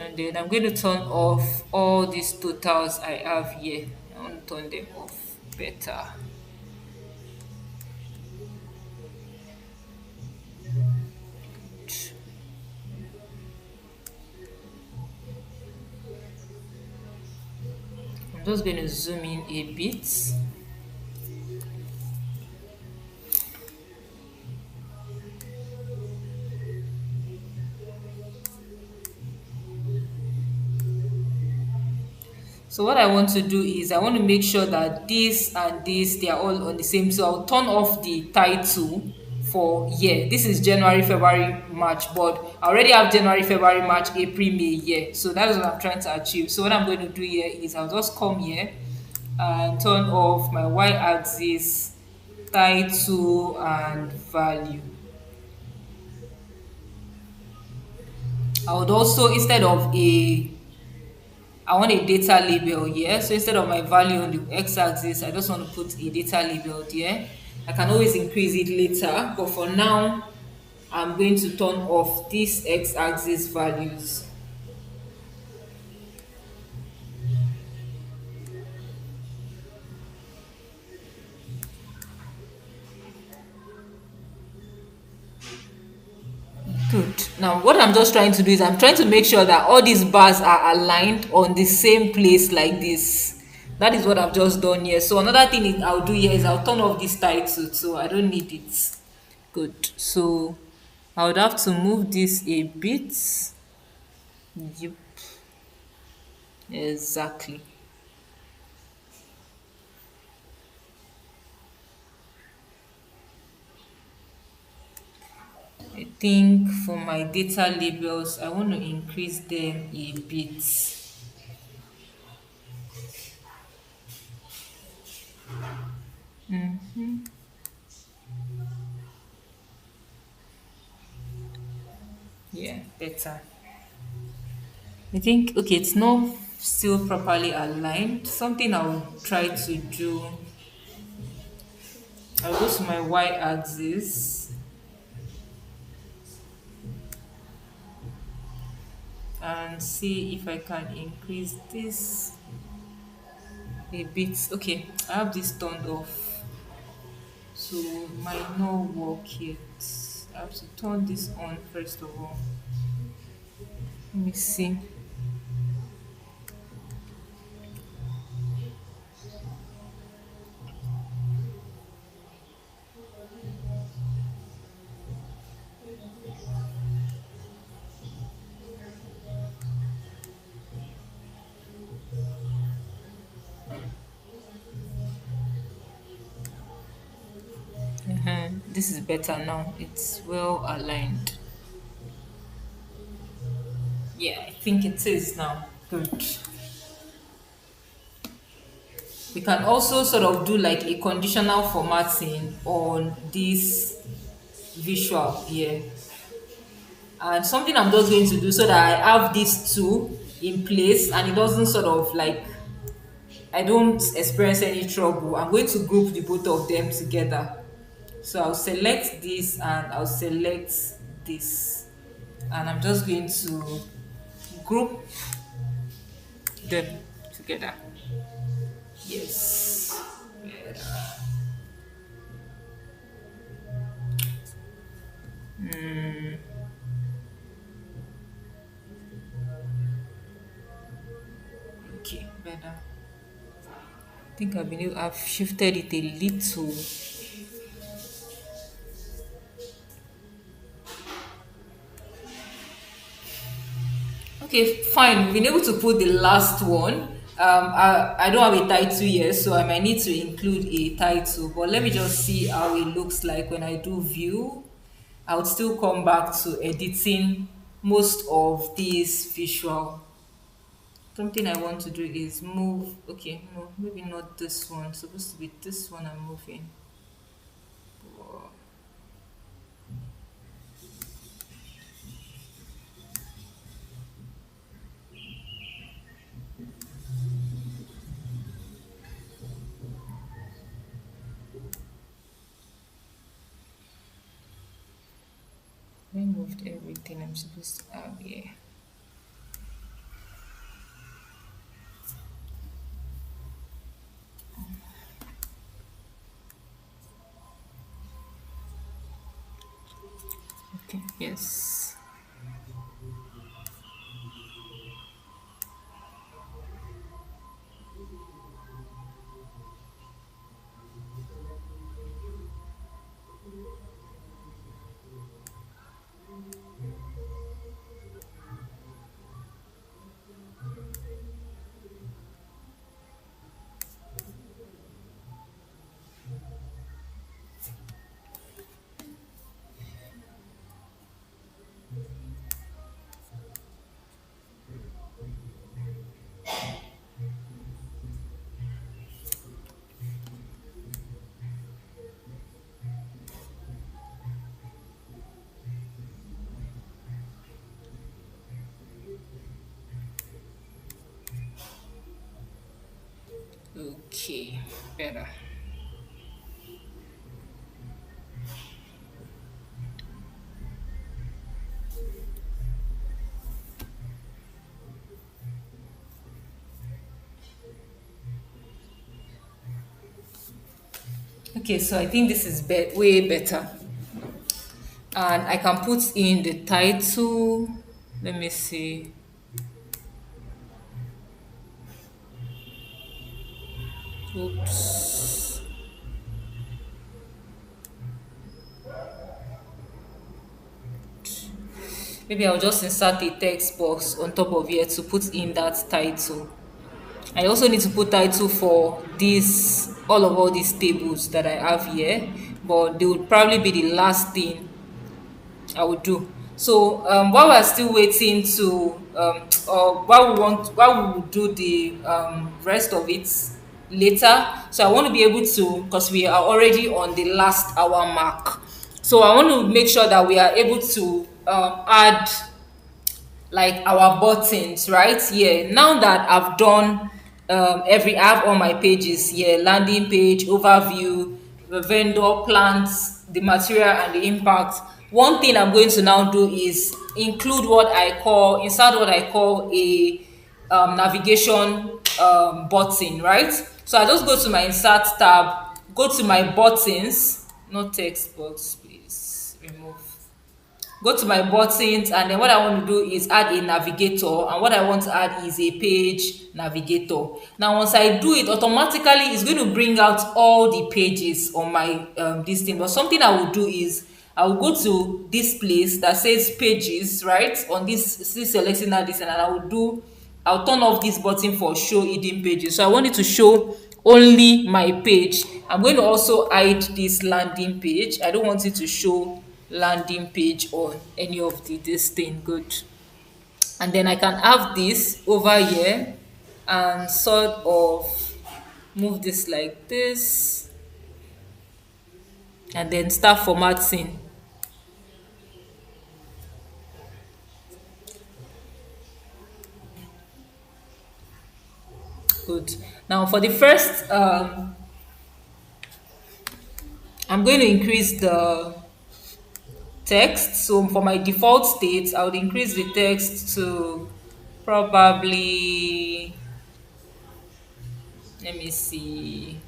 And then I'm going to turn off all these totals I have here. I want to turn them off better. I'm just going to zoom in a bit. So what I want to do is I want to make sure that this and this, they are all on the same. So I'll turn off the title for year. This is January, February, March, but I already have January, February, March, April, May, year. So that is what I'm trying to achieve. So what I'm going to do here is I'll just come here and turn off my y-axis, title, and value. I would also, instead of I want a data label here. So instead of my value on the x-axis, I just want to put a data label there. I can always increase it later, but for now, I'm going to turn off these x-axis values. Good. Now, what I'm just trying to do is I'm trying to make sure that all these bars are aligned on the same place like this. That is what I've just done here. So another thing I'll do here is I'll turn off this title, so I don't need it. Good. So I would have to move this a bit. Yep, exactly. I think for my data labels, I want to increase them a bit. better. I think okay, it's not still properly aligned. Something I'll try to do. I'll go to my y-axis and see if I can increase this a bit. Okay, I have this turned off, so it might not work yet. I have to turn this on first of all. Let me see. This is better now. It's well aligned. Yeah, I think it is now. Good. We can also sort of do like a conditional formatting on this visual here. And something I'm just going to do so that I have these two in place and it doesn't sort of like I don't experience any trouble. I'm going to group the both of them together. So I'll select this and I'll select this. And I'm just going to group them together. Yes. Okay, better. I think I've shifted it a little. Okay, fine. We've been able to put the last one. I don't have a title yet, so I might need to include a title. But let me just see how it looks like when I do view. I would still come back to editing most of these visual. Something I want to do is move. Okay, no, maybe not this one. It's supposed to be this one I'm moving. I moved everything I'm supposed to have here. Okay, yes. Okay, better. Okay, so I think this is way better. And I can put in the title. Let me see. Oops. Maybe I'll just insert a text box on top of here to put in that title. I also need to put title for this all these tables that I have here, but they would probably be the last thing I would do. So while we're still waiting to or while we will do the rest of it later. So I want to be able to, because we are already on the last hour mark. So I want to make sure that we are able to add like our buttons, right? Yeah. Now that I've done I have all my pages here: landing page, overview, the vendor, plans, the material, and the impact. One thing I'm going to now do is insert what I call a navigation button, right? So I just go to my insert tab, go to my buttons, no text box, please remove. Go to my buttons, and then what I want to do is add a navigator, and what I want to add is a page navigator. Now once I do it, automatically it's going to bring out all the pages on my this thing. But something I will do is I will go to this place that says pages, right? On this, still selecting that this, and I'll turn off this button for show hidden pages. So I want it to show only my page. I'm going to also hide this landing page. I don't want it to show landing page on any of this thing. Good. And then I can have this over here and sort of move this like this, and then start formatting. Good. Now for the first I'm going to increase the text. So for my default state, I would increase the text to probably, let me see.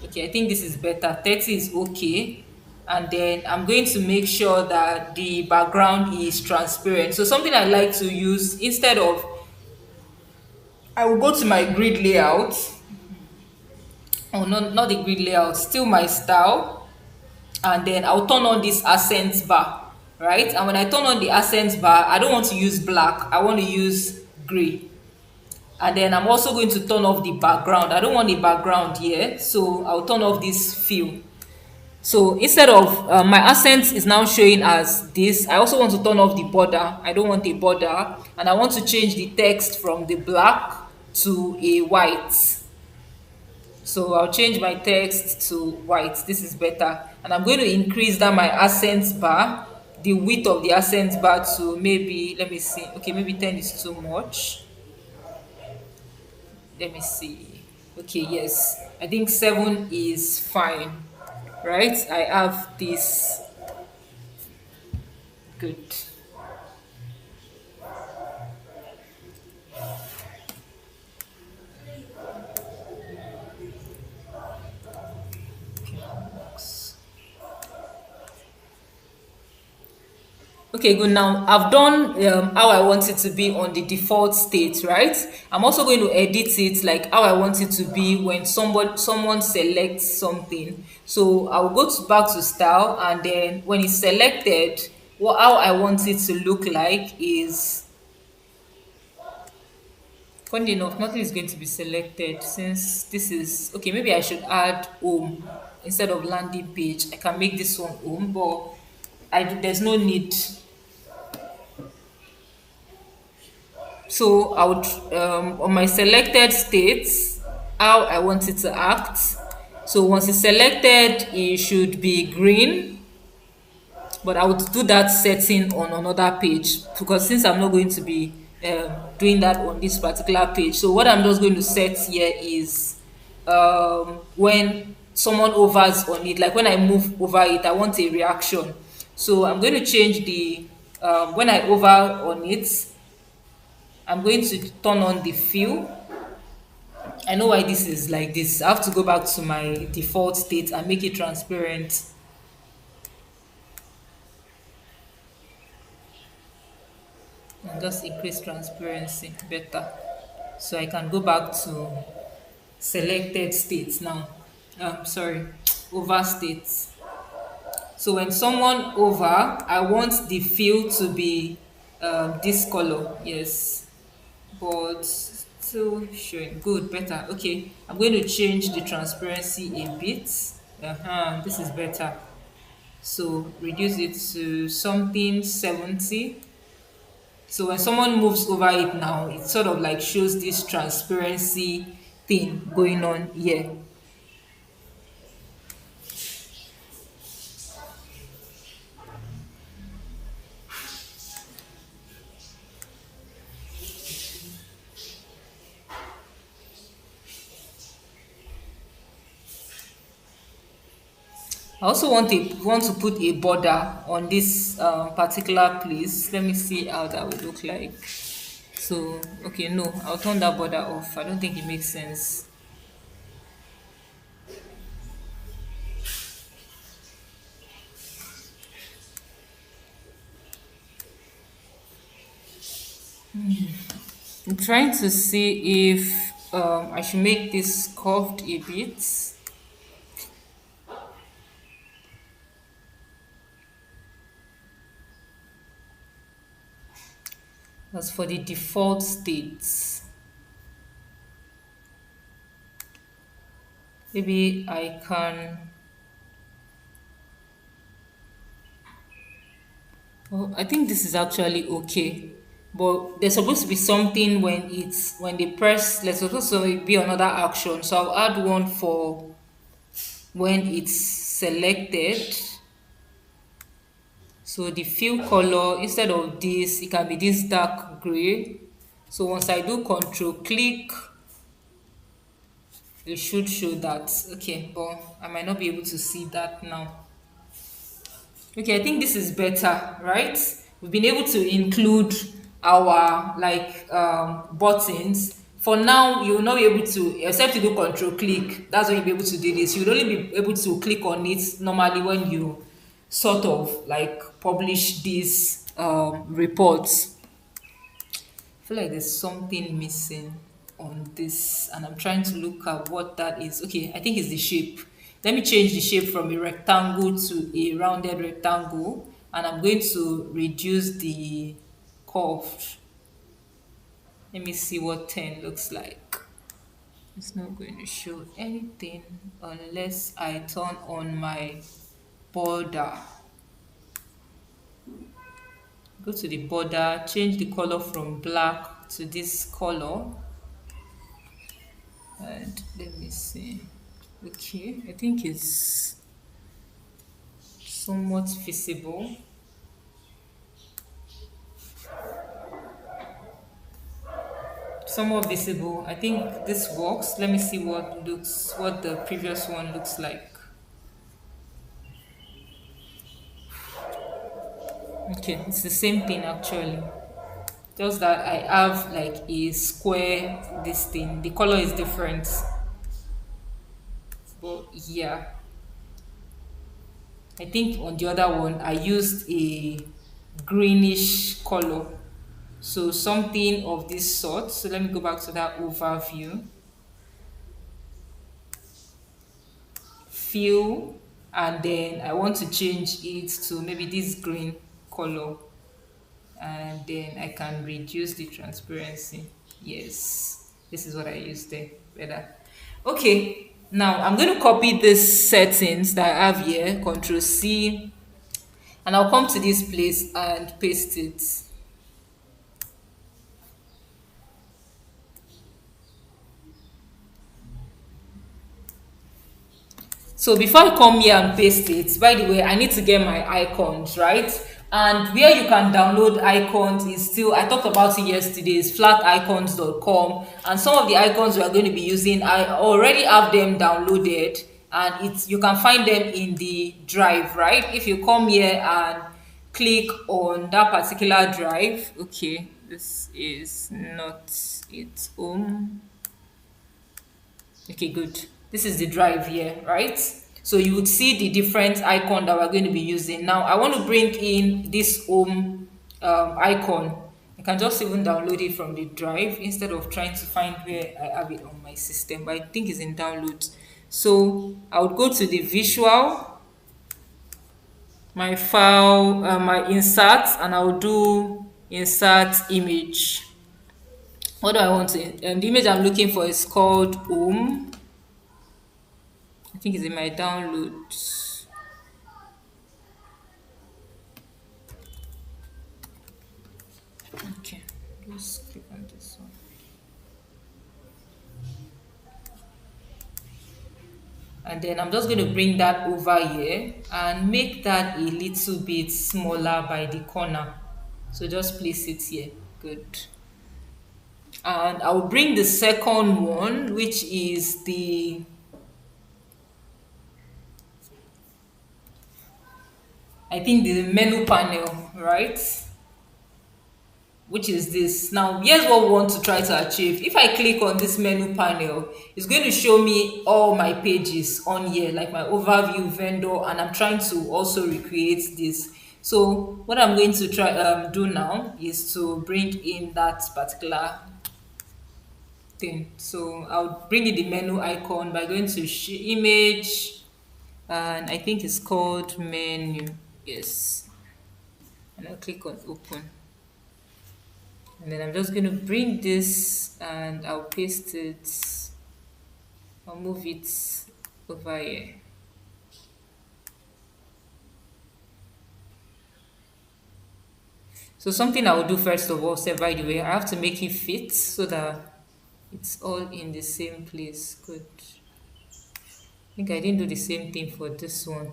Okay, I think this is better. 30 is okay. And then I'm going to make sure that the background is transparent. So something I like to use, instead of, I will go to my grid layout. Oh, no, not the grid layout, still my style. And then I'll turn on this accent bar, right? And when I turn on the accent bar, I don't want to use black. I want to use gray. And then I'm also going to turn off the background. I don't want the background here, so I'll turn off this fill. So instead of my accent is now showing as this, I also want to turn off the border. I don't want a border, and I want to change the text from the black to a white. So I'll change my text to white. This is better. And I'm going to increase that my accent bar, the width of the accent bar, to maybe, let me see. Okay, maybe 10 is too much. Let me see. Okay, yes. I think 7 is fine. Right? I have this. Good. Okay, good. Now I've done how I want it to be on the default state, right? I'm also going to edit it like how I want it to be when someone selects something. So I'll go back to style, and then when it's selected, how I want it to look like is, funny enough, nothing is going to be selected since this is okay. Maybe I should add home instead of landing page. I can make this one home, but there's no need. So I would on my selected states, how I want it to act. So once it's selected, it should be green, but I would do that setting on another page, because since I'm not going to be doing that on this particular page. So what I'm just going to set here is when someone hovers on it, like when I move over it, I want a reaction. So I'm going to change the when I hover on it, I'm going to turn on the fill. I know why this is like this. I have to go back to my default state and make it transparent, and just increase transparency better. So I can go back to selected states now. Sorry, over states. So when someone over, I want the fill to be this color. Yes, but still showing good, better. Okay, I'm going to change the transparency a bit. This is better. So reduce it to something 70. So when someone moves over it now, it sort of like shows this transparency thing going on here. I also want to put a border on this particular place. Let me see how that would look like. So okay, no, I'll turn that border off. I don't think it makes sense. I'm trying to see if I should make this curved a bit. As for the default states, maybe I can. Oh, I think this is actually okay. But there's supposed to be something when they press, there's supposed to be another action. So I'll add one for when it's selected. So the fill color, instead of this, it can be this dark gray. So once I do control click, it should show that. Okay, but I might not be able to see that now. Okay, I think this is better, right? We've been able to include our buttons. For now, you will not be able to, except you do control click. That's when you'll be able to do this. You'll only be able to click on it normally when you sort of like publish these reports. I feel like there's something missing on this, and I'm trying to look at what that is. Okay, I think it's the shape. Let me change the shape from a rectangle to a rounded rectangle, and I'm going to reduce the curve. Let me see what 10 looks like. It's not going to show anything unless I turn on my border. Go to the border, change the color from black to this color, and let me see. Okay, I think it's somewhat visible. Somewhat visible. I think this works. Let me see what the previous one looks like. Okay, it's the same thing actually. Just that I have like a square this thing. The color is different. But yeah. I think on the other one I used a greenish color. So something of this sort. So let me go back to that overview. Fill, and then I want to change it to maybe this green color, and then I can reduce the transparency. Yes, this is what I used there. Better. Okay, now I'm going to copy these settings that I have here, Control C, and I'll come to this place and paste it. So before I come here and paste it, by the way, I need to get my icons, right? And where you can download icons is still, I talked about it yesterday, is flaticons.com. And some of the icons we are going to be using, I already have them downloaded, and it's, you can find them in the drive, right? If you come here and click on that particular drive, okay, this is not its own. Okay, good. This is the drive here, right? So you would see the different icon that we're going to be using. Now, I want to bring in this home icon. I can just even download it from the drive instead of trying to find where I have it on my system, but I think it's in downloads. So I would go to the visual, my file, my insert, and I'll do insert image. What do I want to, the image I'm looking for is called home. I think it's in my downloads. Okay, just click on this one. And then I'm just going to bring that over here and make that a little bit smaller by the corner. So just place it here. Good. And I'll bring the second one, which is I think the menu panel, right? Which is this. Now, here's what we want to try to achieve. If I click on this menu panel, it's going to show me all my pages on here, like my overview, vendor, and I'm trying to also recreate this. So what I'm going to try do now is to bring in that particular thing. So I'll bring in the menu icon by going to image, and I think it's called menu. Yes, and I'll click on open. And then I'm just going to bring this and I'll paste it. I'll move it over here. So something I will do first of all, say by the way, I have to make it fit so that it's all in the same place. Good. I think I didn't do the same thing for this one.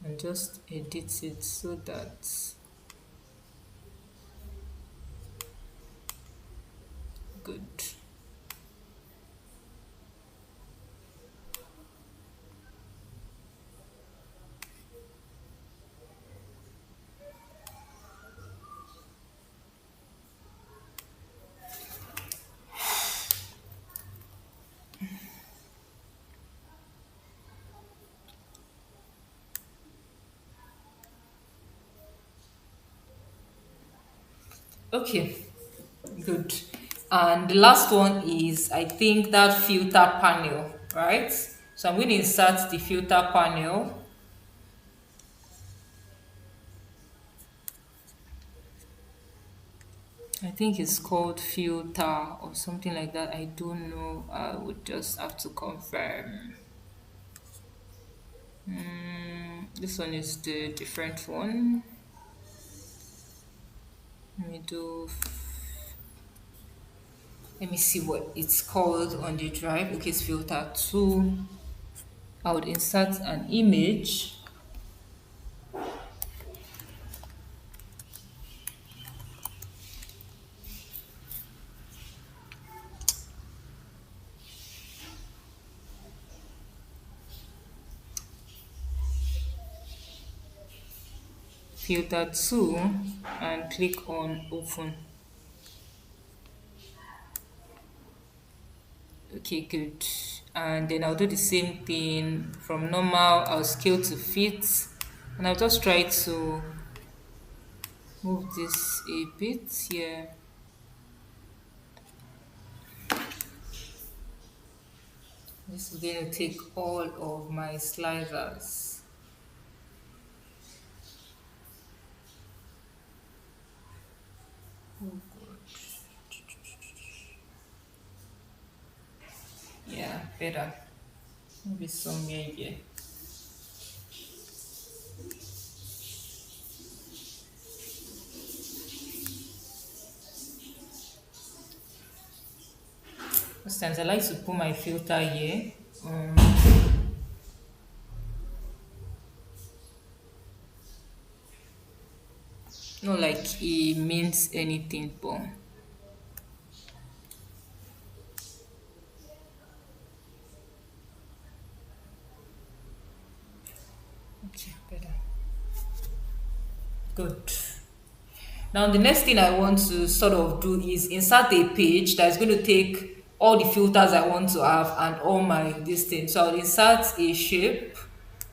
And just edit it so that good. Okay, good. And the last one is, I think, that filter panel, right? So I'm going to insert the filter panel. I think it's called filter or something like that. I don't know. I would just have to confirm. This one is the different one. Let me do. Let me see what it's called on the drive. Okay, it's filter two. I would insert an image. Filter two and click on open. Okay, good. And then I'll do the same thing from normal. I'll scale to fit, and I'll just try to move this a bit here. This is going to take all of my sliders. Oh God. Yeah, better. Maybe somewhere here. Most times I like to put my filter here. Not like it means anything, but okay, better. Good. Now the next thing I want to sort of do is insert a page that's going to take all the filters I want to have and all my this thing. So I'll insert a shape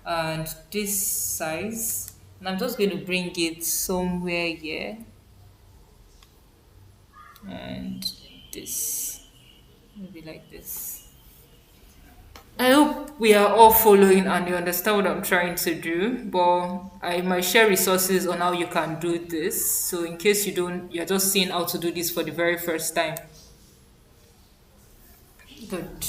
and this size, and I'm just going to bring it somewhere here, and this maybe like this. I hope we are all following and you understand what I'm trying to do. But I might share resources on how you can do this. So in case you don't, you're just seeing how to do this for the very first time. Good.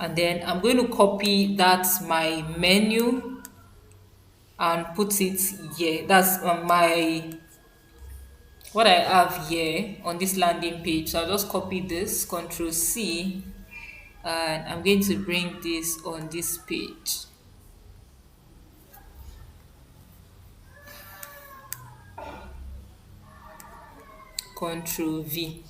And then I'm going to copy that my menu and put it here. That's my what I have here on this landing page. So I'll just copy this, Control C, and I'm going to bring this on this page. Control V.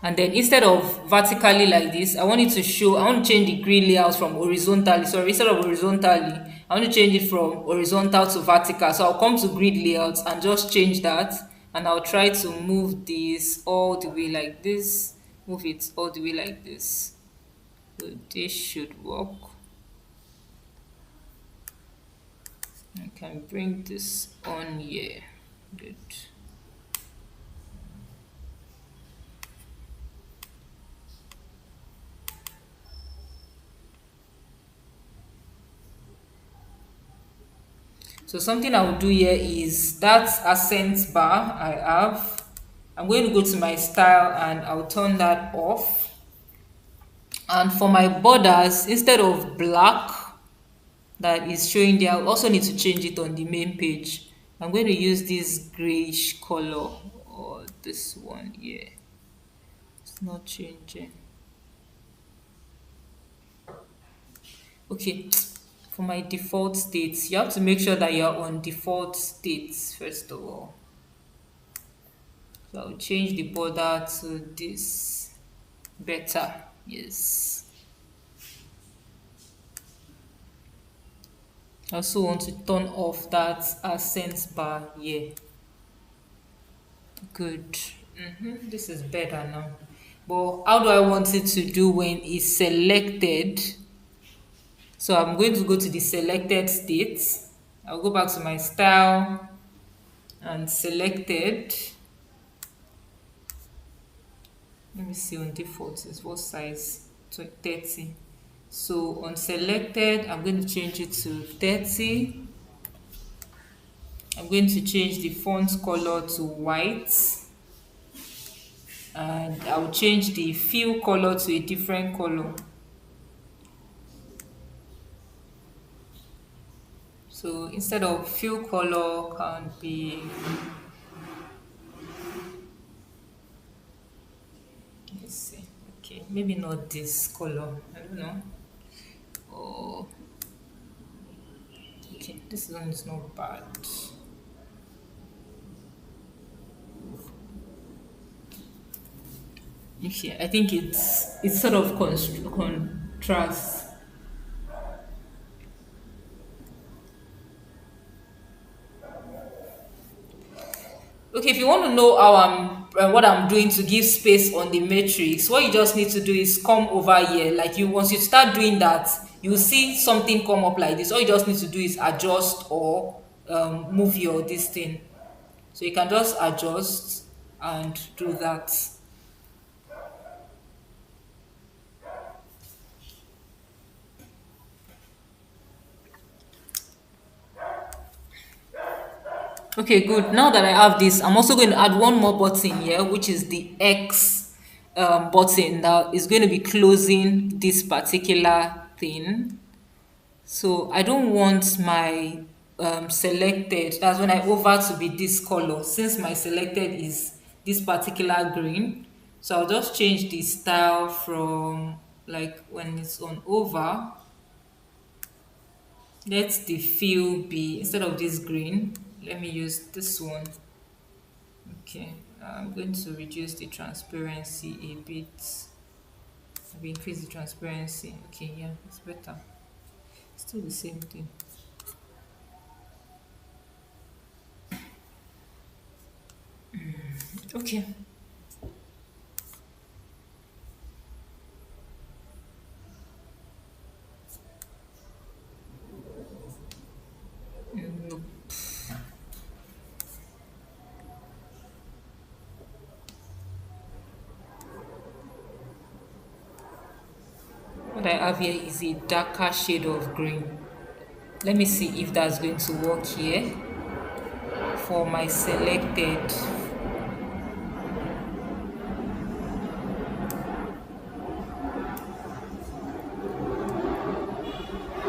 And then instead of vertically like this, I want it to show, I want to change the grid layout from horizontally. Sorry, instead of horizontally, I want to change it from horizontal to vertical. So I'll come to grid layouts and just change that. And I'll try to move this all the way like this, move it all the way like this. So this should work. I can bring this on here. Good. So something I will do here is that accent bar I have. I'm going to go to my style and I'll turn that off. And for my borders, instead of black that is showing there, I'll also need to change it on the main page. I'm going to use this grayish color or this one here. It's not changing. Okay, for my default states, you have to make sure that you're on default states first of all. So I'll change the border to this. Better, yes. I also want to turn off that accent bar here. Good. This is better now. But how do I want it to do when it's selected? So I'm going to go to the selected states. I'll go back to my style and selected. Let me see on default is what size? 30. So on selected, I'm going to change it to 30. I'm going to change the font color to white, and I'll change the fill color to a different color. So instead of fill color can be, let's see, okay, maybe not this color, I don't know. Oh, okay, this one is not bad. Okay, I think it's sort of contrast. Okay, if you want to know how what I'm doing to give space on the matrix, what you just need to do is come over here. Like you, once you start doing that, you will see something come up like this. All you just need to do is adjust or move your this thing. So you can just adjust and do that. Okay, good. Now that I have this, I'm also going to add one more button here, which is the X button that is going to be closing this particular thing. So I don't want my selected, that's when I over to be this color, since my selected is this particular green. So I'll just change the style from like when it's on over, let the fill be, instead of this green, let me use this one. Okay, I'm going to reduce the transparency a bit. Maybe increase the transparency. Okay, yeah, it's better. Still the same thing. Okay. No. What I have here is a darker shade of green. Let me see if that's going to work here for my selected.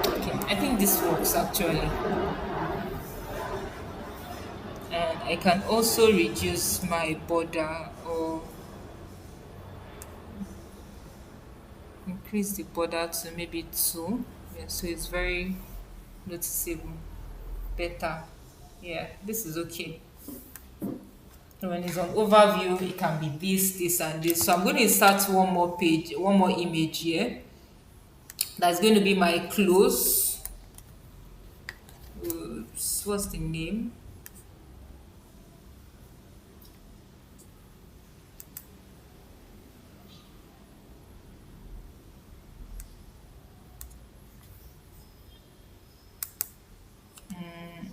Okay, I think this works actually. And I can also reduce my border or increase the border to maybe 2. Yeah, so it's very noticeable. Better. Yeah, this is okay. When it's on overview, it can be this, and this. So I'm going to insert one more page, one more image here. That's going to be my close. What's the name?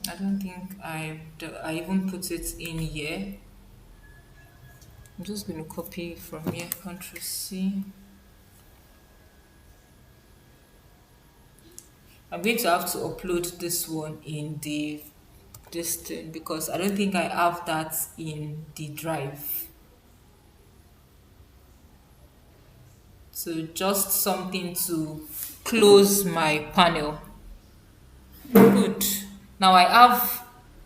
I don't think I even put it in here. I'm just going to copy from here. Control C. I'm going to have to upload this one in the this thing because I don't think I have that in the drive. So just something to close my panel. Good. Now I have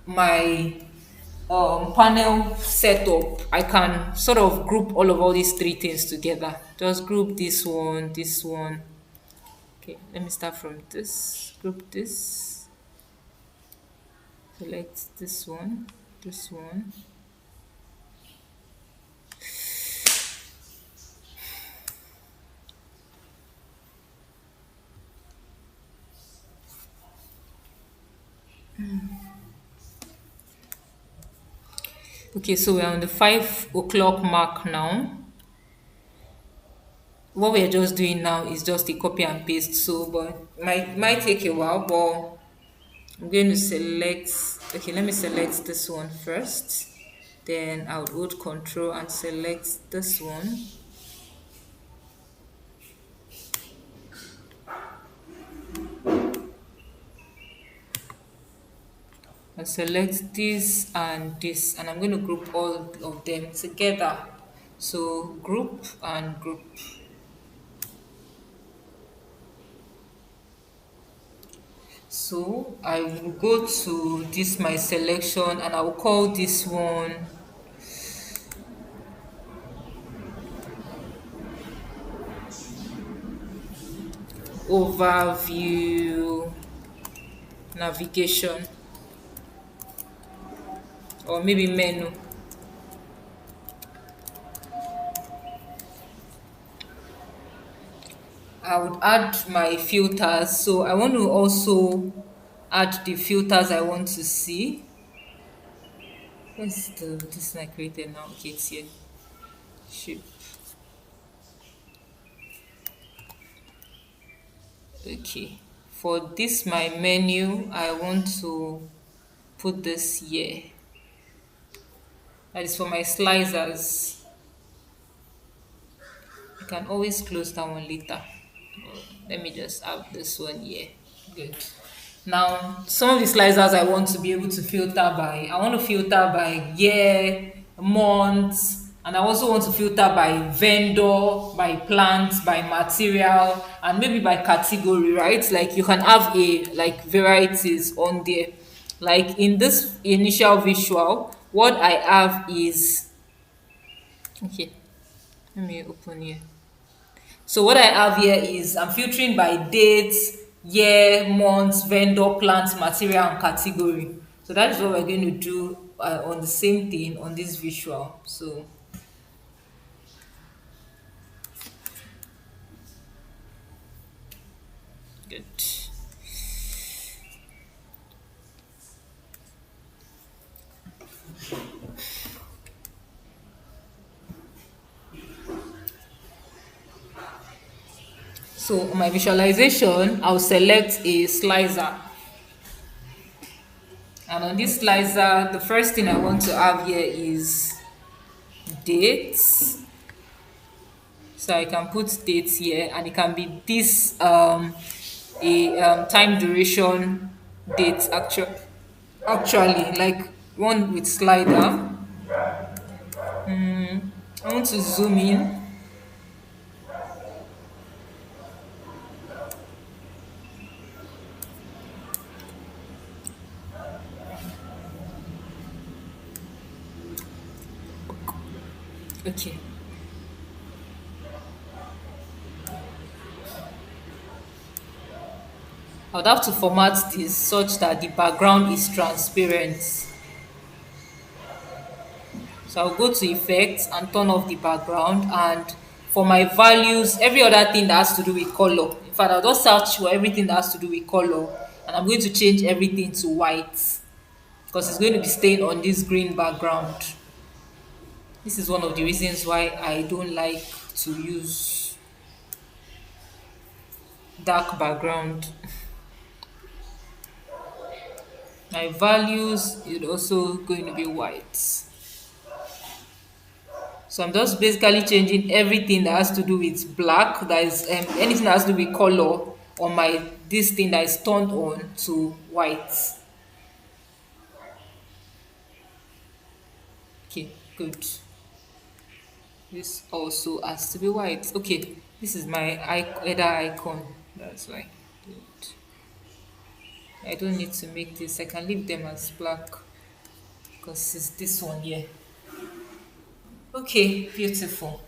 my panel set up. I can sort of group all these three things together. Just group this one, this one. Okay, let me start from this. Group this. Select this one, this one. Okay, so we're on the 5 o'clock mark now. What we're just doing now is just a copy and paste. So, but might take a while. But I'm going to select. Okay, let me select this one first. Then I would hold Control and select this one. And select this and this, and I'm going to group all of them together. So group and group. So I will go to this my selection and I will call this one overview navigation, or maybe menu. I would add my filters. So I want to also add the filters I want to see. Where's this one I created now? Okay, it's here. Shape. Okay. For this my menu, I want to put this here. That is for my slicers. You can always close that one later. Let me just have this one here. Good. Now, some of the slicers I want to be able to filter by. I want to filter by year, month, and I also want to filter by vendor, by plant, by material, and maybe by category, right? Like you can have a like varieties on there. Like in this initial visual, what I have is okay. Let me open here. So what I have here is I'm filtering by dates, year, months, vendor, plant, material, and category. So that is what we're going to do on the same thing on this visual. So good. So on my visualization, I'll select a slicer. And on this slicer, the first thing I want to have here is dates. So I can put dates here, and it can be this time duration dates actually like one with slider. I want to zoom in. Okay. I would have to format this such that the background is transparent. So I'll go to effects and turn off the background. And for my values, every other thing that has to do with color. In fact, I'll just search for everything that has to do with color, and I'm going to change everything to white because it's going to be staying on this green background. This is one of the reasons why I don't like to use dark background. My values is also going to be white. So I'm just basically changing everything that has to do with black, that is anything that has to do with color on my this thing that is turned on to white. Okay, good. This also has to be white. Okay, this is my header icon. That's why. Good. I don't need to make this. I can leave them as black because it's this one here. Okay, beautiful.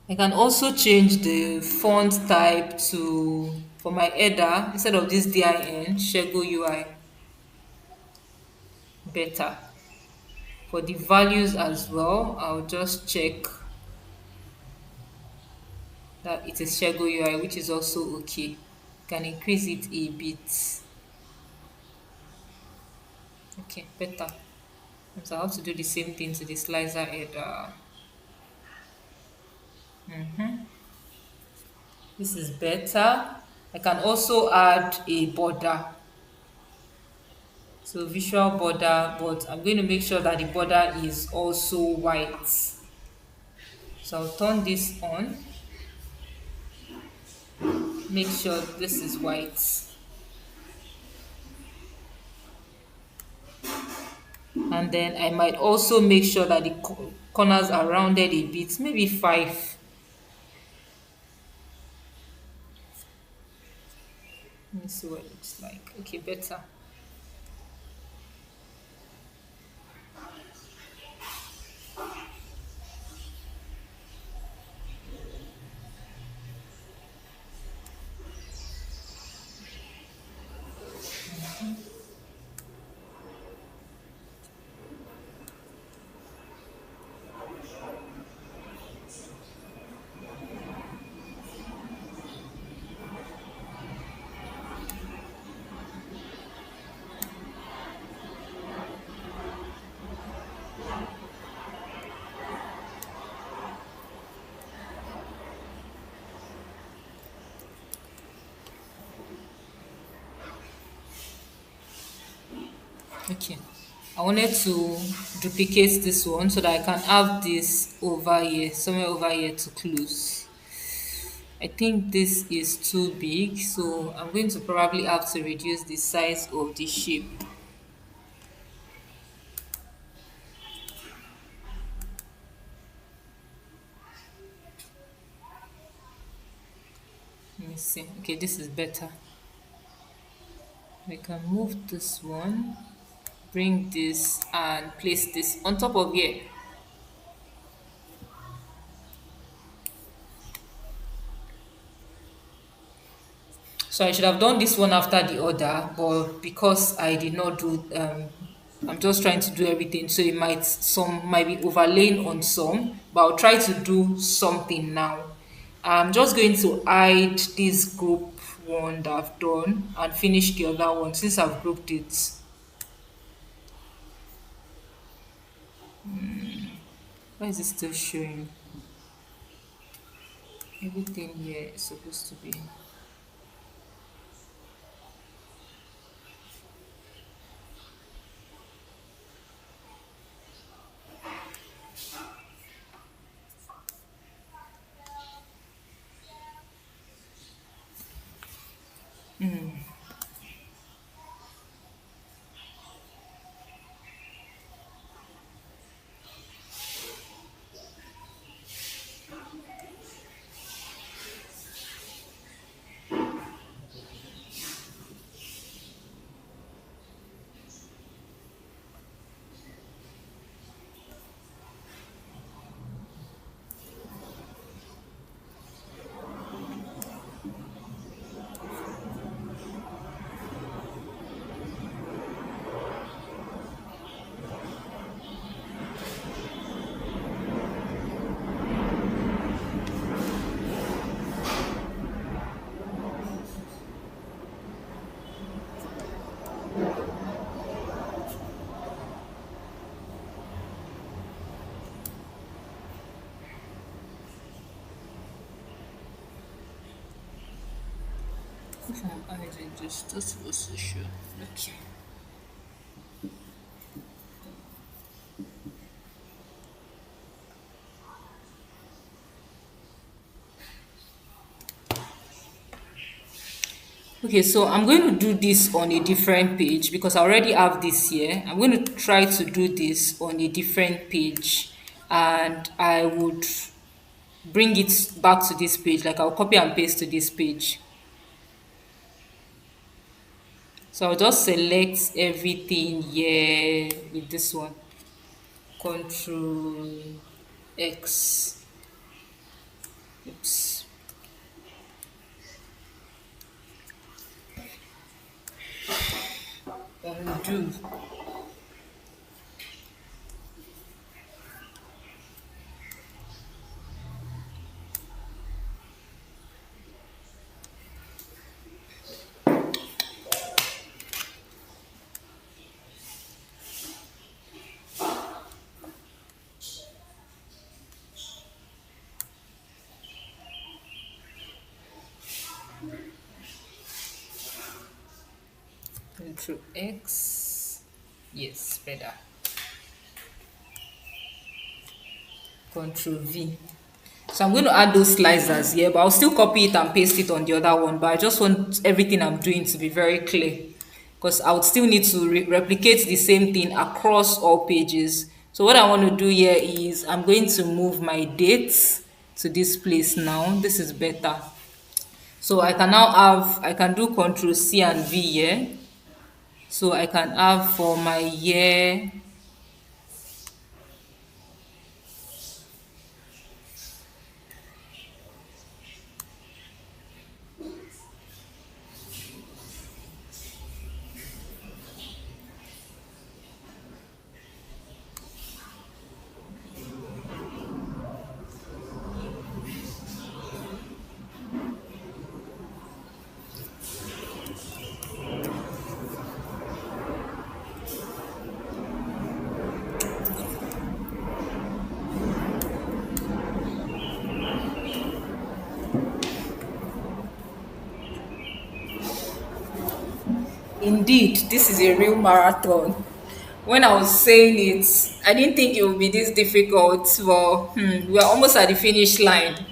I can also change the font type to, for my header, instead of this DIN, Shego UI, better. For the values as well, I'll just check that it is Shego UI, which is also okay. Can increase it a bit. Okay, better. So I have to do the same thing to the slicer header. This is better. I can also add a border. So visual border, but I'm going to make sure that the border is also white. So I'll turn this on. Make sure this is white. And then I might also make sure that the corners are rounded a bit, maybe 5. Let me see what it looks like. Okay, better. Okay. I wanted to duplicate this one so that I can have this over here, somewhere over here to close. I think this is too big, so I'm going to probably have to reduce the size of the shape. Let me see. Okay, this is better. I can move this one, bring this and place this on top of here. So I should have done this one after the other, but because I did not do, I'm just trying to do everything. So it might, some might be overlaying on some, but I'll try to do something now. I'm just going to hide this group one that I've done and finish the other one since I've grouped it. Why is it still showing? Everything here is supposed to be. From hiding this position. Okay. Okay, so I'm going to do this on a different page because I already have this here. I'm going to try to do this on a different page, and I would bring it back to this page. Like I'll copy and paste to this page. So I'll just select everything here with this one. Control X. Oops. Undo. Control X. Yes, better. Control V. So I'm going to add those slicers here, but I'll still copy it and paste it on the other one. But I just want everything I'm doing to be very clear because I would still need to replicate the same thing across all pages. So what I want to do here is I'm going to move my dates to this place now. This is better. So I can now have, I can do Control C and V here. So I can have for my year. Indeed, this is a real marathon. When I was saying it, I didn't think it would be this difficult, but we're almost at the finish line.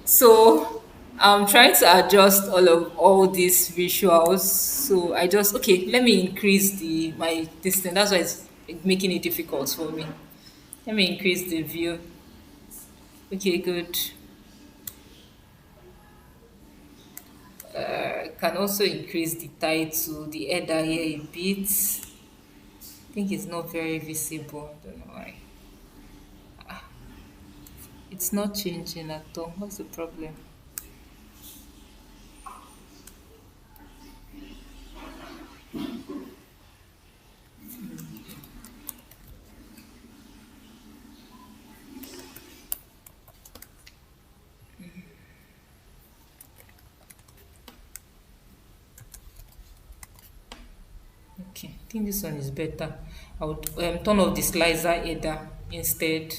So I'm trying to adjust all these visuals. So I just okay, let me increase the my distance. That's why it's making it difficult for me. Let me increase the view. Okay, good. I can also increase the title, the header here a bit. I think it's not very visible. I don't know why. It's not changing at all. What's the problem? Okay, I think this one is better. I would turn off the slicer header instead.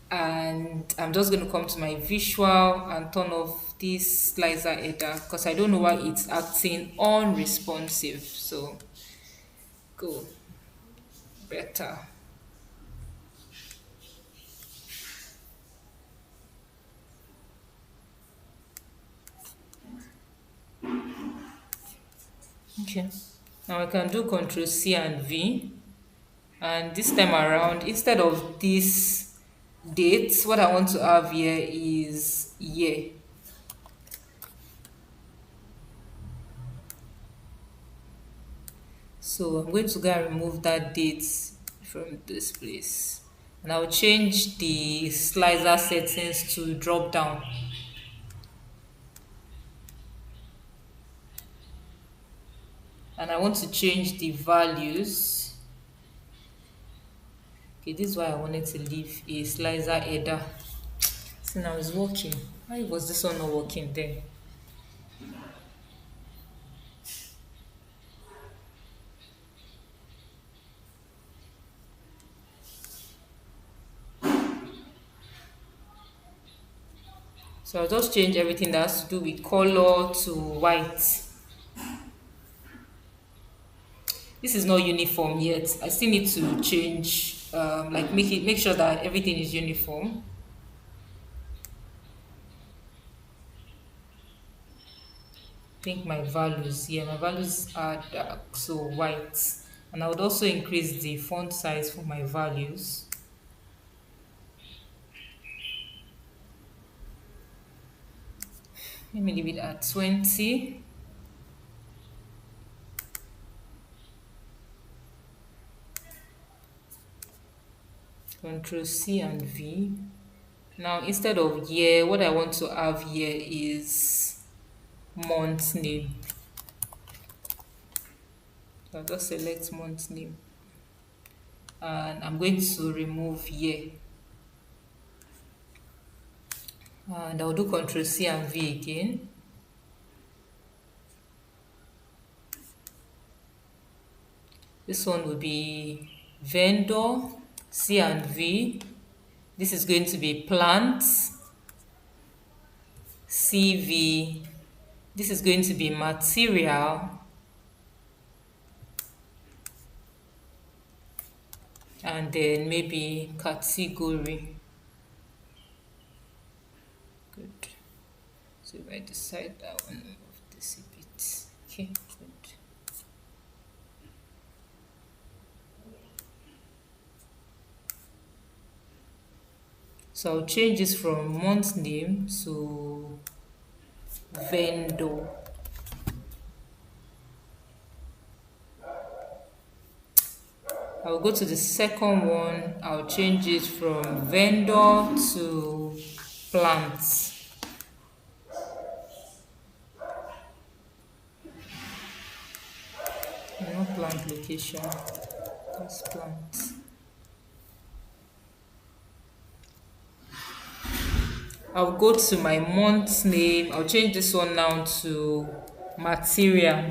And I'm just going to come to my visual and turn off this slicer header because I don't know why it's acting unresponsive. So, go better. Okay, now I can do Control C and V. And this time around, instead of this date, what I want to have here is year. So I'm going to go and remove that date from this place. And I'll change the slicer settings to drop down. And I want to change the values. Okay, this is why I wanted to leave a slicer header. So now it's working. Why was this one not working then? So I'll just change everything that has to do with color to white. This is not uniform yet. I still need to change, like make sure that everything is uniform. I think my values, yeah, my values are dark, so white. And I would also increase the font size for my values. Let me leave it at 20. Control C and V. Now instead of year, what I want to have here is month name. So I'll just select month name. And I'm going to remove year. And I'll do Control C and V again. This one will be vendor, C and V. This is going to be plant, CV. This is going to be material. And then maybe category. Good. So if I decide that one, move this a bit. Okay, good. So I'll change this from month name to vendor. I'll go to the second one. I'll change it from vendor to plants. No plant location, just plants. I'll go to my month name. I'll change this one now to material.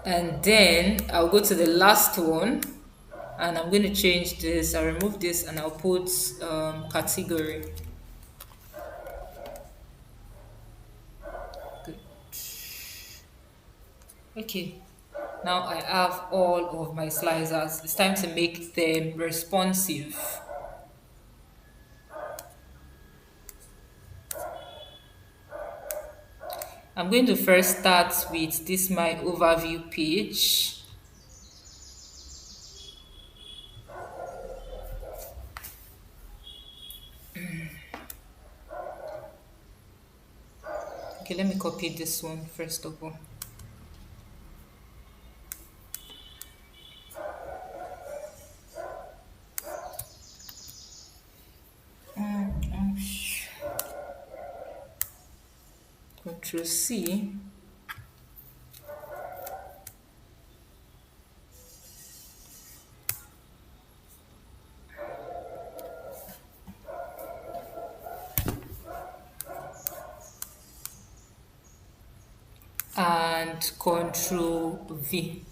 And then I'll go to the last one and I'm going to change this. I'll remove this and I'll put category. Good. Okay, now I have all of my slicers. It's time to make them responsive. I'm going to first start with this my overview page. Okay, let me copy this one first of all. Control C. And Control V.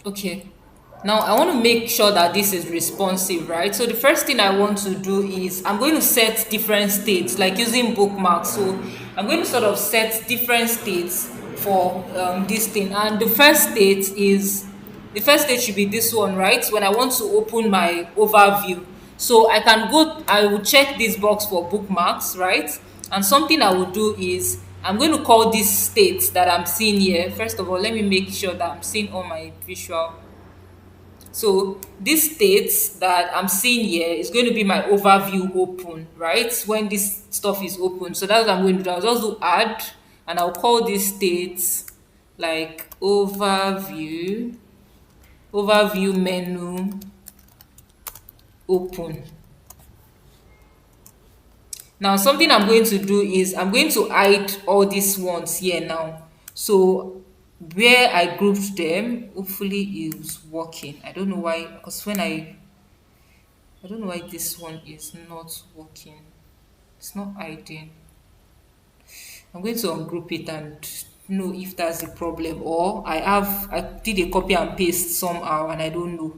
Okay, now I want to make sure that this is responsive, right? So the first thing I want to do is I'm going to set different states, like using bookmarks. So I'm going to sort of set different states for this thing. And the first state should be this one, right? When I want to open my overview. So I will check this box for bookmarks, right? And something I will do is I'm going to call this state that I'm seeing here. First of all, let me make sure that I'm seeing all my visual. So this state that I'm seeing here is going to be my overview open, right? When this stuff is open. So that's what I'm going to do. I'll just do add and I'll call this state like overview menu open. Now something I'm going to do is I'm going to hide all these ones here now. So where I grouped them, hopefully is working. I don't know why, because I don't know why this one is not working. It's not hiding. I'm going to ungroup it and know if that's the problem, or I did a copy and paste somehow and I don't know.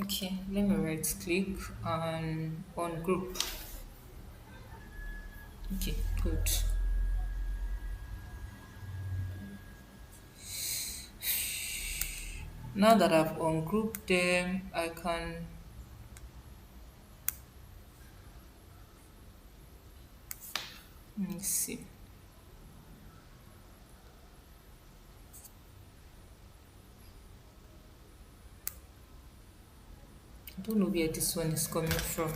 Okay, let me right click and ungroup. Okay, good. Now that I've ungrouped them, I can, let me see. I don't know where this one is coming from.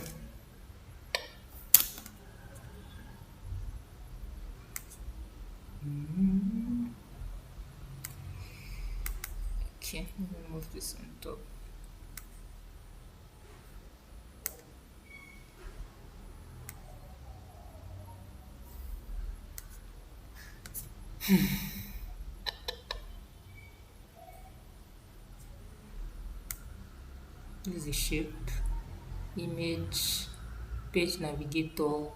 Okay, let me move this on top. This is the shape, image, page navigator,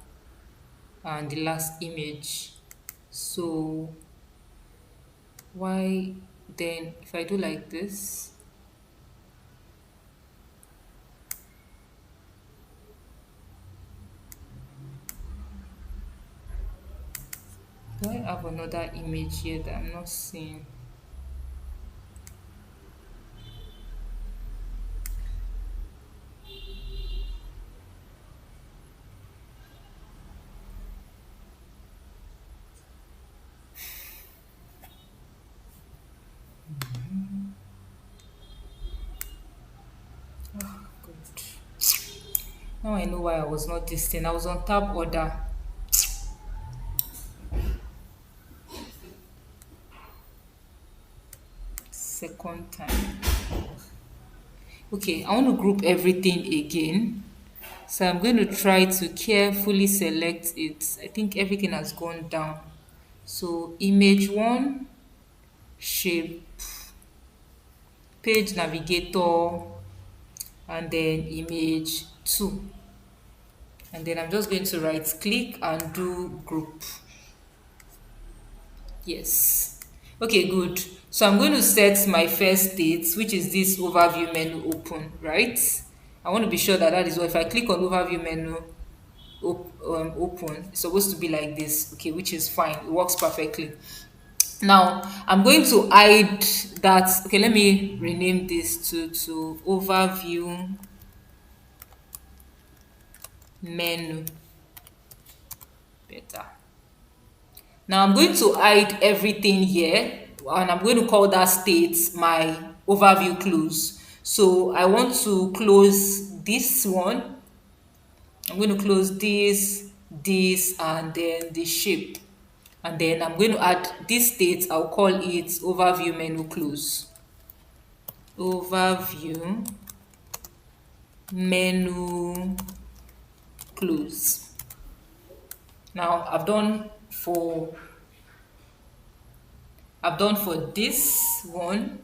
and the last image. So why then if I do like this, do I have another image here that I'm not seeing? Good. Now I know why I was not this thing. I was on tab order. Second time. Okay, I want to group everything again. So I'm going to try to carefully select it. I think everything has gone down. So image one, shape, page navigator, and then image two. And then I'm just going to right click and do group. Yes. Okay, good. So I'm going to set my first state, which is this overview menu open, right? I want to be sure that that is what, if I click on overview menu open, it's supposed to be like this, okay, which is fine. It works perfectly. Now I'm going to hide that. Okay, let me rename this to overview menu. Better. Now I'm going to hide everything here and I'm going to call that state my overview close. So I want to close this one. I'm going to close this, and then the shape. And then I'm going to add this state, I'll call it overview menu close. Overview menu close. Now I've done for this one.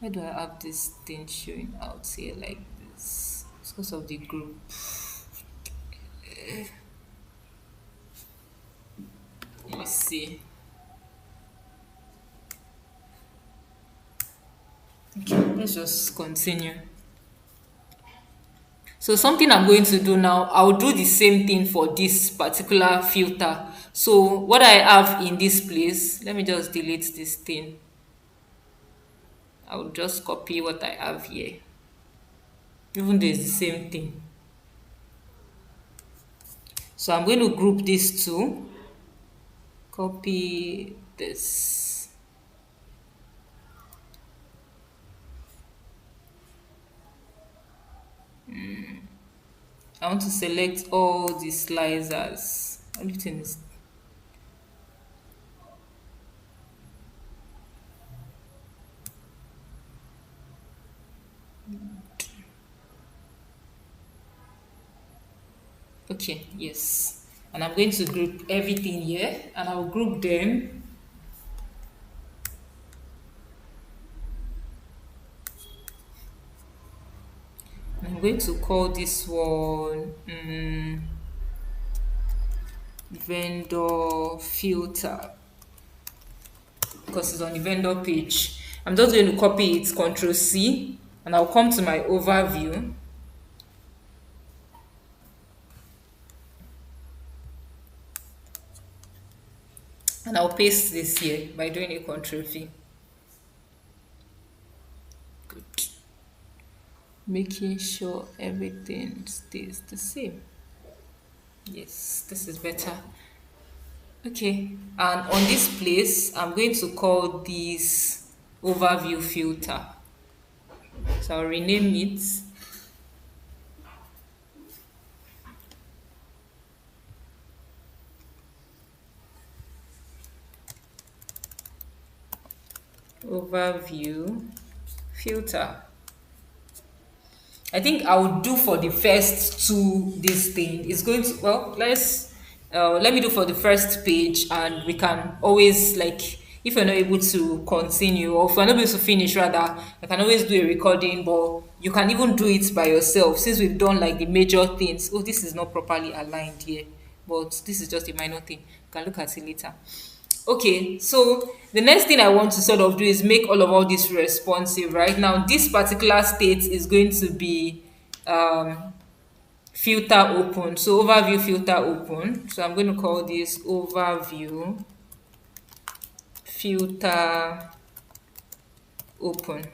Why do I have this thing showing out here like this? It's because of the group. Let me see. Okay, let's just continue. So something I'm going to do now, I'll do the same thing for this particular filter. So what I have in this place, let me just delete this thing. I'll just copy what I have here. Even though it's the same thing. So I'm going to group these two. Copy this. I want to select all the slicers. Everything is okay. Yes. And I'm going to group everything here, and I'll group them. I'm going to call this one vendor filter because it's on the vendor page. I'm just going to copy it, Control C, and I'll come to my overview. And I'll paste this here by doing a Control V. Good. Making sure everything stays the same. Yes, this is better. Okay, and on this place, I'm going to call this overview filter. So I'll rename it overview filter. I think I would do for the first two this thing. It's going to, well, let me do for the first page, and we can always, like, if you're not able to continue, or if you're not able to finish rather, I can always do a recording, but you can even do it by yourself since we've done like the major things. Oh, this is not properly aligned here, but this is just a minor thing. You can look at it later. Okay, so the next thing I want to sort of do is make all this responsive. Right now, this particular state is going to be um, filter open. So overview filter open. So I'm going to call this overview filter open.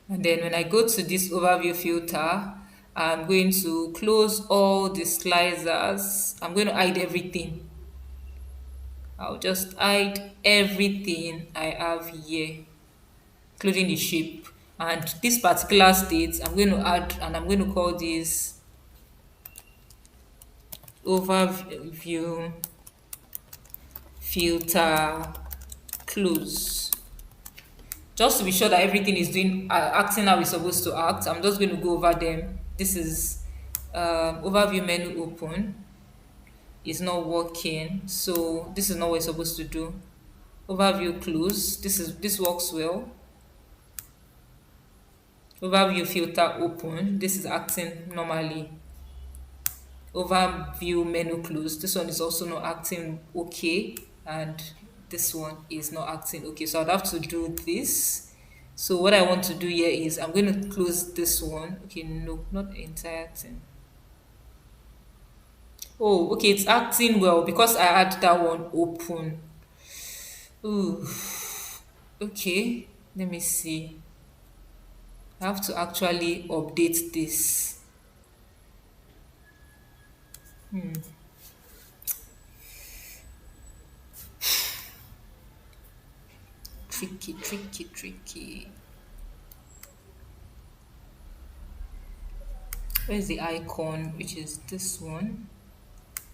And then when I go to this overview filter, I'm going to close all the slicers. I'm going to hide everything. I'll just hide everything I have here, including the shape. And this particular state, I'm going to add, and I'm going to call this overview filter close. Just to be sure that everything is doing acting how it's supposed to act, I'm just going to go over them. This is overview menu open. It's not working, so this is not what it's supposed to do. Overview close. This works well. Overview filter open. This is acting normally. Overview menu close. This one is also not acting okay, and this one is not acting okay. So I'd have to do this. So what I want to do here is I'm going to close this one. Okay, no, not the entire thing. Oh, okay, it's acting well because I had that one open. Ooh, okay. Let me see. I have to actually update this. Tricky, tricky, tricky. Where's the icon, which is this one?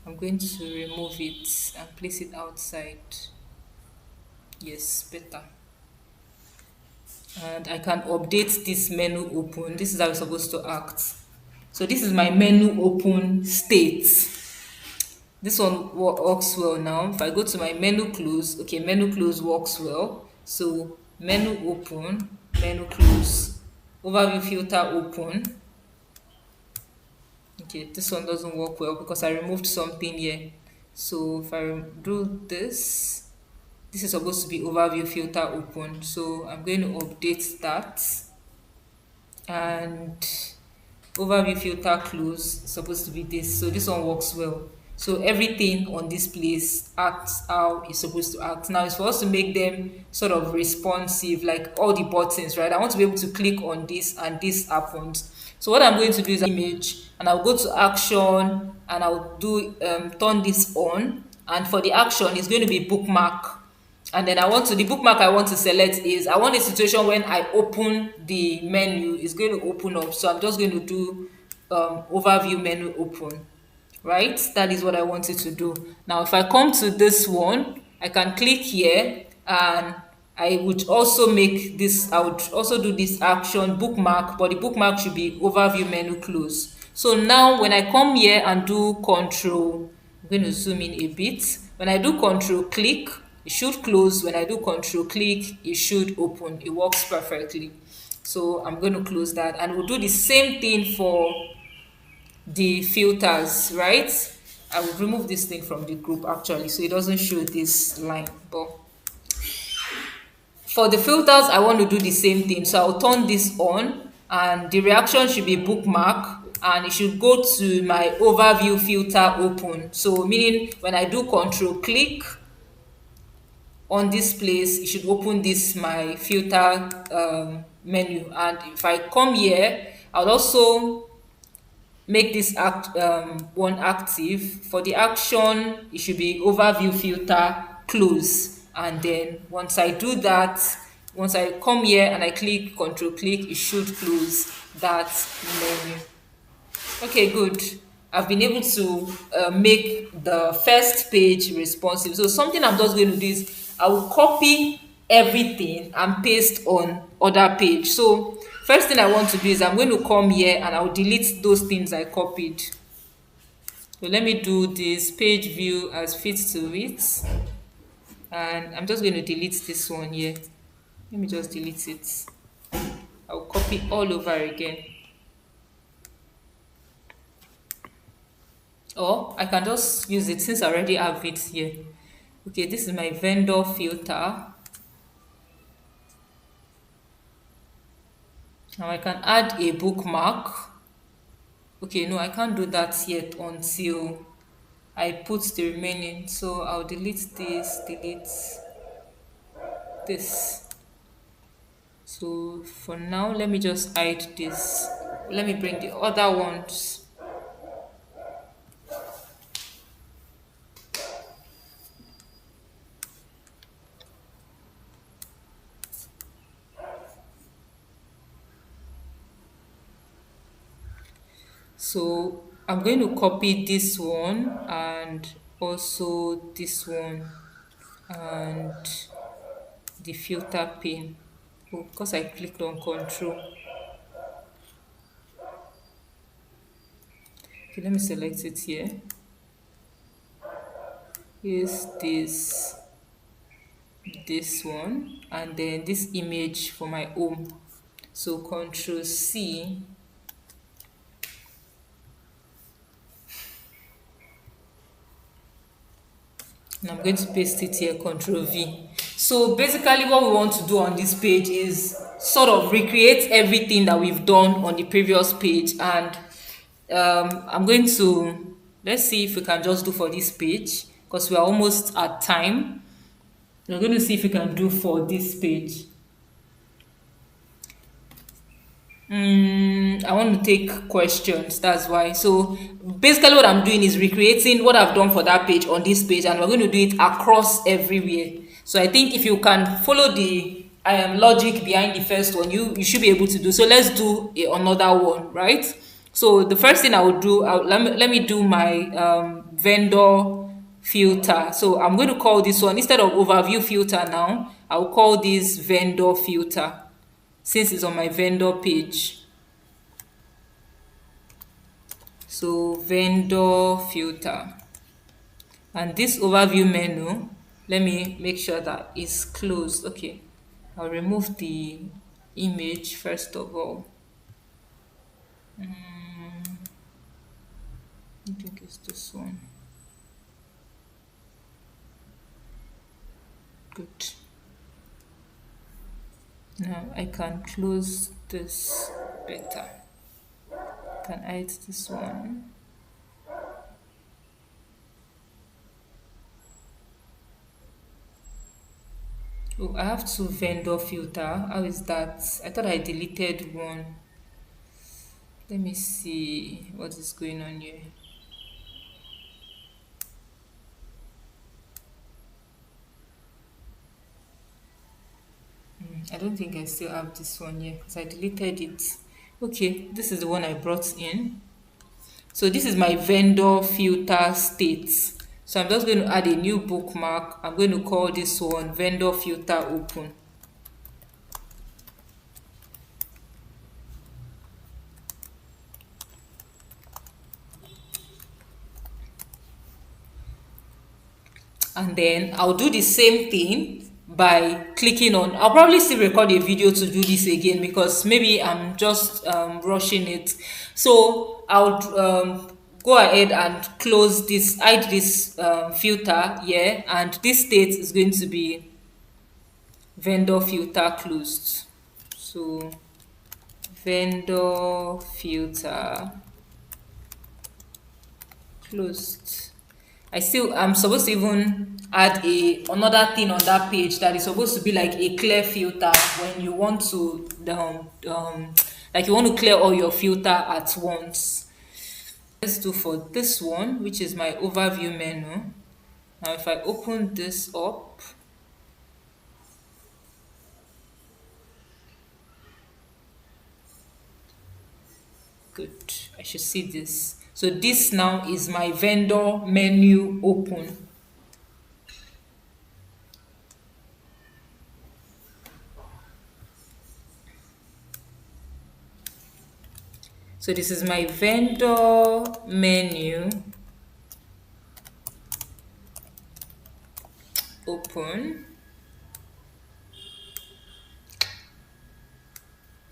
I'm going to remove it and place it outside. Yes, better. And I can update this menu open. This is how it's supposed to act. So this is my menu open state. This one works well now. If I go to my menu close, okay, menu close works well. So menu open, menu close, overview filter open. Okay, this one doesn't work well because I removed something here. So if I do this, this is supposed to be overview filter open. So I'm going to update that, and overview filter close is supposed to be this. So this one works well. So everything on this place acts how it's supposed to act. Now it's for us to make them sort of responsive, like all the buttons, right? I want to be able to click on this and this happens. So what I'm going to do is an image, and I'll go to action, and I'll do turn this on. And for the action, it's going to be bookmark. And then the bookmark I want to select is, I want a situation when I open the menu, it's going to open up. So I'm just going to do overview menu open, right? That is what I want it to do. Now, if I come to this one, I can click here, and I would also I would also do this action bookmark, but the bookmark should be overview menu close. So now when I come here and do control, I'm going to zoom in a bit. When I do control click, it should close. When I do control click, it should open. It works perfectly. So I'm going to close that, and we'll do the same thing for the filters, right? I will remove this thing from the group actually, so it doesn't show this line. But for the filters, I want to do the same thing. So I'll turn this on, and the reaction should be bookmark, and it should go to my overview filter open. So meaning when I do control click on this place, it should open this my filter menu. And if I come here, I'll also make this one active. For the action, it should be overview filter close, and then once I do that, once I come here and I click control click, it should close that menu. Okay, good. I've been able to make the first page responsive. So something I'm just going to do is I will copy everything and paste on other page. So first thing I want to do is I'm going to come here and I'll delete those things I copied. So let me do this page view as fits to it, and I'm just going to delete this one here. Let me just delete it. I'll copy all over again. Or I can just use it since I already have it here. Okay, this is my vendor filter. Now I can add a bookmark. Okay, no, I can't do that yet until I put the remaining. So I'll delete this, delete this. So for now, let me just hide this. Let me bring the other ones. So I'm going to copy this one and also this one and the filter pane. Oh, because I clicked on control. Okay, let me select it here. Here's this one, and then this image for my home. So control C, and I'm going to paste it here, control V. So basically what we want to do on this page is sort of recreate everything that we've done on the previous page. And I'm going to, let's see if we can just do for this page, because we are almost at time. We're going to see if we can do for this page. I want to take questions, that's why. So basically what I'm doing is recreating what I've done for that page on this page, and we're going to do it across everywhere. So I think if you can follow the logic behind the first one, you should be able to do. So let's do another one, right? So the first thing I will do, let me do my vendor filter. So I'm going to call this one, instead of overview filter now, I'll call this vendor filter, since it's on my vendor page. So vendor filter, and this overview menu, let me make sure that it's closed. Okay, I'll remove the image first of all. I think it's this one. Good. Now I can close this better. Can hide this one. Oh, I have two vendor filter. How is that? I thought I deleted one. Let me see what is going on here. I don't think I still have this one here because I deleted it. Okay, this is the one I brought in. So this is my vendor filter states. So I'm just going to add a new bookmark. I'm going to call this one vendor filter open. And then I'll do the same thing by clicking on. I'll probably still record a video to do this again because maybe I'm just rushing it. So I'll go ahead and close this, hide this filter here, and this state is going to be vendor filter closed. So vendor filter closed. I'm supposed to even add another thing on that page that is supposed to be like a clear filter when you want to like you want to clear all your filter at once. Let's do for this one, which is my overview menu. Now if I open this up, good, I should see this. So this now is my vendor menu open. So this is my vendor menu open.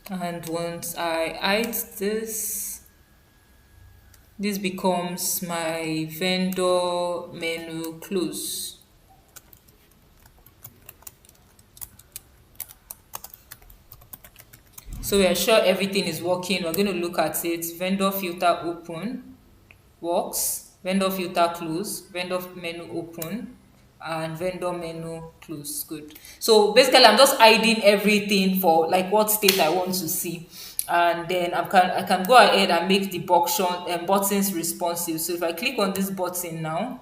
And once I hide this becomes my vendor menu close. So we are sure everything is working. We're going to look at it. Vendor filter open works. Vendor filter close. Vendor menu open. And vendor menu close. Good. So basically, I'm just hiding everything for like what state I want to see. And then I can go ahead and make the buttons responsive. So if I click on this button now,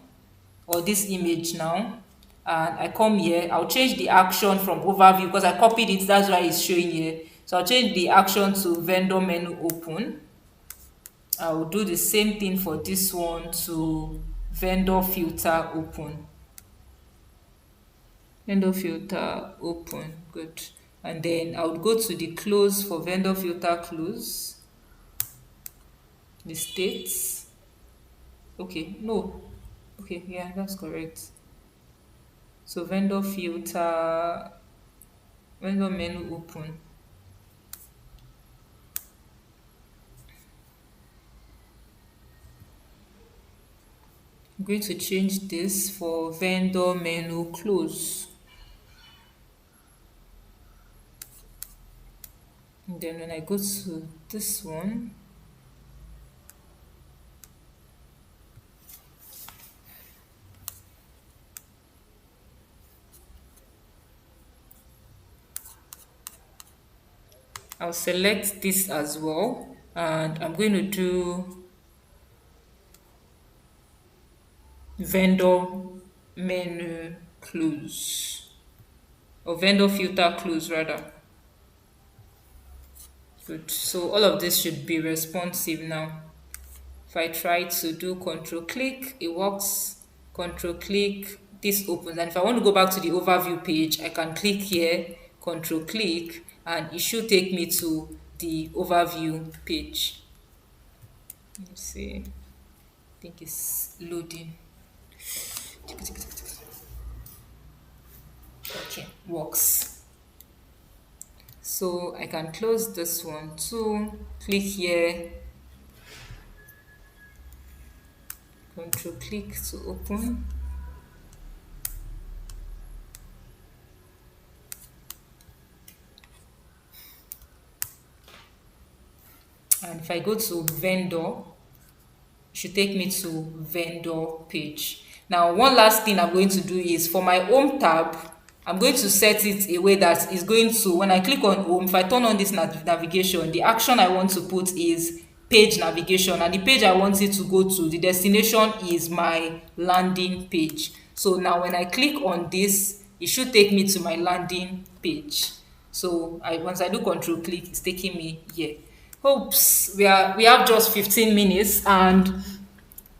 or this image now, and I come here, I'll change the action from overview because I copied it, that's why it's showing here. So I'll change the action to vendor menu open. I'll do the same thing for this one to vendor filter open. Vendor filter open, good. And then I would go to the close for vendor filter close, the states. Okay, no. Okay, yeah, that's correct. So vendor menu open. I'm going to change this for vendor menu close. And then when I go to this one, I'll select this as well, and I'm going to do vendor menu close, or vendor filter close rather. Good. So all of this should be responsive now. If I try to do control click, it works. Control click, this opens. And if I want to go back to the overview page, I can click here, control click, and it should take me to the overview page. Let's see. I think it's loading. Okay, works. So I can close this one too. Click here, control click to open. And if I go to vendor, it should take me to vendor page. Now, one last thing I'm going to do is for my home tab, I'm going to set it a way that is going to, when I click on home, if I turn on this navigation, the action I want to put is page navigation, and the page I want it to go to, the destination is my landing page. So now when I click on this, it should take me to my landing page. So once I do control click, it's taking me here. Oops, we have just 15 minutes, and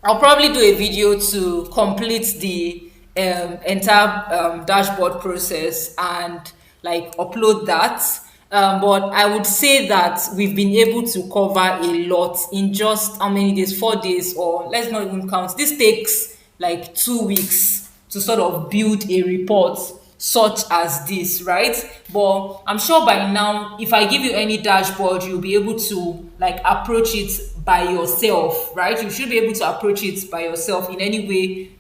I'll probably do a video to complete the entire dashboard process and like upload that. But I would say that we've been able to cover a lot in just how many days? 4 days, or let's not even count. This takes like 2 weeks to sort of build a report such as this, right? But I'm sure by now, if I give you any dashboard, you'll be able to like approach it by yourself, right? You should be able to approach it by yourself in any way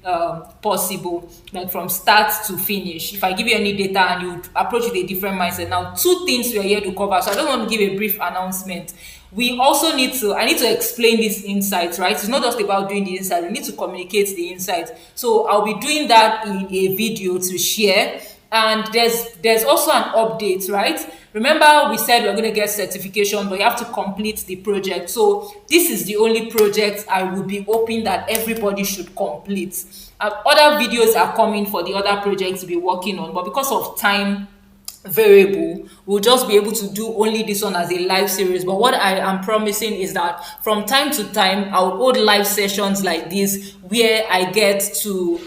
possible, like from start to finish. If I give you any data and you approach it with a different mindset, now two things we are here to cover. So I don't want to give a brief announcement. We also need to, I need to explain this insight, right? It's not just about doing the insight, we need to communicate the insight. So I'll be doing that in a video to share. And there's also an update, right? Remember we said we're going to get certification, but you have to complete the project. So this is the only project I would be hoping that everybody should complete. Other videos are coming for the other projects to be working on, but because of time variable, we'll just be able to do only this one as a live series. But what I am promising is that from time to time I'll hold live sessions like this where I get to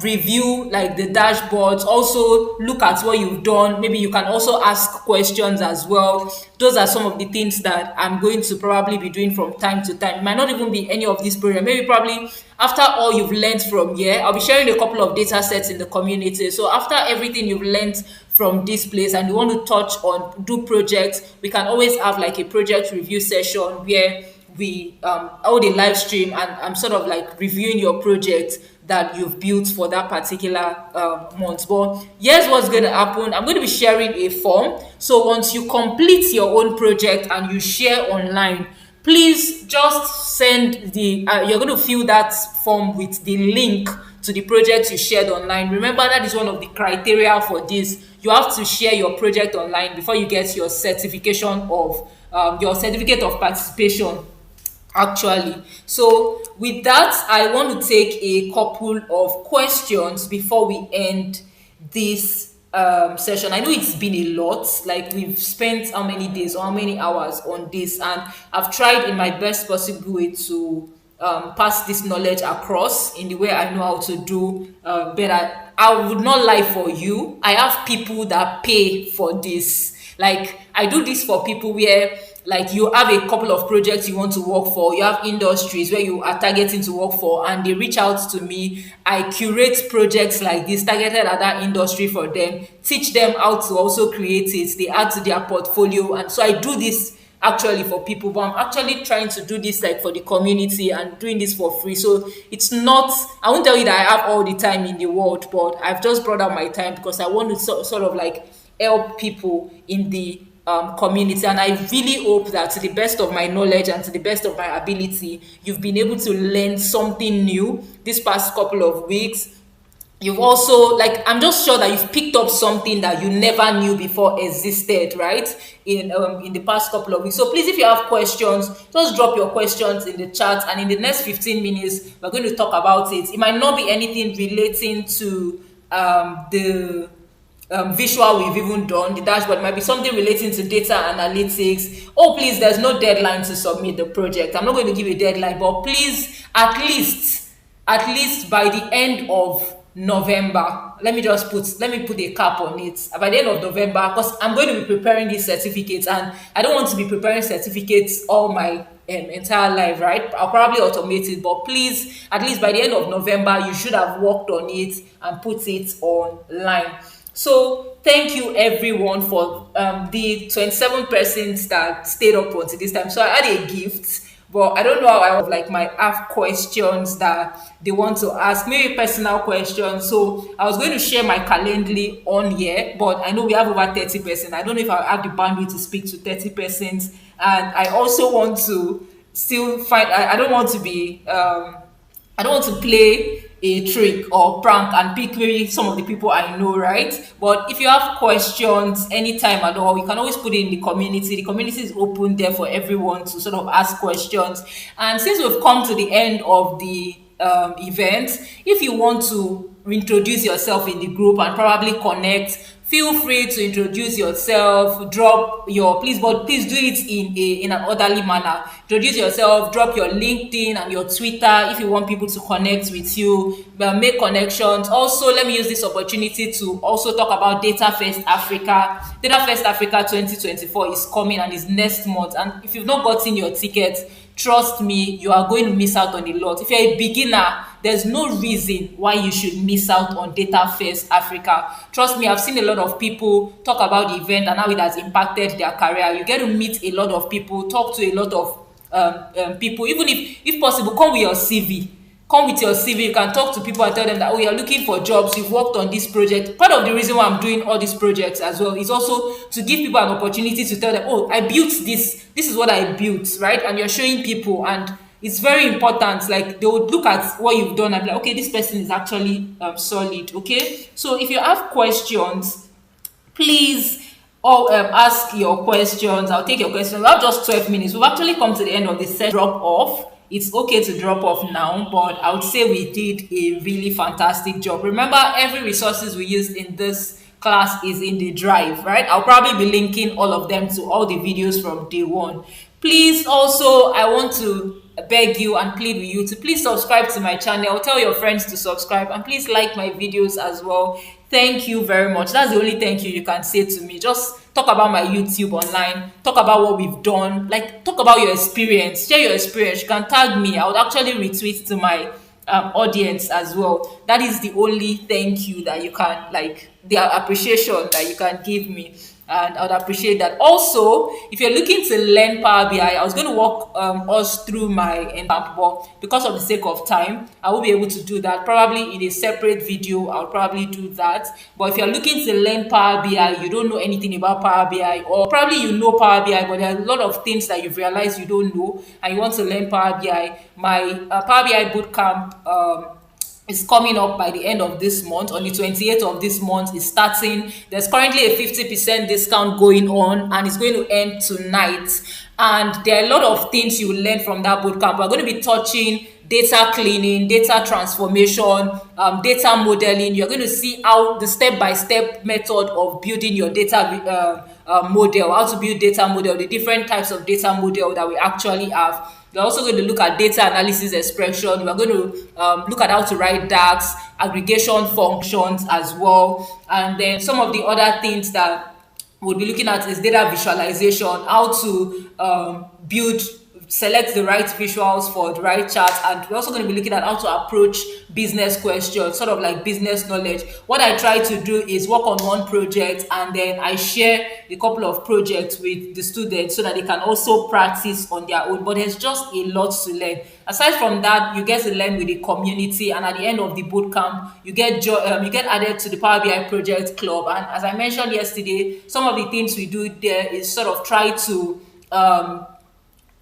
review like the dashboards, also look at what you've done. Maybe you can also ask questions as well. Those are some of the things that I'm going to probably be doing from time to time. It might not even be any of this program, maybe probably after all you've learned from here, I'll be sharing a couple of data sets in the community. So after everything you've learned from this place and you want to touch on do projects, we can always have like a project review session where we hold a live stream and I'm sort of like reviewing your project that you've built for that particular month. But here's what's going to happen. I'm going to be sharing a form. So once you complete your own project and you share online, please just send the you're going to fill that form with the link to the project you shared online. Remember, that is one of the criteria for this. You have to share your project online before you get your certification of your certificate of participation, actually. So with that, I want to take a couple of questions before we end this session. I know it's been a lot, like we've spent how many days or how many hours on this, and I've tried in my best possible way to pass this knowledge across in the way I know how to do better. I would not lie for you, I have people that pay for this. Like I do this for people where like you have a couple of projects you want to work for, you have industries where you are targeting to work for, and they reach out to me. I curate projects like this targeted at that industry for them, teach them how to also create it, they add to their portfolio. And so I do this actually for people, but I'm actually trying to do this like for the community and doing this for free. So it's not, I won't tell you that I have all the time in the world, but I've just brought out my time because I want to sort of like help people in the community. And I really hope that to the best of my knowledge and to the best of my ability, you've been able to learn something new this past couple of weeks. You've also, like, I'm just sure that you've picked up something that you never knew before existed, right, in the past couple of weeks. So please, if you have questions, just drop your questions in the chat, and in the next 15 minutes we're going to talk about it. It might not be anything relating to the visual we've even done, the dashboard. Might be something relating to data analytics. Oh, please, there's no deadline to submit the project. I'm not going to give a deadline, but please, at least by the end of November, let me put a cap on it. By the end of November, because I'm going to be preparing these certificates, and I don't want to be preparing certificates all my entire life, right? I'll probably automate it, but please, at least by the end of November, you should have worked on it and put it online. So thank you everyone for the 27 persons that stayed up until this time. So I had a gift, but I don't know how I have like my have questions that they want to ask, maybe personal questions. So I was going to share my Calendly on here, but I know we have over 30 persons. I don't know if I have the bandwidth to speak to 30 persons, and I also want to still find. I don't want to be. I don't want to play a trick or prank and pick maybe some of the people I know, right? But if you have questions anytime at all, you can always put it in the community. The community is open there for everyone to sort of ask questions. And since we've come to the end of the event, if you want to introduce yourself in the group and probably connect, feel free to introduce yourself, drop your, please, but please do it in an orderly manner. Introduce yourself, drop your LinkedIn and your Twitter if you want people to connect with you, make connections. Also, let me use this opportunity to also talk about Data First Africa. Data First Africa 2024 is coming and is next month. And if you've not gotten your ticket, trust me, you are going to miss out on a lot. If you're a beginner, there's no reason why you should miss out on Data First Africa. Trust me, I've seen a lot of people talk about the event and how it has impacted their career. You get to meet a lot of people, talk to a lot of people. Even if possible, come with your CV. Come with your CV. You can talk to people and tell them that, oh, you're looking for jobs, you've worked on this project. Part of the reason why I'm doing all these projects as well is also to give people an opportunity to tell them, oh, I built this is what I built, right? And you're showing people, and it's very important. Like, they would look at what you've done and be like, okay, this person is actually solid. Okay, so if you have questions, please ask your questions. I'll take your questions. We have just 12 minutes. We've actually come to the end of the session. Drop off. It's okay to drop off now, but I would say we did a really fantastic job. Remember, every resources we used in this class is in the drive, right? I'll probably be linking all of them to all the videos from day one. Please also, I want to beg you and plead with you to please subscribe to my channel. Tell your friends to subscribe, and please like my videos as well. Thank you very much. That's the only thank you can say to me. Just talk about my YouTube online, talk about what we've done, like talk about your experience, share your experience. You can tag me. I would actually retweet to my audience as well. That is the only thank you that you can, like, the appreciation that you can give me, and I would appreciate that. Also, if you're looking to learn Power BI, I was going to walk us through my environment, but because of the sake of time, I will be able to do that probably in a separate video. I'll probably do that. But if you're looking to learn Power BI, you don't know anything about Power BI, or probably you know Power BI, but there are a lot of things that you've realized you don't know, and you want to learn Power BI, my Power BI bootcamp is coming up by the end of this month. On the 28th of this month is starting. There's currently a 50% discount going on, and it's going to end tonight. And there are a lot of things you will learn from that bootcamp. We're going to be touching data cleaning, data transformation, data modeling. You're going to see how the step-by-step method of building your data model, how to build data model, the different types of data model that we actually have. We're also going to look at data analysis expression. We're going to look at how to write DAX, aggregation functions as well. And then some of the other things that we'll be looking at is data visualization, how to select the right visuals for the right charts. And we're also going to be looking at how to approach business questions, sort of like business knowledge. What I try to do is work on one project, and then I share a couple of projects with the students so that they can also practice on their own. But there's just a lot to learn. Aside from that, you get to learn with the community, and at the end of the boot camp, you get added to the Power BI project club. And as I mentioned yesterday, some of the things we do there is sort of try to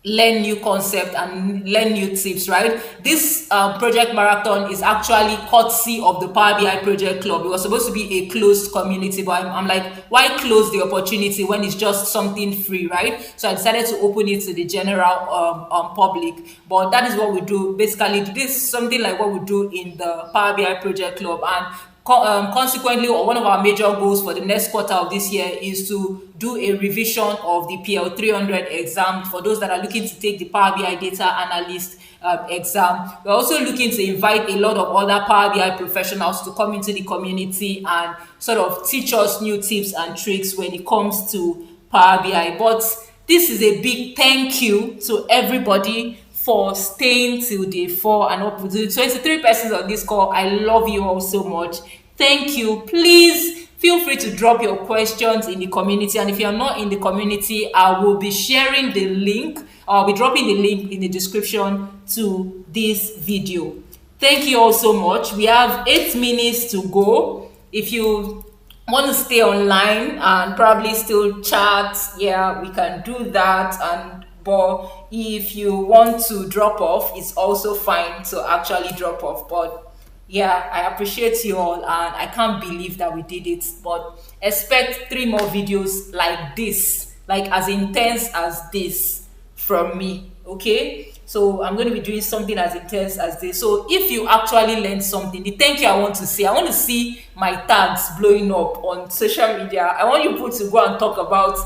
learn new concept and learn new tips, right? This project marathon is actually courtesy of the Power BI project club. It was supposed to be a closed community, but I'm like, why close the opportunity when it's just something free, right? So I decided to open it to the general public. But that is what we do. Basically, this is something like what we do in the Power BI project club. And consequently, one of our major goals for the next quarter of this year is to do a revision of the PL 300 exam for those that are looking to take the Power BI data analyst exam. We're also looking to invite a lot of other Power BI professionals to come into the community and sort of teach us new tips and tricks when it comes to Power BI. But this is a big thank you to everybody for staying till day 4 and up to the 23 persons on this call. I love you all so much. Thank you. Please feel free to drop your questions in the community. And if you're not in the community, I will be sharing the link. I'll be dropping the link in the description to this video. Thank you all so much. We have 8 minutes to go. If you want to stay online and probably still chat, yeah, we can do that. But if you want to drop off, it's also fine to actually drop off. But yeah, I appreciate you all, and I can't believe that we did it. But expect 3 more videos like this, like as intense as this from me, okay? So I'm going to be doing something as intense as this. So if you actually learned something, the thank you I want to see my tags blowing up on social media. I want you people to go and talk about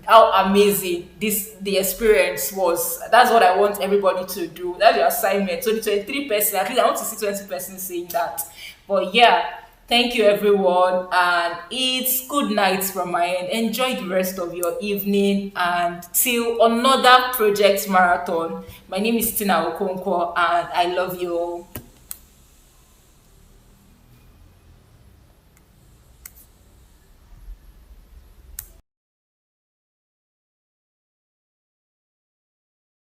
how amazing the experience was. That's what I want everybody to do. That's your assignment. So the 23 person, at least I want to see 20 persons saying that. But yeah, Thank you, everyone, and it's good night from my end. Enjoy the rest of your evening, and till another project marathon. My name is Tina Okonkwo, and I love you all.